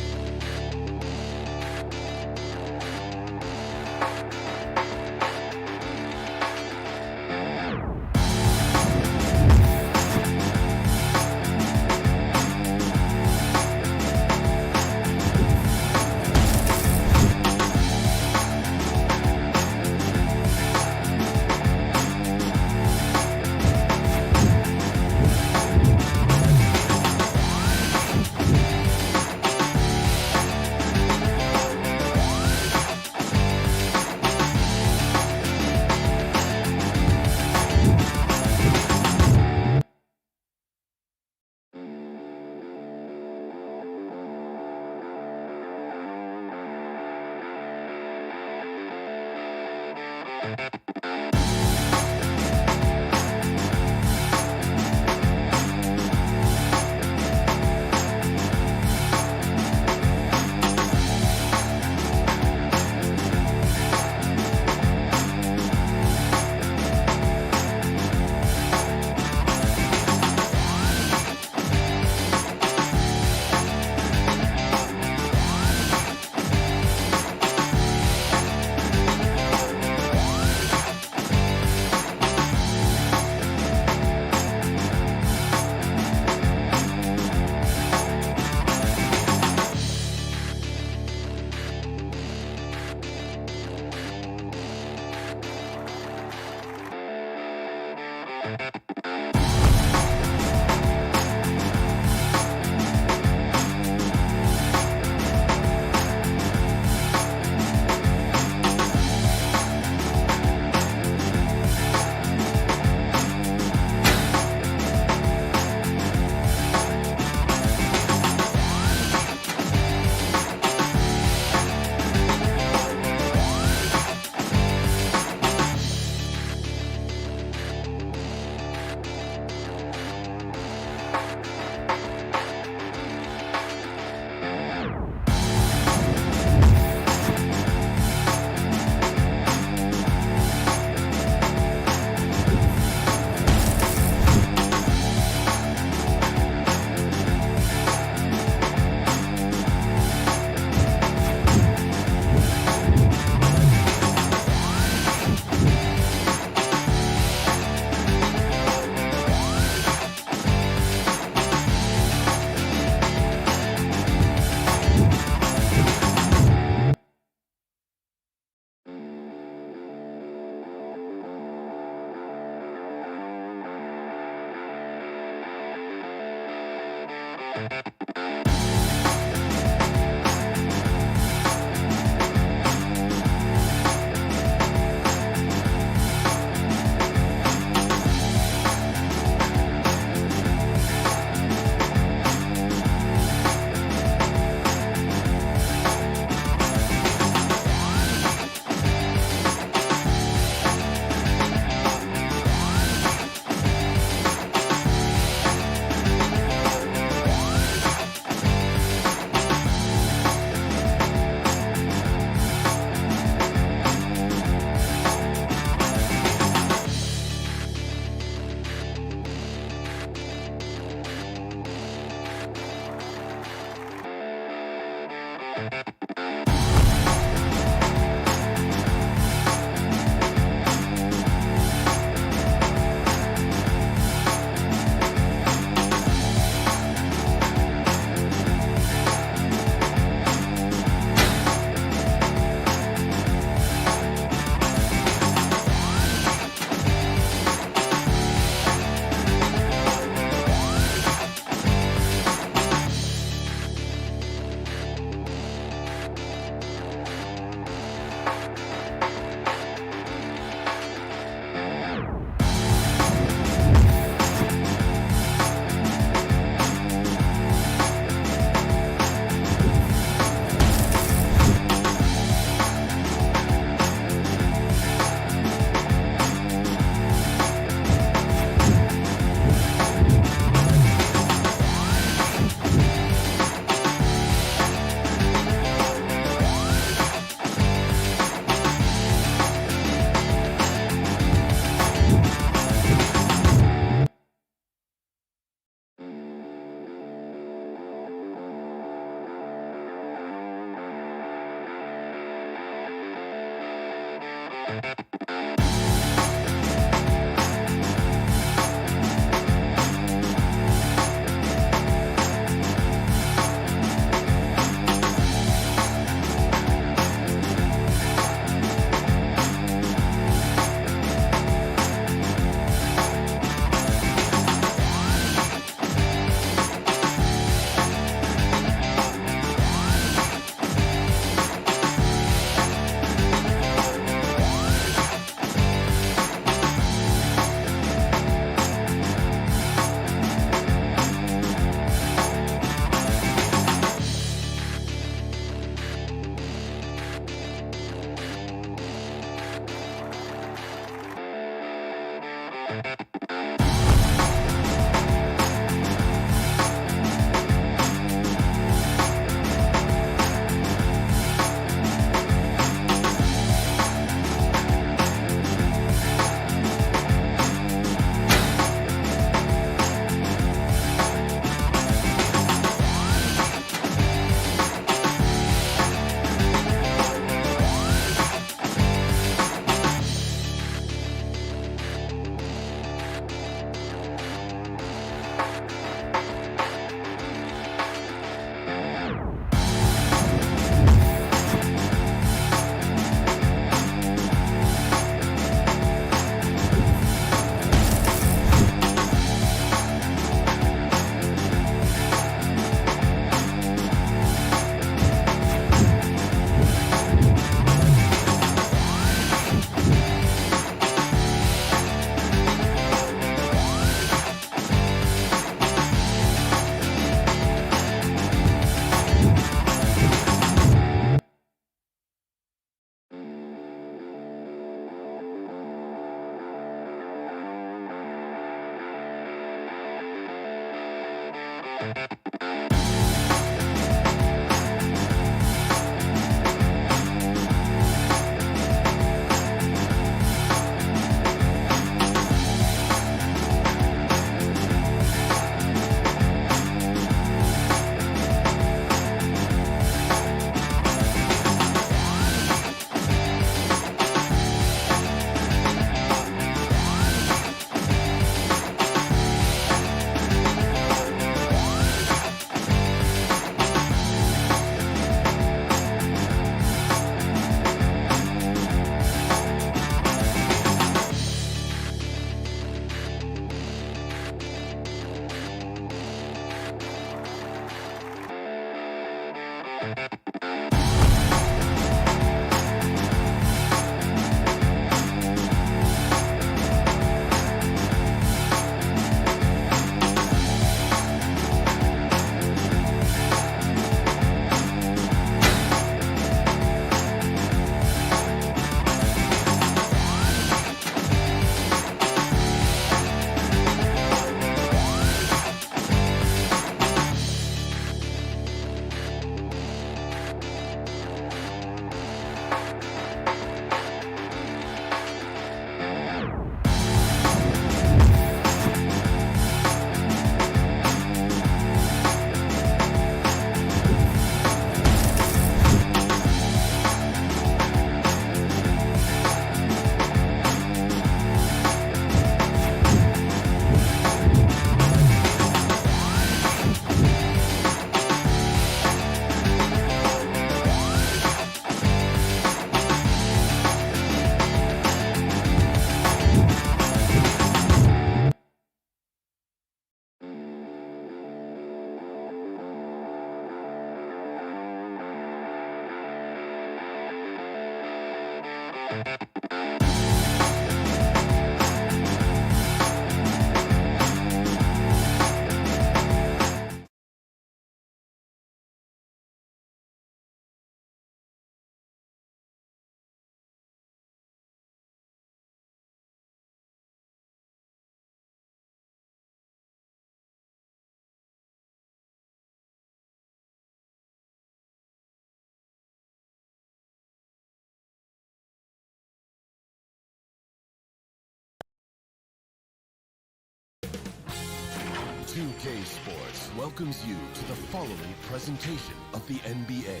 2K Sports welcomes you to the following presentation of the NBA.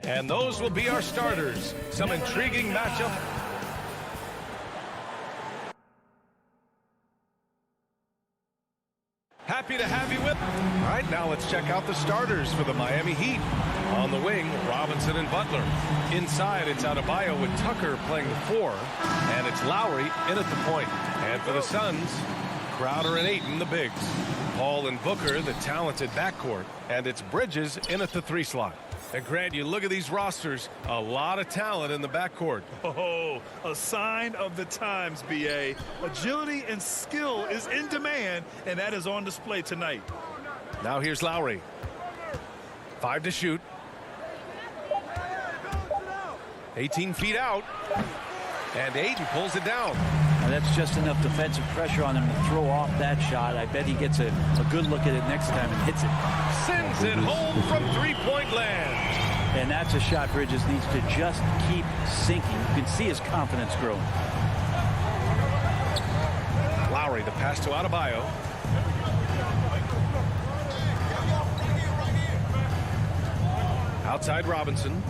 And those will be our starters. Some intriguing matchup. Happy to have you with. All right, now let's check out the starters for the Miami Heat. On the wing, Robinson and Butler. Inside, it's Adebayo with Tucker playing the 4. And it's Lowry in at the point. And for the Suns, Crowder and Ayton, the bigs. Paul and Booker, the talented backcourt. And it's Bridges in at the 3 slot. And Grant, you look at these rosters, a lot of talent in the backcourt. Oh, a sign of the times, B.A. Agility and skill is in demand, and that is on display tonight. Now here's Lowry. 5 to shoot. 18 feet out. And Ayton pulls it down. Now that's just enough defensive pressure on him to throw off that shot. I bet he gets a good look at it next time and hits it. Sends it home from three-point land. And that's a shot Bridges needs to just keep sinking. You can see his confidence growing. Lowry, the pass to Adebayo. Outside Robinson.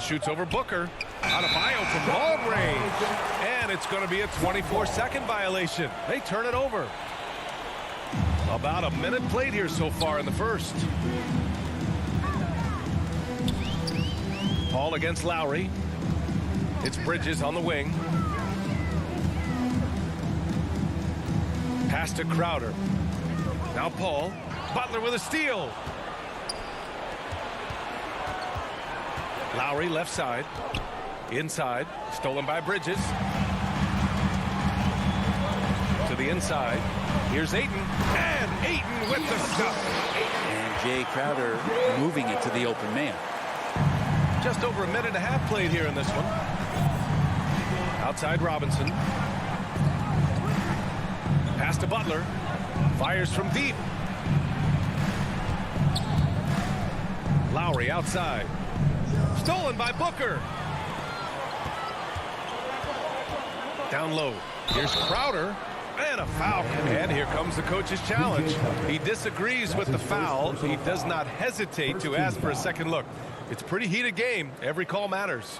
Shoots over Booker. Adebayo from long range. And it's going to be a 24-second violation. They turn it over. About a minute played here so far in the first. Paul against Lowry. It's Bridges on the wing. Pass to Crowder. Now Paul. Butler with a steal. Lowry left side. Inside. Stolen by Bridges. To the inside. Here's Ayton. And Ayton with the stuff. And Jay Crowder moving it to the open man. Just over a minute and a half played here in this one. Outside Robinson. Pass to Butler. Fires from deep. Lowry outside. Stolen by Booker. Down low. Here's Crowder. And a foul. And here comes the coach's challenge. He disagrees with the foul. He does not hesitate to ask for a second look. It's a pretty heated game. Every call matters.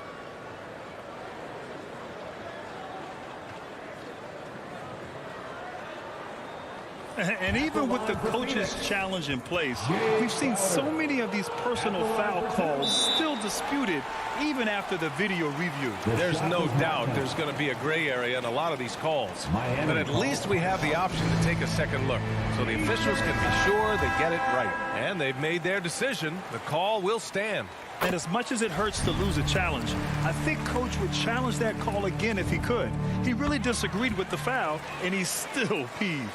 And even with the coach's challenge in place, we've seen so many of these personal foul calls still disputed even after the video review. There's no doubt there's going to be a gray area in a lot of these calls. But at least we have the option to take a second look. So the officials can be sure they get it right. And they've made their decision. The call will stand. And as much as it hurts to lose a challenge, I think Coach would challenge that call again if he could. He really disagreed with the foul, and he's still peeved.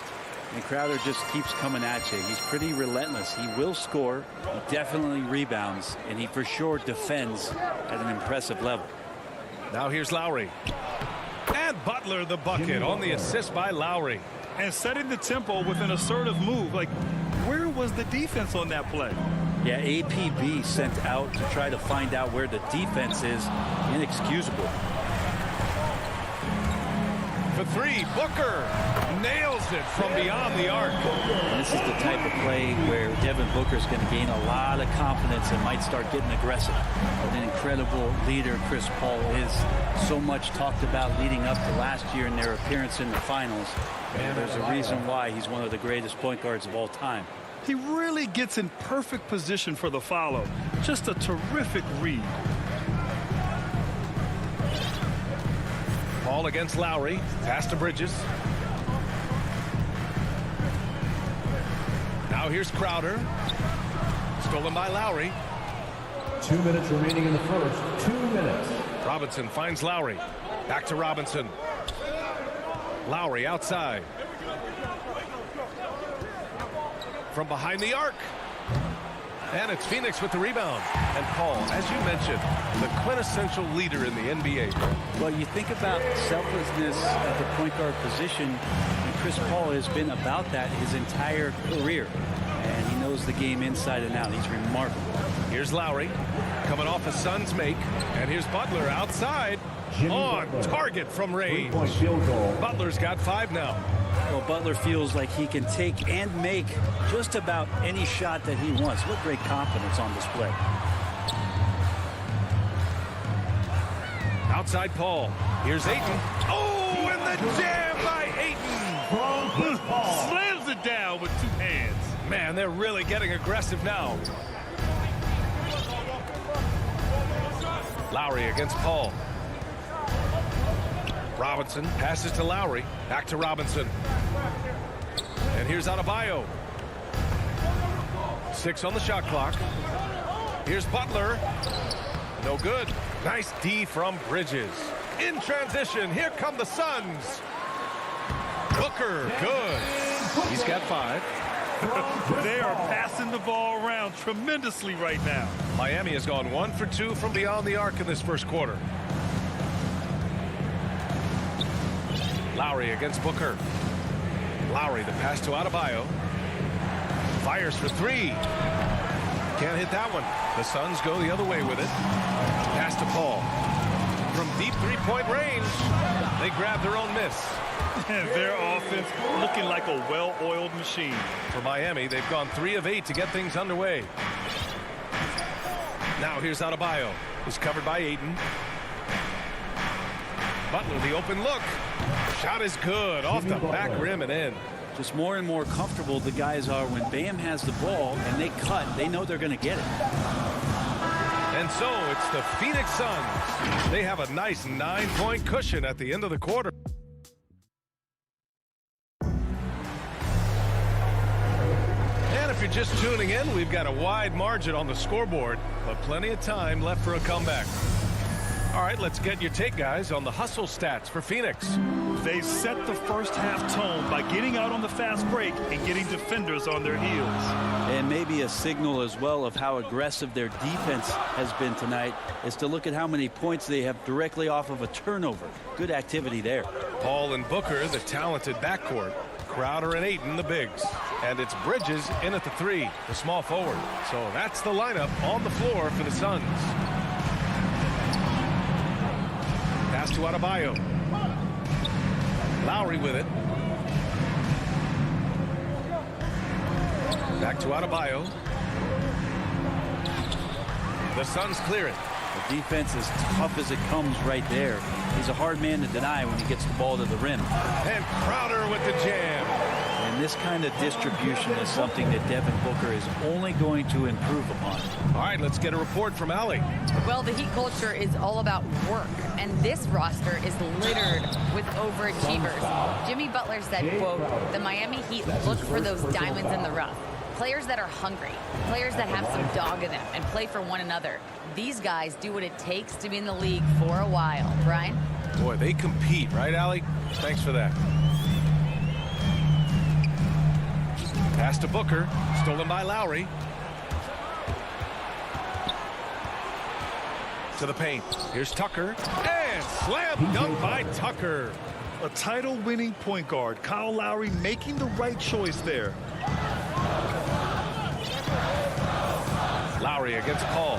And Crowder just keeps coming at you. He's pretty relentless. He will score. He definitely rebounds. And he for sure defends at an impressive level. Now here's Lowry. And Butler the bucket on the assist by Lowry. And setting the tempo with an assertive move. Like, where was the defense on that play? Yeah, APB sent out to try to find out where the defense is. Inexcusable. For three, Booker nails it from beyond the arc. And this is the type of play where Devin Booker's going to gain a lot of confidence and might start getting aggressive. What an incredible leader Chris Paul is. So much talked about leading up to last year in their appearance in the finals. And there's a reason why he's one of the greatest point guards of all time. He really gets in perfect position for the follow. Just a terrific read. Paul against Lowry. Pass to Bridges. Now here's Crowder. Stolen by Lowry. 2 minutes remaining in the first. 2 minutes. Robinson finds Lowry. Back to Robinson. Lowry outside. From behind the arc. And it's Phoenix with the rebound. And Paul, as you mentioned, the quintessential leader in the NBA. Well, you think about selflessness at the point guard position, and Chris Paul has been about that his entire career. And he knows the game inside and out. He's remarkable. Here's Lowry coming off a Suns make. And here's Butler outside on target from range. Butler's got 5 now. Well, Butler feels like he can take and make just about any shot that he wants. What great confidence on display. Outside Paul. Here's Ayton. Oh, and the jam by Ayton. Slams it down with 2 hands. Man, they're really getting aggressive now. Lowry against Paul. Robinson passes to Lowry. Back to Robinson. And here's Adebayo. 6 on the shot clock. Here's Butler. No good. Nice D from Bridges. In transition, here come the Suns. Booker, good. He's got 5. They are passing the ball around tremendously right now. Miami has gone 1 for 2 from beyond the arc in this first quarter. Lowry against Booker. Lowry, the pass to Adebayo. Fires for 3. Can't hit that one. The Suns go the other way with it. Pass to Paul. From deep three-point range, they grab their own miss. Their offense looking like a well-oiled machine. For Miami, they've gone 3 of 8 to get things underway. Now here's Adebayo. He's covered by Ayton. Butler, the open look. Shot is good. Off the back rim and in. Just more and more comfortable the guys are when Bam has the ball and they cut. They know they're going to get it. And so it's the Phoenix Suns. They have a nice 9-point cushion at the end of the quarter. And if you're just tuning in, we've got a wide margin on the scoreboard, but plenty of time left for a comeback. All right, let's get your take, guys, on the hustle stats for Phoenix. They set the first half tone by getting out on the fast break and getting defenders on their heels. And maybe a signal as well of how aggressive their defense has been tonight is to look at how many points they have directly off of a turnover. Good activity there. Paul and Booker, the talented backcourt. Crowder and Ayton, the bigs. And it's Bridges in at the 3, the small forward. So that's the lineup on the floor for the Suns. Pass to Adebayo. Lowry with it. Back to Adebayo. The Suns clear it. The defense is tough as it comes right there. He's a hard man to deny when he gets the ball to the rim. And Crowder with the jam. And this kind of distribution is something that Devin Booker is only going to improve upon. All right, let's get a report from Allie. Well, the Heat culture is all about work, and this roster is littered with overachievers. Jimmy Butler said, quote, "The Miami Heat look for those diamonds in the rough. Players that are hungry, players that have some dog in them and play for one another. These guys do what it takes to be in the league for a while." Brian? Boy, they compete, right, Allie? Thanks for that. Pass to Booker, stolen by Lowry. To the paint. Here's Tucker. And slam dunk by Tucker. A title-winning point guard, Kyle Lowry, making the right choice there. Lowry against Paul.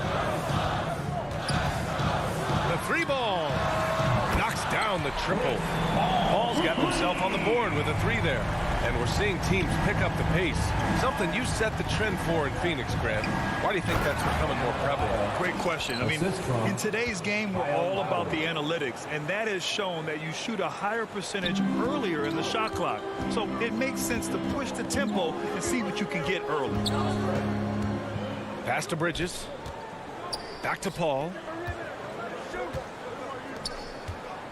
The 3-ball. Knocks down the triple. Paul's got himself on the board with a 3 there. And we're seeing teams pick up the pace. Something you set the trend for in Phoenix, Grant. Why do you think that's becoming more prevalent? Great question. I mean, in today's game, we're all about the analytics, and that has shown that you shoot a higher percentage earlier in the shot clock. So it makes sense to push the tempo and see what you can get early. Pass to Bridges. Back to Paul.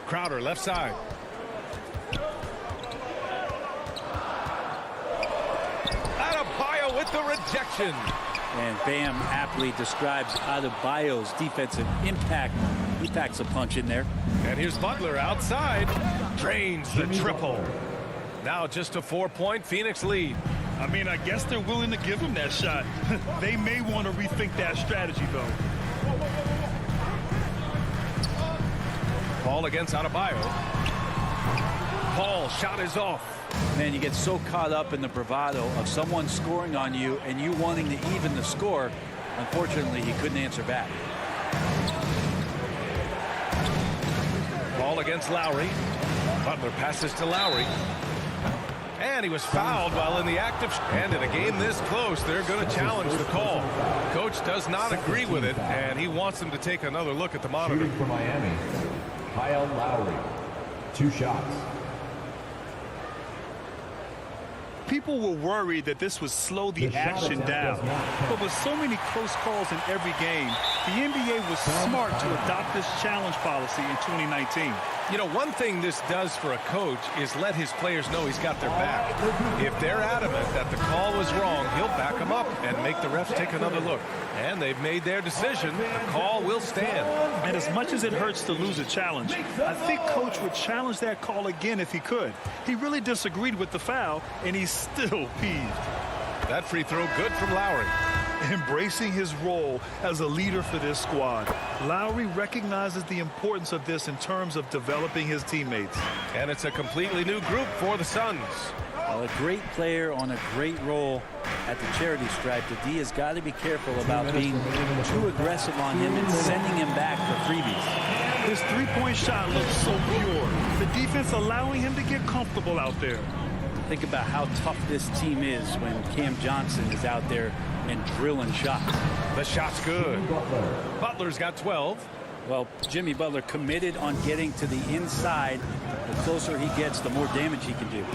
Crowder, left side. Adebayo with the rejection. And Bam aptly describes Adebayo's defensive impact. He packs a punch in there. And here's Butler outside. Drains the triple. Now just a 4-point Phoenix lead. I mean, I guess they're willing to give him that shot. They may want to rethink that strategy, though. Paul against Adebayo. Paul, shot is off. Man, you get so caught up in the bravado of someone scoring on you and you wanting to even the score. Unfortunately, he couldn't answer back. Paul against Lowry. Butler passes to Lowry. And he was fouled while in the active. And in a game this close, they're going to challenge the call. Coach does not agree with it, and he wants them to take another look at the monitor. Shooting for Miami, Kyle Lowry, 2 shots. People were worried that this would slow the action down. But with so many close calls in every game, the NBA was smart to adopt this challenge policy in 2019. You know, one thing this does for a coach is let his players know he's got their back. If they're adamant that the call was wrong, he'll back them up and make the refs take another look. And they've made their decision. The call will stand. And as much as it hurts to lose a challenge, I think Coach would challenge that call again if he could. He really disagreed with the foul, and he's still peeved. That free throw good from Lowry. Embracing his role as a leader for this squad. Lowry recognizes the importance of this in terms of developing his teammates. And it's a completely new group for the Suns. Well, a great player on a great role at the charity stripe. The D has got to be careful about being too aggressive on him and sending him back for freebies. His three-point shot looks so pure. The defense allowing him to get comfortable out there. Think about how tough this team is when Cam Johnson is out there and drilling shots. The shot's good. Butler's got 12. Well, Jimmy Butler committed on getting to the inside. The closer he gets, the more damage he can do.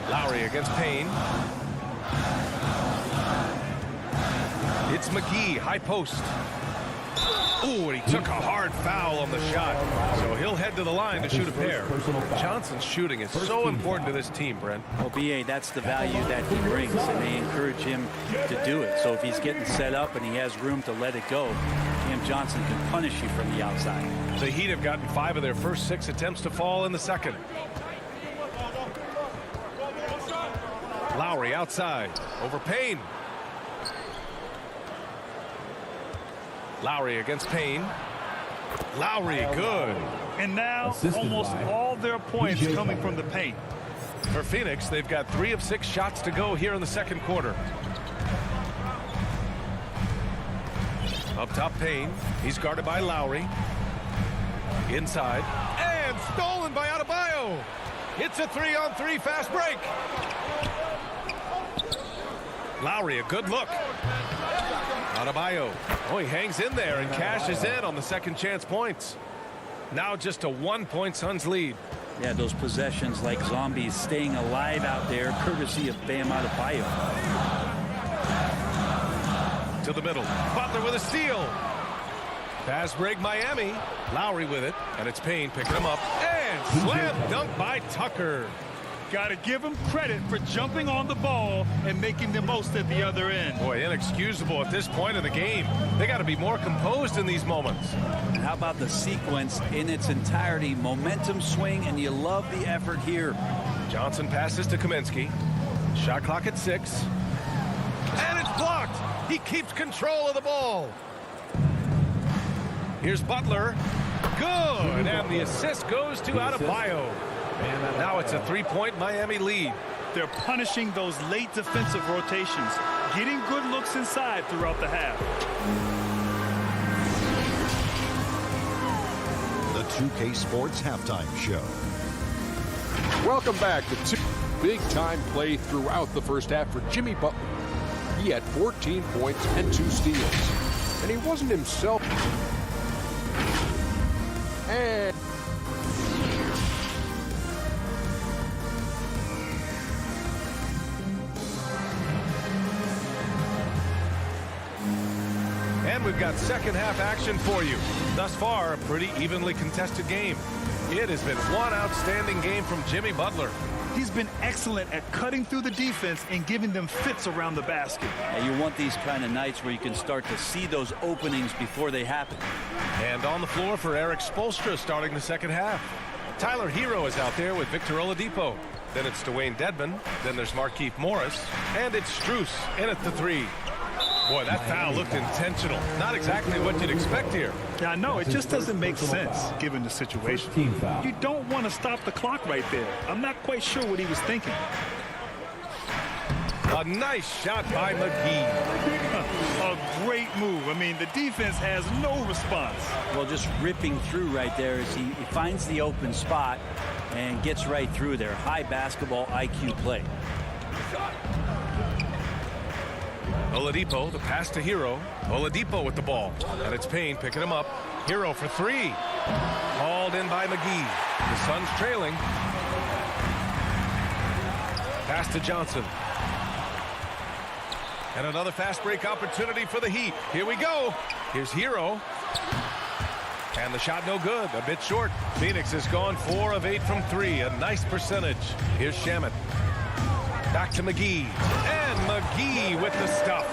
Lowry against Payne. It's McGee, high post. Ooh, and he took a hard foul on the shot. So he'll head to the line to shoot a pair. Johnson's shooting is so important to this team, Brent. Well, B.A., that's the value that he brings, and they encourage him to do it. So if he's getting set up and he has room to let it go, Cam Johnson can punish you from the outside. The Heat have gotten 5 of their first 6 attempts to fall in the second. Lowry outside over Payne. Lowry against Payne. Lowry, good. And now almost all their points coming from the paint. For Phoenix, they've got 3 of 6 shots to go here in the second quarter. Up top, Payne. He's guarded by Lowry. Inside. And stolen by Adebayo. It's a 3-on-3 fast break. Lowry, a good look. Adebayo. Oh, he hangs in there and cashes in on the second chance points. Now just a 1-point Suns lead. Yeah, those possessions like zombies staying alive out there, courtesy of Bam Adebayo. To the middle. Butler with a steal. Pass break Miami. Lowry with it. And it's Payne picking him up. And slam dunk by Tucker. Got to give him credit for jumping on the ball and making the most at the other end. Boy, inexcusable at this point in the game. They got to be more composed in these moments. And how about the sequence in its entirety? Momentum swing, and you love the effort here. Johnson passes to Kaminsky. Shot clock at 6. And it's blocked. He keeps control of the ball. Here's Butler. Good. And the assist goes to Adebayo. Now it's a 3-point Miami lead. They're punishing those late defensive rotations, getting good looks inside throughout the half. The 2K Sports Halftime Show. Welcome back to 2 big-time play throughout the first half for Jimmy Butler. He had 14 points and 2 steals. And he wasn't himself. And we've got second half action for you. Thus far, a pretty evenly contested game. It has been one outstanding game from Jimmy Butler. He's been excellent at cutting through the defense and giving them fits around the basket. And you want these kind of nights where you can start to see those openings before they happen. And on the floor for Eric Spoelstra starting the second half. Tyler Hero is out there with Victor Oladipo. Then it's Dwayne Dedmon. Then there's Markieff Morris. And it's Strus in at the 3. Boy, that foul looked intentional. Not exactly what you'd expect here. Yeah, I know. It just doesn't make sense given the situation. You don't want to stop the clock right there. I'm not quite sure what he was thinking. A nice shot by McGee. A great move. I mean, the defense has no response. Well, just ripping through right there as he finds the open spot and gets right through there. High basketball IQ play. Oladipo, the pass to Hero. Oladipo with the ball. And it's Payne picking him up. Hero for 3. Hauled in by McGee. The Suns trailing. Pass to Johnson. And another fast break opportunity for the Heat. Here we go. Here's Hero. And the shot no good. A bit short. Phoenix has gone 4 of 8 from 3. A nice percentage. Here's Shamet. Back to McGee. And McGee with the stuff.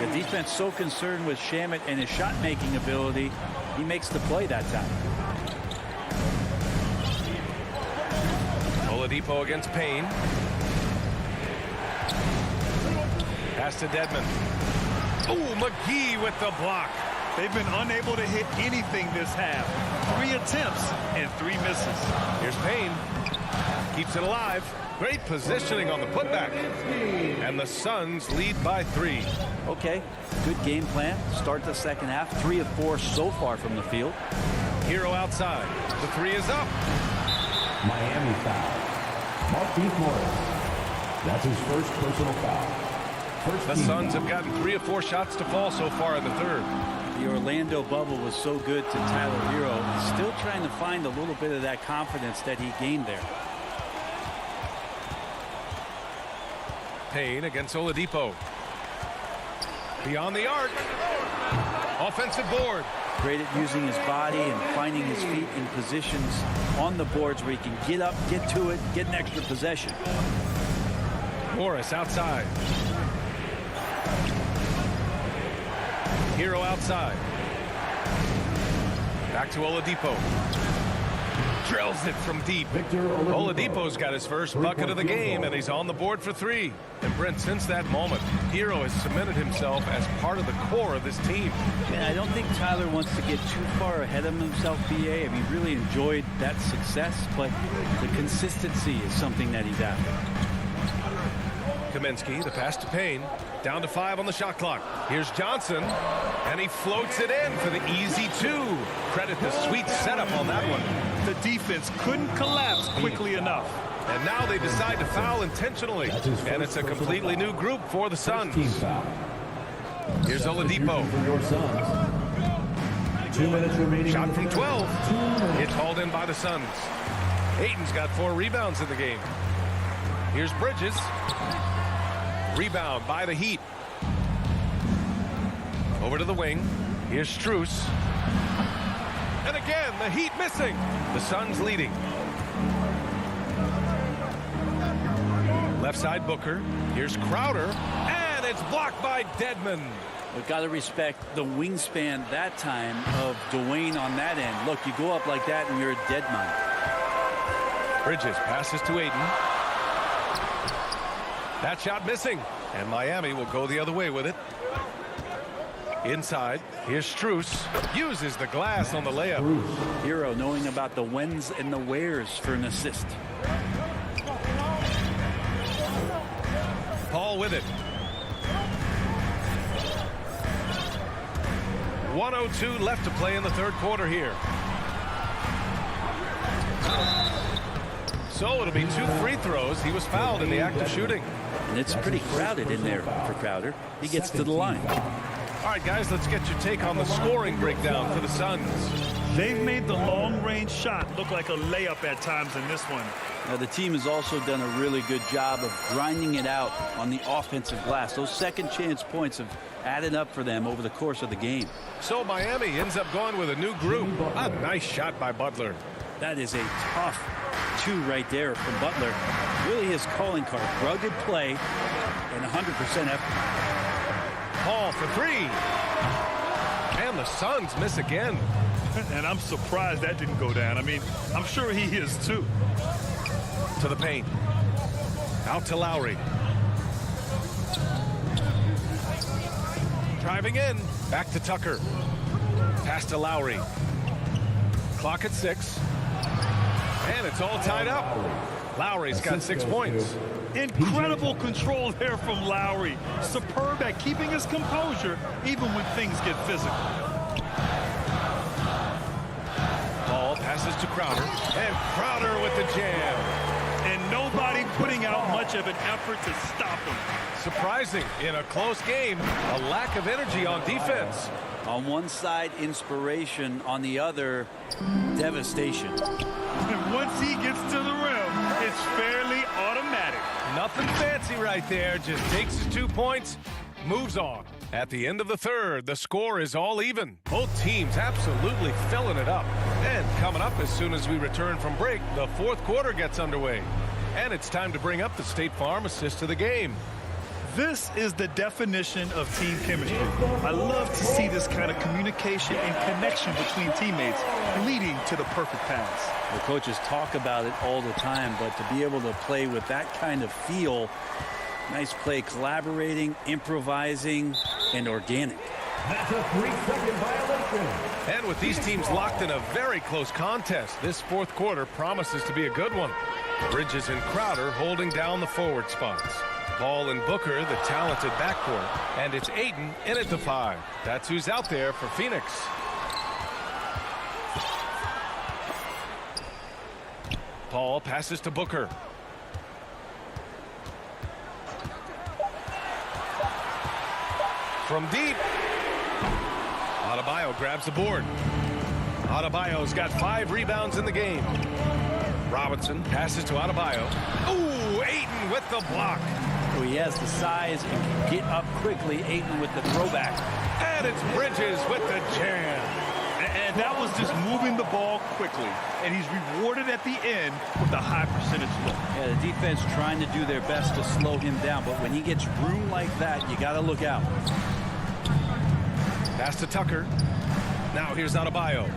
The defense so concerned with Shamet and his shot-making ability, he makes the play that time. Oladipo against Payne. Pass to Dedmon. Oh, McGee with the block. They've been unable to hit anything this half. 3 attempts and 3 misses. Here's Payne. Keeps it alive. Great positioning on the putback. And the Suns lead by 3. Okay, good game plan. Start the second half. 3 of 4 so far from the field. Hero outside. The 3 is up. Miami foul. Marquise Morris. That's his first personal foul. The Suns have gotten 3 of 4 shots to fall so far in the third. The Orlando bubble was so good to Tyler Hero. Still trying to find a little bit of that confidence that he gained there. Payne against Oladipo. Beyond the arc. Offensive board. Great at using his body and finding his feet in positions on the boards where he can get up, get to it, get an extra possession. Morris outside. Hero outside. Back to Oladipo. Drills it from deep. Oladipo's got his first bucket of the game, and he's on the board for 3. And Brent, since that moment, Hero has cemented himself as part of the core of this team. And I don't think Tyler wants to get too far ahead of himself, BA. I mean, really enjoyed that success, but the consistency is something that he's after. Kaminsky, the pass to Payne. Down to 5 on the shot clock. Here's Johnson, and he floats it in for the easy 2. Credit the sweet setup on that one. The defense couldn't collapse quickly enough. And now they decide to foul intentionally. And it's a completely new group for the Suns. Here's Oladipo. 2 minutes remaining. Shot from 12. It's hauled in by the Suns. Ayton's got 4 rebounds in the game. Here's Bridges. Rebound by the Heat. Over to the wing. Here's Strus. And again, the Heat missing. The Suns leading. Left side Booker. Here's Crowder. And it's blocked by Dedmon. We've got to respect the wingspan that time of Dwayne on that end. Look, you go up like that and you're a dead man. Bridges passes to Ayton. That shot missing. And Miami will go the other way with it. Inside. Here's Strus. Uses the glass on the layup. Hero knowing about the whens and the wheres for an assist. Paul with it. 1:02 left to play in the third quarter here. So it'll be 2 free throws. He was fouled in the act of shooting. And it's pretty crowded in there for Crowder. He gets to the line. All right, guys, let's get your take on the scoring breakdown for the Suns. They've made the long-range shot look like a layup at times in this one. Now, the team has also done a really good job of grinding it out on the offensive glass. Those second chance points have added up for them over the course of the game. So Miami ends up going with a new group. A nice shot by Butler. That is a tough 2 right there from Butler. Really his calling card. Rugged play and 100% effort. Paul for 3. And the Suns miss again. And I'm surprised that didn't go down. I mean, I'm sure he is too. To the paint. Out to Lowry. Driving in. Back to Tucker. Pass to Lowry. Clock at 6. And it's all tied up. Lowry's got 6 points. Incredible control there from Lowry. Superb at keeping his composure even when things get physical. Ball passes to Crowder. And Crowder with the jam. And nobody putting out much of an effort to stop him. Surprising in a close game. A lack of energy on defense. On one side, inspiration. On the other, devastation. And once he gets to the rim, it's fairly automatic. Nothing fancy right there. Just takes his 2 points, moves on. At the end of the third, the score is all even. Both teams absolutely filling it up. And coming up as soon as we return from break, the fourth quarter gets underway. And it's time to bring up the State Farm assist of the game. This is the definition of team chemistry. I love to see this kind of communication and connection between teammates leading to the perfect pass. The coaches talk about it all the time, but to be able to play with that kind of feel, nice play, collaborating, improvising, and organic. That's a 3-second violation. And with these teams locked in a very close contest, this fourth quarter promises to be a good one. Bridges and Crowder holding down the forward spots. Paul and Booker, the talented backcourt. And it's Ayton in at the 5. That's who's out there for Phoenix. Paul passes to Booker. From deep. Adebayo grabs the board. Adebayo's got 5 rebounds in the game. Robinson passes to Adebayo. Ooh, Ayton with the block. So he has the size and can get up quickly. Ayton with the throwback. And it's Bridges with the jam. And that was just moving the ball quickly. And he's rewarded at the end with a high percentage look. Yeah, the defense trying to do their best to slow him down. But when he gets room like that, you got to look out. Pass to Tucker. Now here's Adebayo.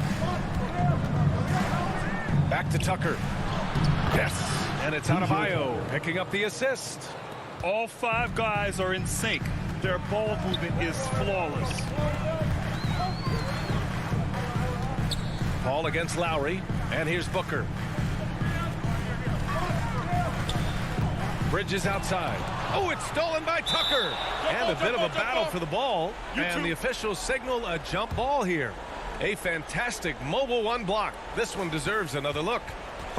Back to Tucker. Yes, and it's Adebayo picking up the assist. All 5 guys are in sync. Their ball movement is flawless. Paul against Lowry, and here's Booker. Bridges outside. Oh, it's stolen by Tucker. And a bit of a battle for the ball. And the officials signal a jump ball here. A fantastic mobile 1 block. This one deserves another look.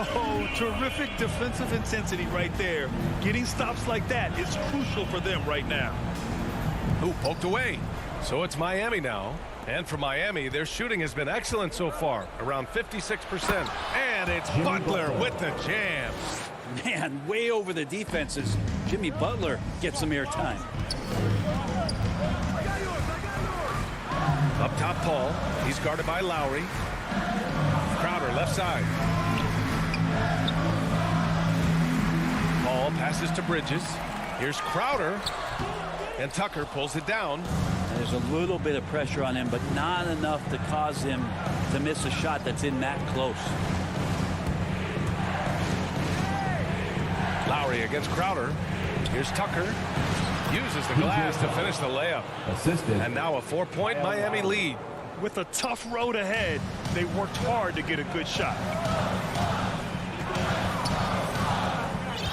Oh, terrific defensive intensity right there. Getting stops like that is crucial for them right now. Ooh, poked away. So it's Miami now. And for Miami, their shooting has been excellent so far, around 56%. And it's Butler with the jam. Man, way over the defenses. Jimmy Butler gets some airtime. Up top, Paul. He's guarded by Lowry. Crowder left side. Paul passes to Bridges. Here's Crowder. And Tucker pulls it down. There's a little bit of pressure on him, but not enough to cause him to miss a shot that's in that close. Lowry against Crowder. Here's Tucker. Uses the glass to finish the layup. Assisted. And now a 4-point Miami lead. With a tough road ahead, they worked hard to get a good shot.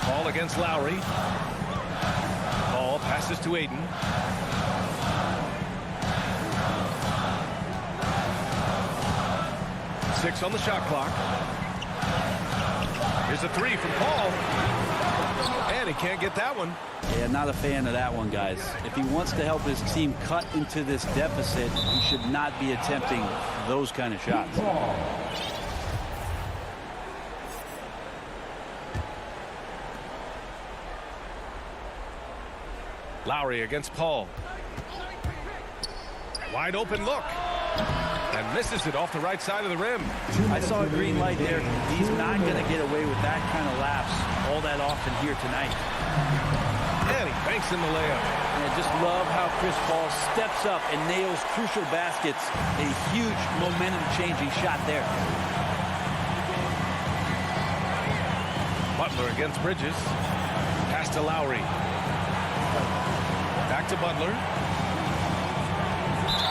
Paul against Lowry. Paul passes to Ayton. Six on the shot clock. Here's a 3 from Paul. And he can't get that one. Yeah, not a fan of that one, guys. If he wants to help his team cut into this deficit, he should not be attempting those kind of shots. Lowry against Paul. Wide open look. And misses it off the right side of the rim. I saw a green light there. He's not going to get away with that kind of lapse all that often here tonight. And he banks in the layup. And I just love how Chris Paul steps up and nails crucial baskets. A huge momentum-changing shot there. Butler against Bridges. Pass to Lowry. Back to Butler.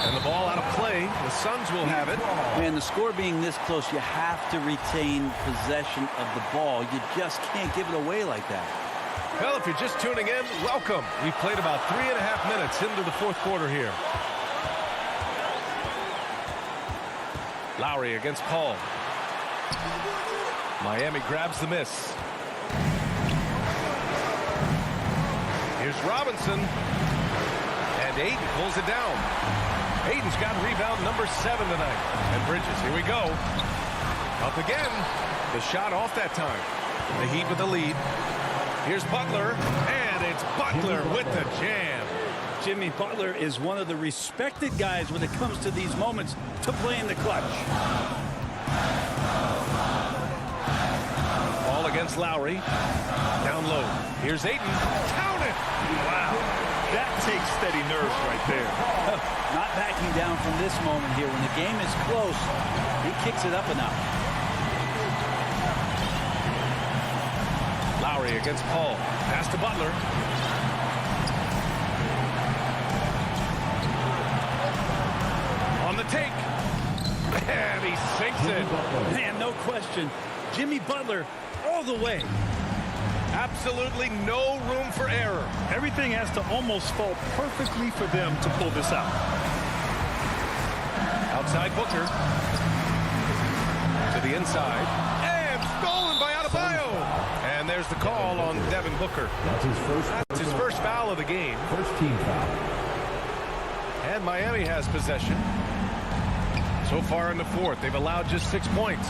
And the ball out of play. The Suns will have it. Man, the score being this close, you have to retain possession of the ball. You just can't give it away like that. Well, if you're just tuning in, welcome. We've played about 3.5 minutes into the fourth quarter here. Lowry against Paul. Miami grabs the miss. Here's Robinson. And Ayton pulls it down. Ayton's got rebound number 7 tonight. And Bridges, here we go. Up again. The shot off that time. The Heat with the lead. Here's Butler, and it's Butler with the jam. Jimmy Butler is one of the respected guys when it comes to these moments to play in the clutch. Ball against Lowry. Down low. Here's Ayton. Count it! Wow. That takes steady nerves right there. Not backing down from this moment here. When the game is close, he kicks it up a notch. Lowry against Paul. Pass to Butler. On the take. And he sinks it. Man, no question. Jimmy Butler all the way. Absolutely no room for error. Everything has to almost fall perfectly for them to pull this out. Outside Booker. To the inside. And stolen by Adebayo. And there's the call on Devin Booker. That's his first foul of the game. First team foul. And Miami has possession. So far in the fourth, they've allowed just 6 points.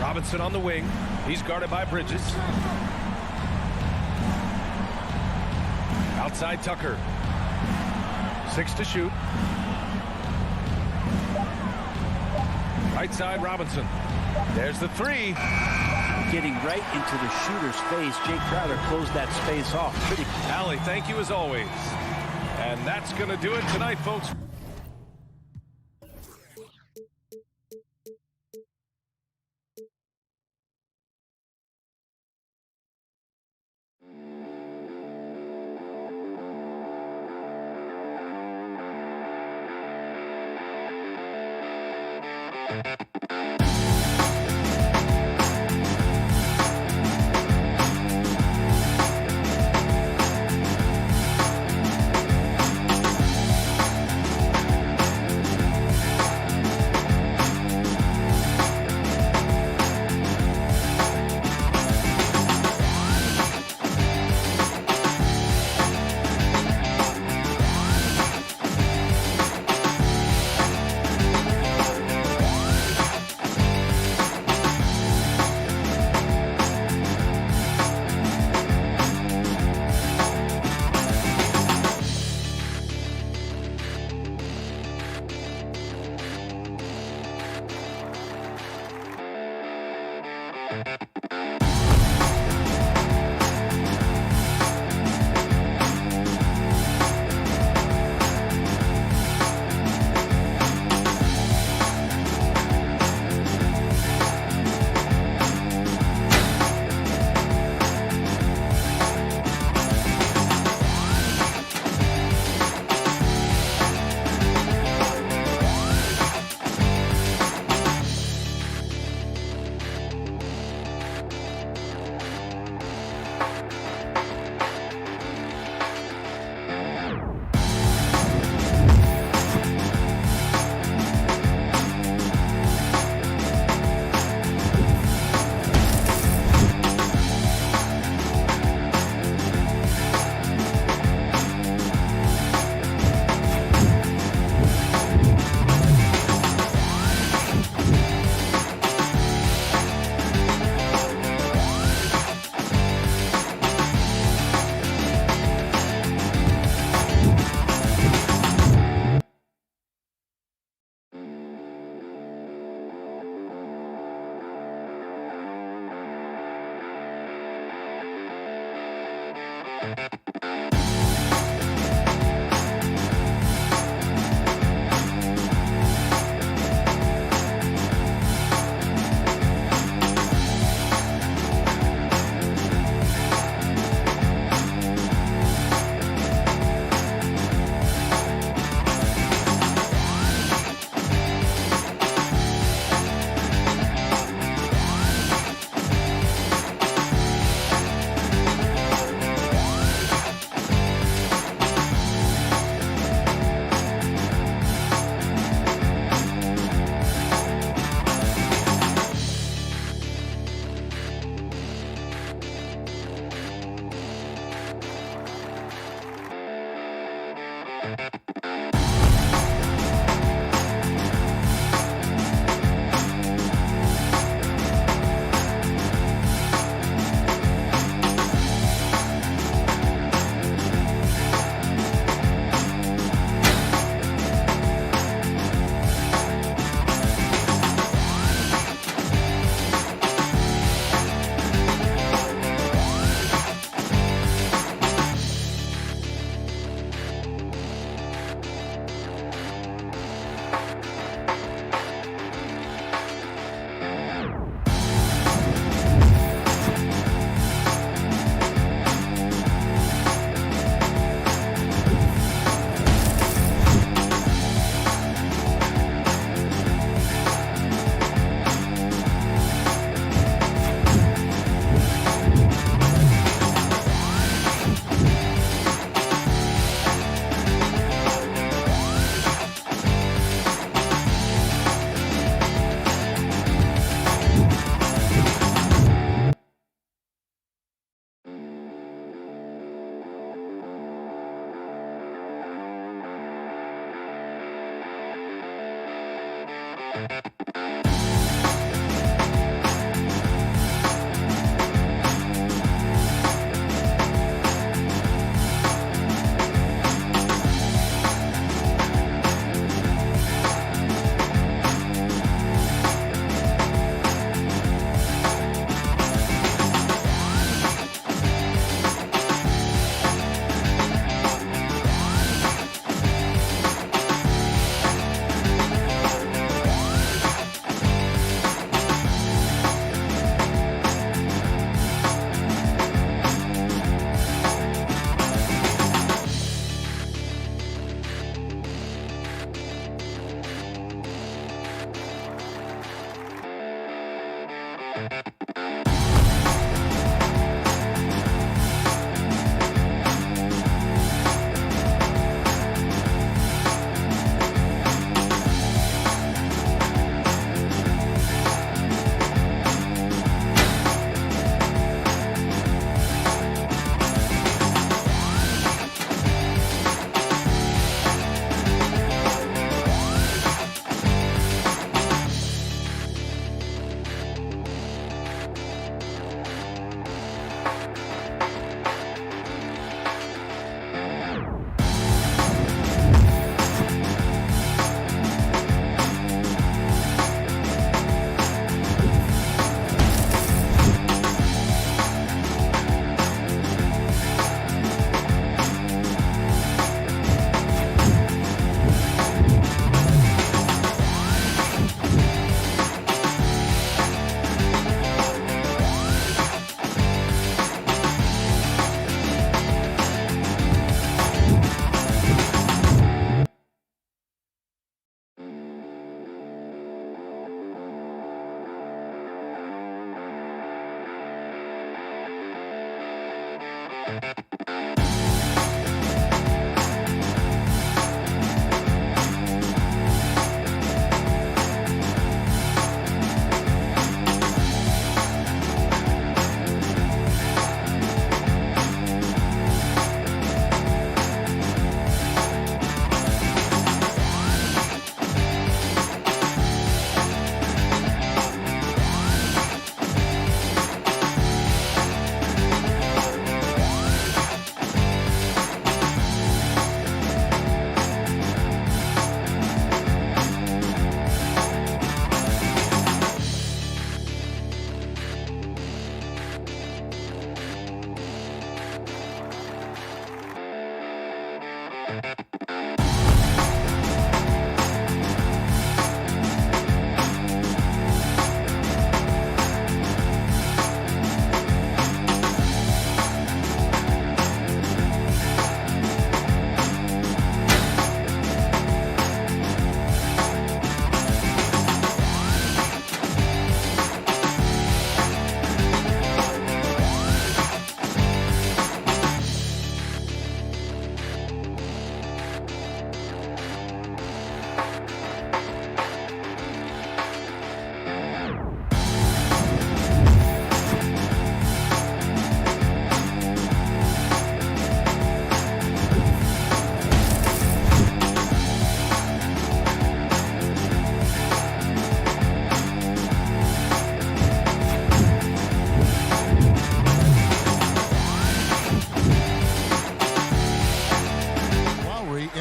Robinson on the wing. He's guarded by Bridges. Outside Tucker. 6 to shoot. Right side Robinson. There's the three. Getting right into the shooter's face. Jay Crowder closed that space off. Pretty. Allie, thank you as always. And that's going to do it tonight, folks.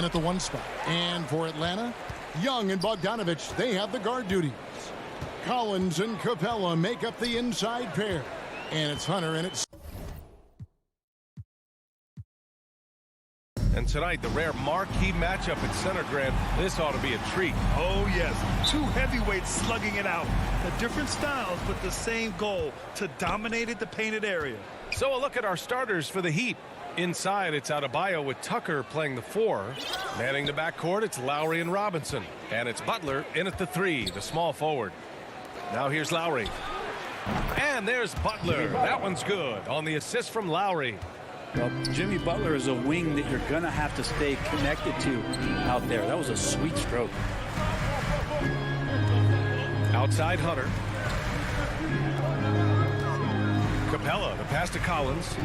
At the one spot. And for Atlanta, Young and Bogdanovich, they have the guard duties. Collins and Capella make up the inside pair. And it's Hunter and it's... And tonight, the rare marquee matchup at center, Grant. This ought to be a treat. Oh, yes. Two heavyweights slugging it out. The different styles, but the same goal, to dominate at the painted area. So a look at our starters for the Heat. Inside, it's Adebayo with Tucker playing the 4. Manning the backcourt, it's Lowry and Robinson. And it's Butler in at the 3, the small forward. Now here's Lowry. And there's Butler. That one's good on the assist from Lowry. Well, Jimmy Butler is a wing that you're going to have to stay connected to out there. That was a sweet stroke. Outside Hunter. Capella, the pass to Collins.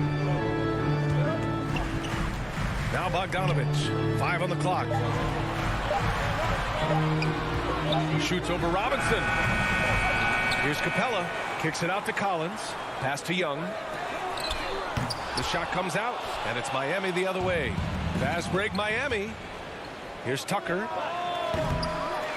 Now Bogdanovich, 5 on the clock. Shoots over Robinson. Here's Capella, kicks it out to Collins. Pass to Young. The shot comes out, and it's Miami the other way. Fast break Miami. Here's Tucker.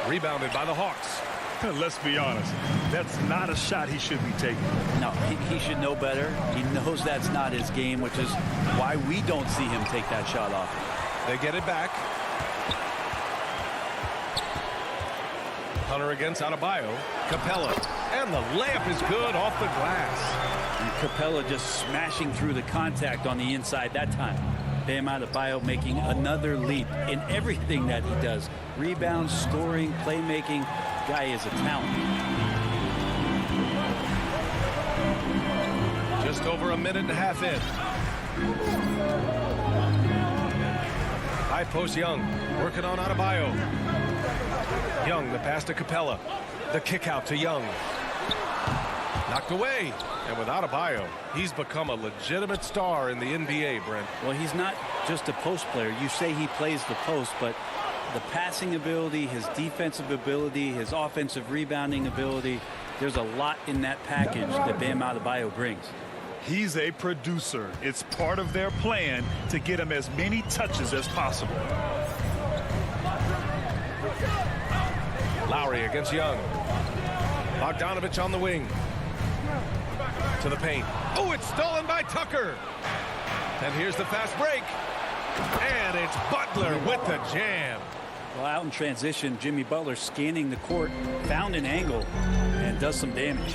Rebounded by the Hawks. Let's be honest, that's not a shot he should be taking. No, he should know better. He knows that's not his game, which is why we don't see him take that shot off. They get it back. Hunter against Adebayo. Capella. And the layup is good off the glass. And Capella just smashing through the contact on the inside that time. Bam Adebayo making another leap in everything that he does. Rebounds, scoring, playmaking. Guy is a talent. over a minute and a half in. High post Young, working on Adebayo. Young, the pass to Capella. The kick out to Young. Knocked away. And with Adebayo, he's become a legitimate star in the NBA, Brent. Well, he's not just a post player. You say he plays the post, but the passing ability, his defensive ability, his offensive rebounding ability, there's a lot in that package that Bam Adebayo brings. He's a producer. It's part of their plan to get him as many touches as possible. Lowry against Young. Bogdanovich on the wing. To the paint. Oh, it's stolen by Tucker. And here's the fast break. And it's Butler with the jam. Well, out in transition, Jimmy Butler scanning the court, found an angle, and does some damage.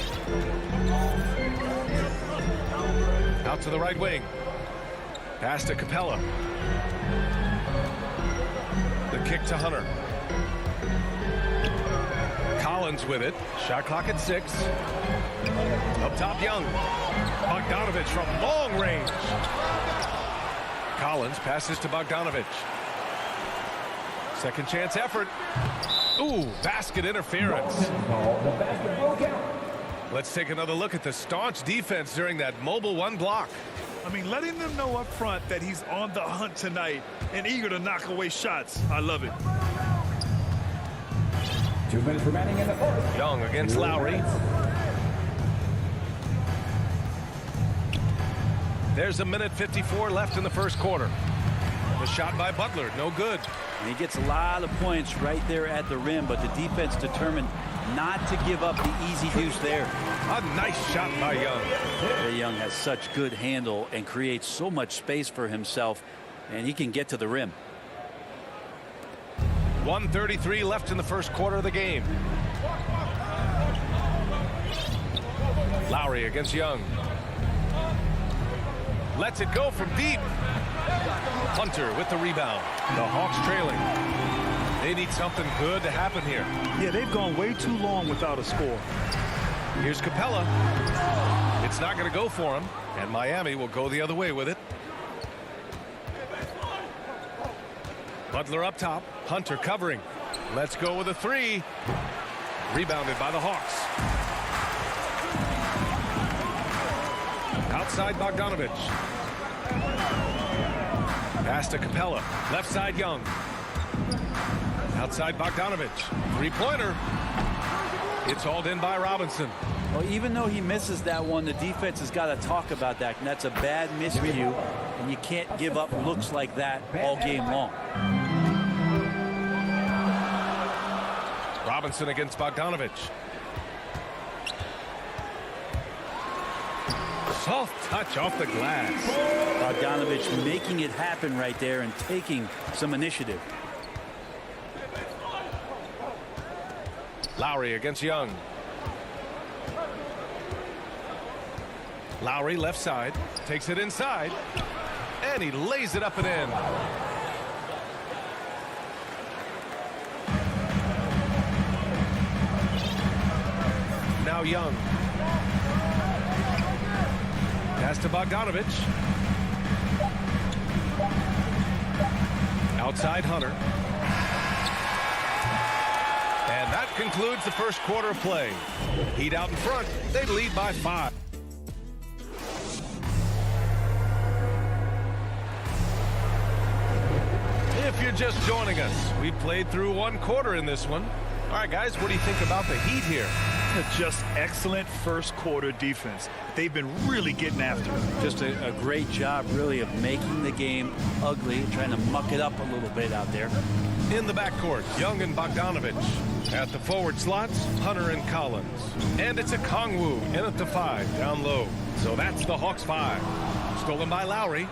Out to the right wing. Pass to Capella. The kick to Hunter. Collins with it. Shot clock at 6. Up top, Young. Bogdanovich from long range. Collins passes to Bogdanovich. Second chance effort. Ooh, basket interference. Let's take another look at the staunch defense during that mobile 1 block. I mean, letting them know up front that he's on the hunt tonight and eager to knock away shots. I love it. 2 minutes remaining in the fourth. Young against Lowry. There's a minute 54 left in the first quarter. The shot by Butler, no good. And he gets a lot of points right there at the rim, but the defense determined not to give up the easy deuce there. A nice shot by Young. Young has such good handle and creates so much space for himself, and he can get to the rim. 1:33 left in the first quarter of the game. Lowry against Young. Lets it go from deep. Hunter with the rebound. The Hawks trailing. They need something good to happen here. Yeah, they've gone way too long without a score. Here's Capella. It's not going to go for him, and Miami will go the other way with it. Butler up top. Hunter covering. Let's go with a 3. Rebounded by the Hawks. Outside Bogdanovich. Pass to Capella. Left side Young. Outside Bogdanovich. 3-pointer. It's hauled in by Robinson. Well, even though he misses that one, the defense has got to talk about that, and that's a bad miscue, and you can't give up looks like that all game long. Robinson against Bogdanovich. Soft touch off the glass. Bogdanovich making it happen right there and taking some initiative. Lowry against Young. Lowry left side. Takes it inside. And he lays it up and in. Now Young. Pass to Bogdanovich. Outside Hunter. And that concludes the first quarter of play. Heat out in front. They lead by 5. If you're just joining us, we played through 1 quarter in this one. All right, guys, what do you think about the Heat here? Just excellent first quarter defense. They've been really getting after it. Just a great job, really, of making the game ugly, trying to muck it up a little bit out there. In the backcourt, Young and Bogdanovich. At the forward slots, Hunter and Collins. And it's a Kongwu in at the 5, down low. So that's the Hawks 5. Stolen by Lowry.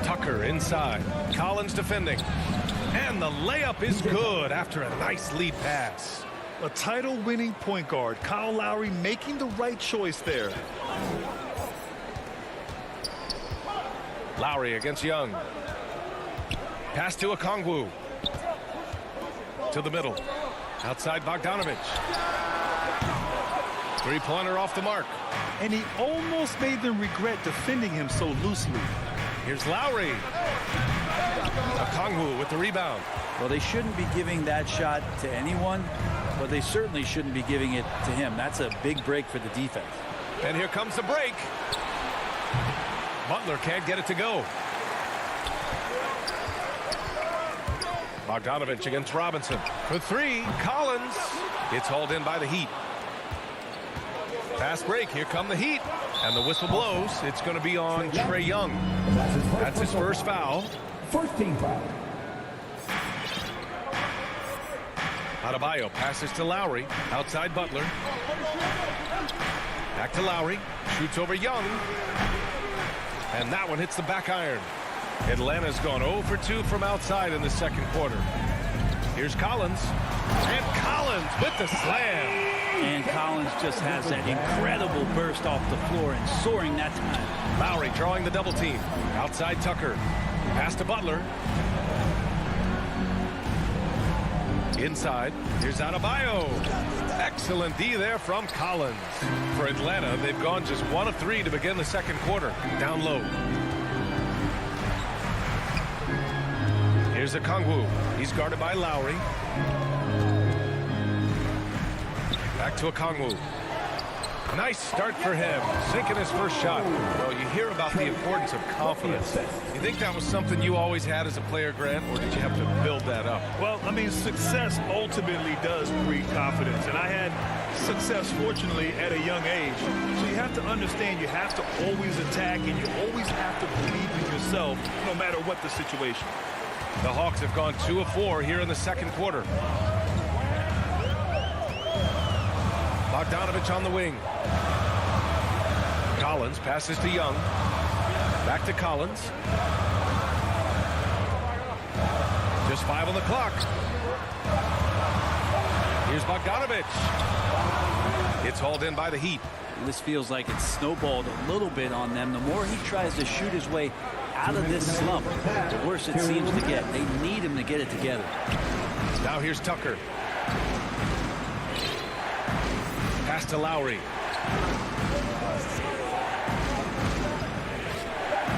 Tucker inside. Collins defending. And the layup is good after a nice lead pass. A title-winning point guard, Kyle Lowry, making the right choice there. Lowry against Young. Pass to Okongwu. To the middle. Outside Bogdanovich. Three-pointer off the mark. And he almost made them regret defending him so loosely. Here's Lowry. Okongwu with the rebound. Well, they shouldn't be giving that shot to anyone, but they certainly shouldn't be giving it to him. That's a big break for the defense. And here comes the break. Butler can't get it to go. Bogdanovich against Robinson. For three, Collins. It's hauled in by the Heat. Fast break. Here come the Heat. And the whistle blows. It's going to be on Trae Young. That's his first foul. First team foul. Adebayo passes to Lowry. Outside Butler. Back to Lowry. Shoots over Young. And that one hits the back iron. Atlanta's gone 0 for 2 from outside in the second quarter. Here's Collins. And Collins with the slam. And Collins just has that incredible burst off the floor and soaring that time. Lowry drawing the double team. Outside Tucker. Pass to Butler. Inside. Here's Adebayo. Excellent D there from Collins. For Atlanta, they've gone just 1 of 3 to begin the second quarter. Down low. Here's Okongwu. He's guarded by Lowry. Back to Okongwu. Nice start for him. Sinking his first shot. Well, you hear about the importance of confidence. You think that was something you always had as a player, Grant, or did you have to build that up? Well, I mean, success ultimately does breed confidence. And I had success, fortunately, at a young age. So you have to understand you have to always attack and you always have to believe in yourself no matter what the situation. The Hawks have gone 2 of 4 here in the second quarter. Bogdanovich on the wing. Collins passes to Young. Back to Collins. Just 5 on the clock. Here's Bogdanovich. It's hauled in by the Heat. This feels like it's snowballed a little bit on them. The more he tries to shoot his way out of this slump, the worse it seems to get. They need him to get it together. Now here's Tucker. Pass to Lowry.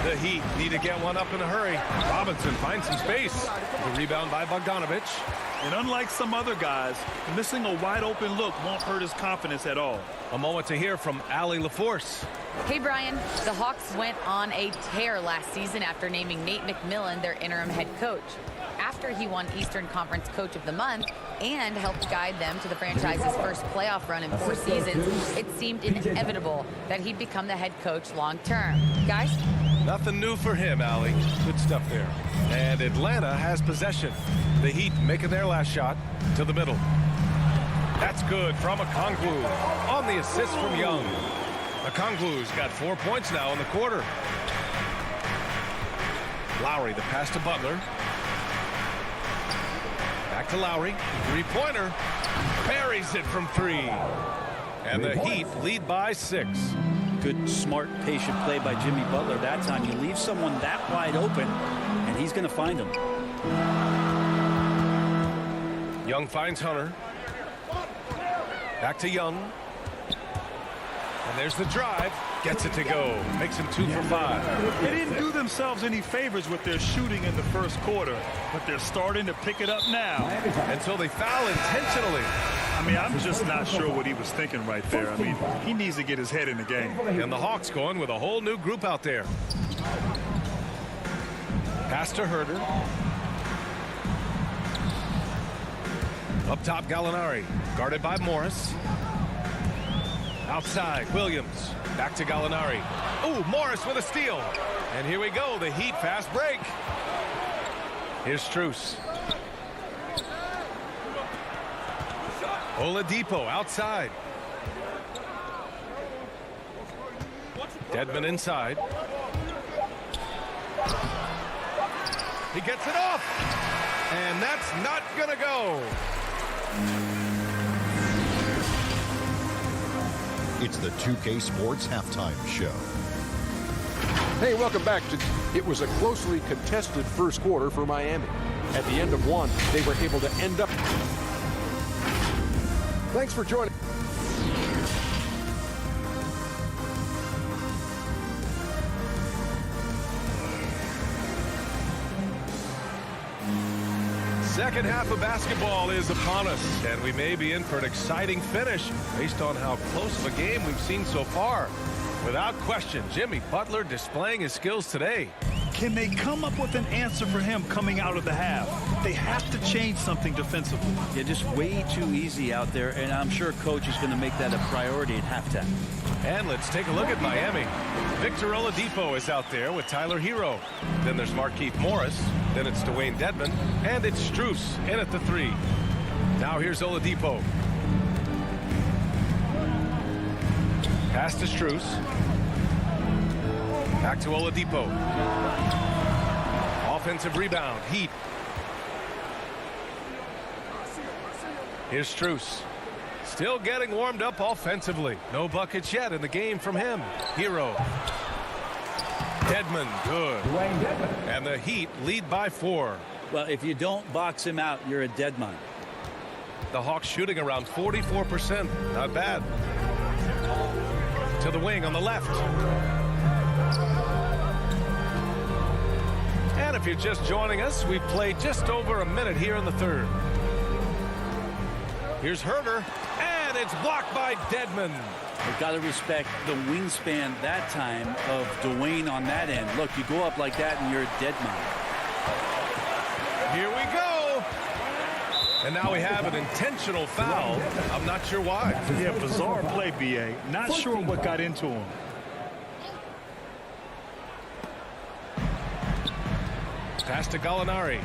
The Heat need to get one up in a hurry. Robinson finds some space. The rebound by Bogdanovich. And unlike some other guys, missing a wide open look won't hurt his confidence at all. A moment to hear from Allie LaForce. Hey, Brian. The Hawks went on a tear last season after naming Nate McMillan their interim head coach. After he won Eastern Conference Coach of the Month and helped guide them to the franchise's first playoff run in 4 seasons, it seemed inevitable that he'd become the head coach long term. Guys? Nothing new for him, Allie. Good stuff there. And Atlanta has possession. The Heat making their last shot to the middle. That's good from Okongwu on the assist from Young. Okongwu's got 4 points now in the quarter. Lowry, the pass to Butler. Back to Lowry. Three-pointer. Buries it from 3. And the Heat lead by 6. Good, smart, patient play by Jimmy Butler that time. You leave someone that wide open, and he's going to find him. Young finds Hunter. Back to Young. And there's the drive. Gets it to go. Makes him 2 for 5. They didn't do themselves any favors with their shooting in the first quarter, but they're starting to pick it up now. Until they foul intentionally. I mean, I'm just not sure what he was thinking right there. I mean, he needs to get his head in the game. And the Hawks going with a whole new group out there. Pass to Herter. Up top, Gallinari. Guarded by Morris. Outside, Williams. Back to Gallinari. Ooh, Morris with a steal. And here we go, the Heat fast break. Here's Strus. Oladipo outside. Dedmon inside. He gets it off. And that's not going to go. It's the 2K Sports Halftime Show. Hey, welcome back to... It was a closely contested first quarter for Miami. At the end of one, they were able to end up... Thanks for joining. second half of basketball is upon us, and we may be in for an exciting finish based on how close of a game we've seen so far. Without question, Jimmy Butler displaying his skills today. Can they come up with an answer for him coming out of the half? They have to change something defensively. Yeah, just way too easy out there, and I'm sure coach is going to make that a priority at halftime. And let's take a look at Miami. Victor Oladipo is out there with Tyler Hero. Then there's Markieff Morris. Then it's Dwayne Dedmon. And it's Strus in at the 3. Now here's Oladipo. Pass to Strus. Back to Oladipo. Offensive rebound. Heat. Here's Strus. Still getting warmed up offensively. No buckets yet in the game from him. Hero. Dedmon, good. And the Heat lead by 4. Well, if you don't box him out, you're a dead man. The Hawks shooting around 44%. Not bad. To the wing on the left. And if you're just joining us, we've played just over a minute here in the third. Here's Herter, and it's blocked by Dedmon. You've got to respect the wingspan that time of Dwayne on that end. Look, you go up like that and you're a dead man. Here we go. And now we have an intentional foul. I'm not sure why. Yeah, bizarre play, B.A. Not sure what got into him. Pass to Gallinari.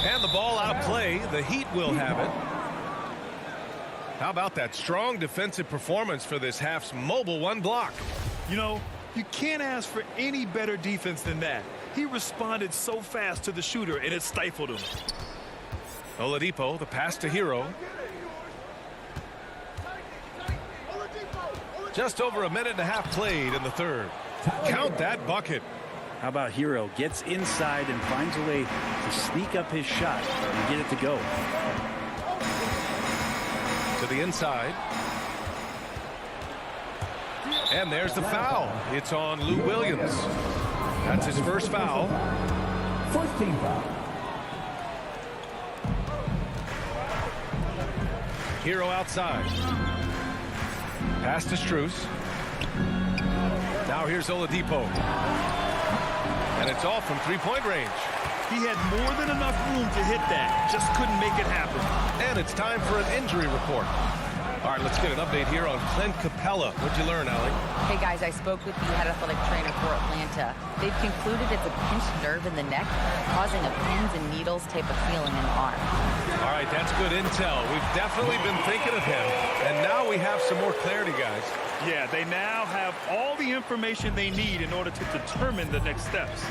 And the ball out of play. The Heat will have it. How about that strong defensive performance for this half's mobile one block? You know, you can't ask for any better defense than that. He responded so fast to the shooter, and it stifled him. Oladipo, the pass to Hero. Just over a minute and a half played in the third. Count that bucket. How about Hero gets inside and finds a way to sneak up his shot and get it to go. To the inside. And there's the foul. It's on Lou Williams. That's his first foul. First team foul. Hero outside. Pass to Strus. Now here's Oladipo. And it's off from three-point range. He had more than enough room to hit that. Just couldn't make it happen. And it's time for an injury report. All right, let's get an update here on Clint Capella. What'd you learn, Allie? Hey, guys, I spoke with the head athletic trainer for Atlanta. They've concluded it's a pinched nerve in the neck, causing a pins and needles type of feeling in the arm. All right, that's good intel. We've definitely been thinking of him. And now we have some more clarity, guys. Yeah, they now have all the information they need in order to determine the next steps.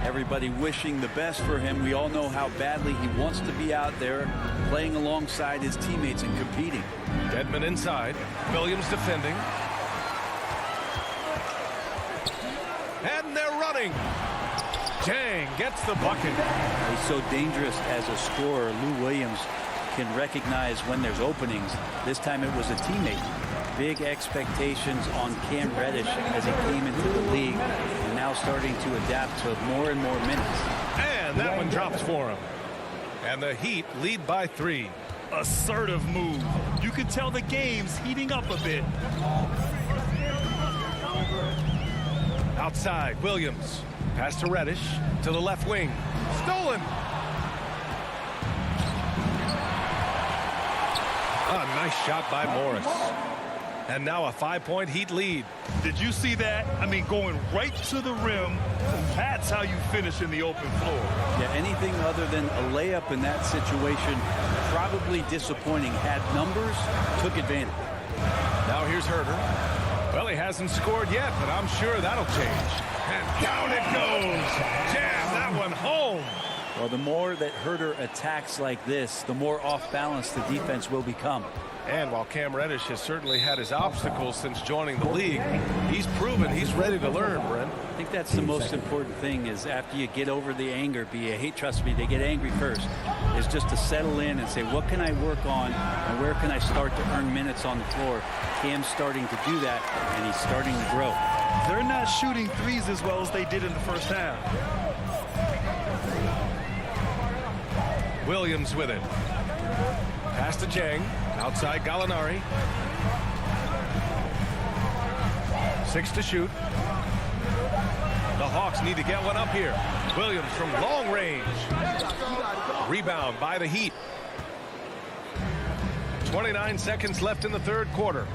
Everybody wishing the best for him. We all know how badly he wants to be out there playing alongside his teammates and competing. Dedmon inside. Williams defending. And they're running. Jang gets the bucket. He's so dangerous as a scorer. Lou Williams can recognize when there's openings. This time it was a teammate. Big expectations on Cam Reddish as he came into the league and now starting to adapt to more and more minutes. And that one drops for him. And the Heat lead by 3. Assertive move. You can tell the game's heating up a bit. Outside, Williams. Pass to Reddish. To the left wing. Stolen. A nice shot by Morris. And now a 5-point Heat lead. Did you see that? I mean, going right to the rim. That's how you finish in the open floor. Yeah, anything other than a layup in that situation, probably disappointing. Had numbers, took advantage. Now here's Herter. Well, he hasn't scored yet, but I'm sure that'll change. And down it goes. Jam that one home. Well, the more that Herter attacks like this, the more off balance the defense will become. And while Cam Reddish has certainly had his obstacles since joining the league, he's proven he's ready to learn, Brent. I think that's the most important thing is after you get over the anger, trust me, they get angry first, is just to settle in and say, what can I work on and where can I start to earn minutes on the floor? Cam's starting to do that, and he's starting to grow. They're not shooting threes as well as they did in the first half. Williams with it. Pass to Jang. Outside Gallinari. 6 to shoot. The Hawks need to get one up here. Williams from long range. Rebound by the Heat. 29 seconds left in the third quarter.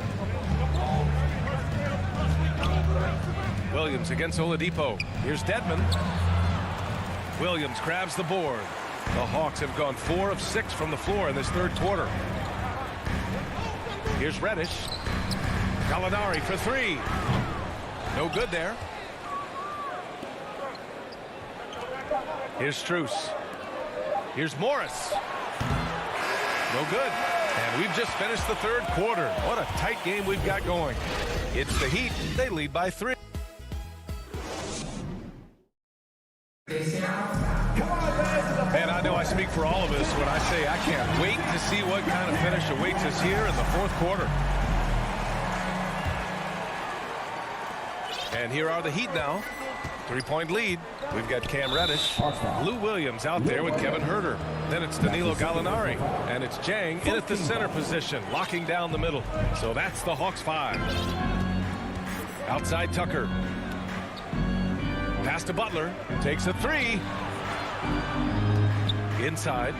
Williams against Oladipo. Here's Dedmon. Williams grabs the board. The Hawks have gone 4 of 6 from the floor in this third quarter. Here's Reddish. Gallinari for 3. No good there. Here's Strus. Here's Morris. No good. And we've just finished the third quarter. What a tight game we've got going. It's the Heat. They lead by 3. And I know I speak for all of us when I say I can't wait to see what kind of finish awaits us here in the fourth quarter. And here are the Heat now. 3-point lead. We've got Cam Reddish. Lou Williams out there with Kevin Huerter. Then it's Danilo Gallinari. And it's Jang in at the center position, locking down the middle. So that's the Hawks 5. Outside Tucker. Pass to Butler. Takes a 3. Inside.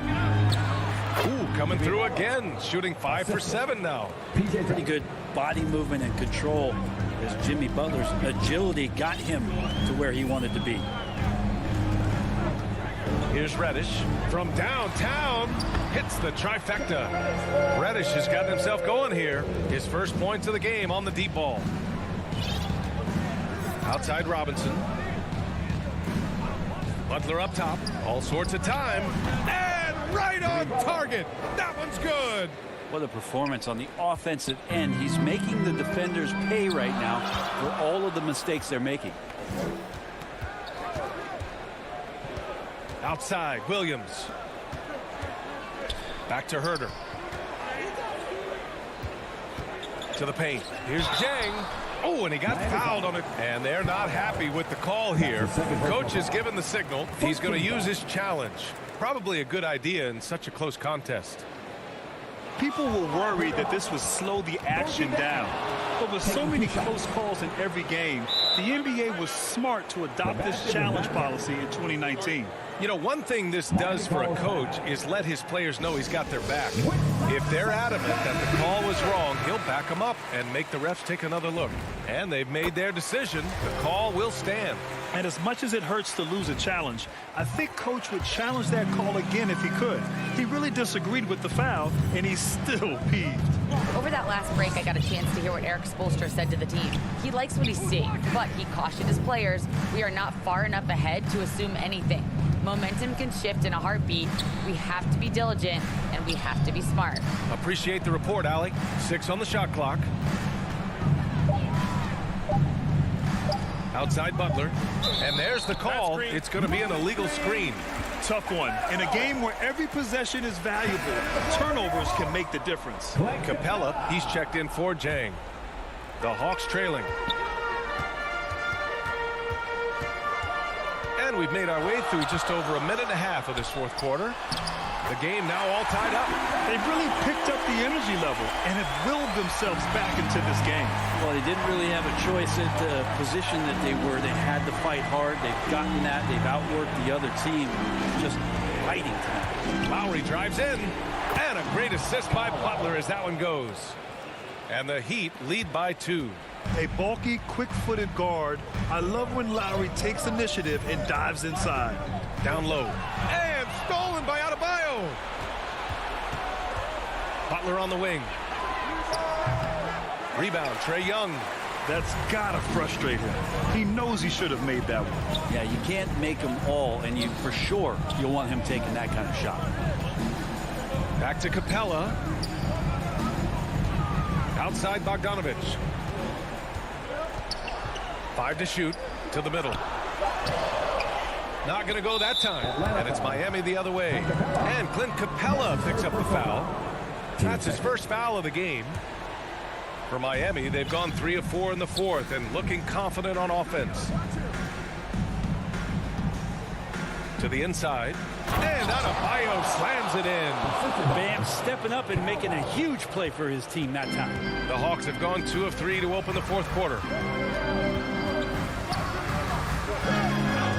Ooh, coming through again. Shooting 5 for 7 now. Pretty good body movement and control as Jimmy Butler's agility got him to where he wanted to be. Here's Reddish from downtown. Hits the trifecta. Reddish has gotten himself going here. His first points of the game on the deep ball. Outside Robinson. Butler up top. All sorts of time. And right on target. That one's good. What a performance on the offensive end. He's making the defenders pay right now for all of the mistakes they're making. Outside, Williams. Back to Huerter. To the paint. Here's Jang. Oh, and he got fouled on it. And they're not happy with the call here. Coach has given the signal. He's going to use his challenge. Probably a good idea in such a close contest. People were worried that this would slow the action down. But with so many close calls in every game, the NBA was smart to adopt this challenge policy in 2019. You know, one thing this does for a coach is let his players know he's got their back. If they're adamant that the call was wrong, he'll back them up and make the refs take another look. And they've made their decision. The call will stand. And as much as it hurts to lose a challenge, I think Coach would challenge that call again if he could. He really disagreed with the foul, and he's still peeved. Over that last break, I got a chance to hear what Eric Spoelstra said to the team. He likes what he's seeing, but he cautioned his players, we are not far enough ahead to assume anything. Momentum can shift in a heartbeat. We have to be diligent, and we have to be smart. Appreciate the report, Allie. 6 on the shot clock. Outside Butler. And there's the call. It's going to be an illegal screen. Tough one. In a game where every possession is valuable, turnovers can make the difference. Capella, he's checked in for Jang. The Hawks trailing. And we've made our way through just over a minute and a half of this fourth quarter. The game now all tied up. They've really picked up the energy level and have willed themselves back into this game. Well, they didn't really have a choice at the position that they were. They had to fight hard. They've gotten that. They've outworked the other team. Just fighting tonight. Lowry drives in. And a great assist by Butler as that one goes. And the Heat lead by 2. A bulky, quick-footed guard. I love when Lowry takes initiative and dives inside. Down low. And stolen by Adebayo. Butler on the wing. Rebound, Trae Young. That's gotta frustrate him. He knows he should have made that one. Yeah, you can't make them all, and you for sure you'll want him taking that kind of shot. Back to Capella. Outside Bogdanovich. 5 to shoot to the middle. Not going to go that time. And it's Miami the other way. And Clint Capella picks up the foul. That's his first foul of the game. For Miami, they've gone 3 of 4 in the fourth and looking confident on offense. To the inside. And Adebayo slams it in. Bam stepping up and making a huge play for his team that time. The Hawks have gone 2 of 3 to open the fourth quarter.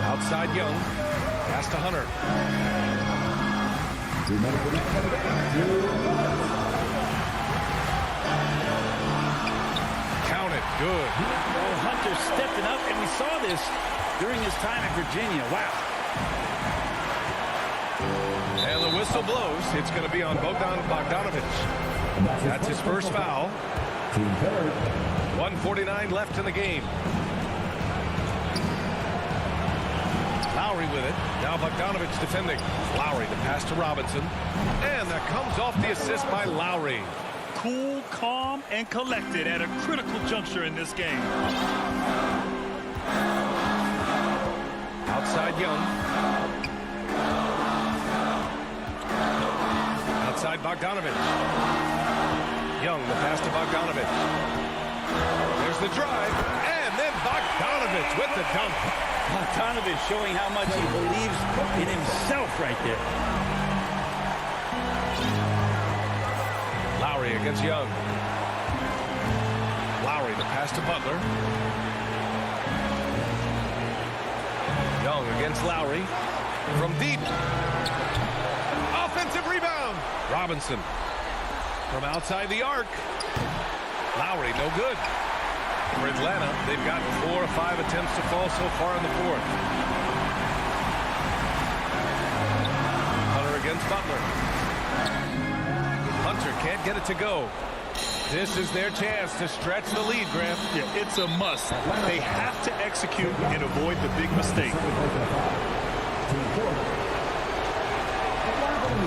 Outside Young. Pass to Hunter. Count it. Good. Oh, Hunter stepping up, and we saw this during his time at Virginia. Wow. And the whistle blows. It's going to be on Bogdanovich. That's his first foul. 1:49 left in the game. Lowry with it. Now Bogdanovich defending. Lowry, the pass to Robinson. And that comes off the assist by Lowry. Cool, calm, and collected at a critical juncture in this game. Outside Young. Outside Bogdanovich. Young, the pass to Bogdanovich. There's the drive. And then Bogdanovich with the dunk. Bogdanovich showing how much he believes in himself right there. Lowry against Young. Lowry, the pass to Butler. Young against Lowry. From deep. Offensive rebound. Robinson. From outside the arc. Lowry, no good. For Atlanta, they've got 4 or 5 attempts to fall so far in the fourth. Hunter against Butler. Hunter can't get it to go. This is their chance to stretch the lead, Graham. Yeah, it's a must. They have to execute and avoid the big mistake.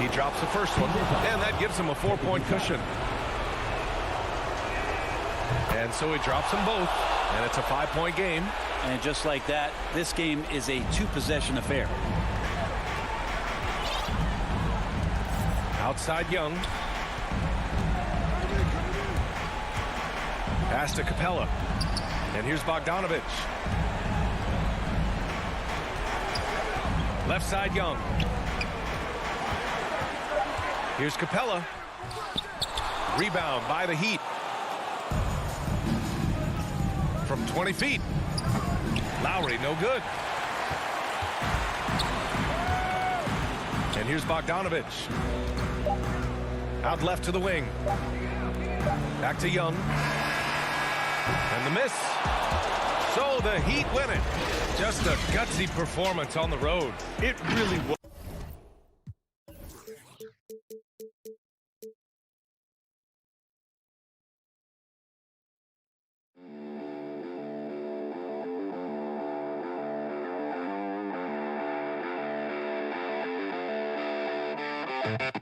He drops the first one, and that gives him a 4-point cushion. And so he drops them both, and it's a 5-point game. And just like that, this game is a 2-possession affair. Outside Young. Pass to Capella. And here's Bogdanovich. Left side Young. Here's Capella. Rebound by the Heat. From 20 feet. Lowry, no good. And here's Bogdanovich. Out left to the wing. Back to Young. And the miss. So the Heat win it. Just a gutsy performance on the road. It really was. Thank you.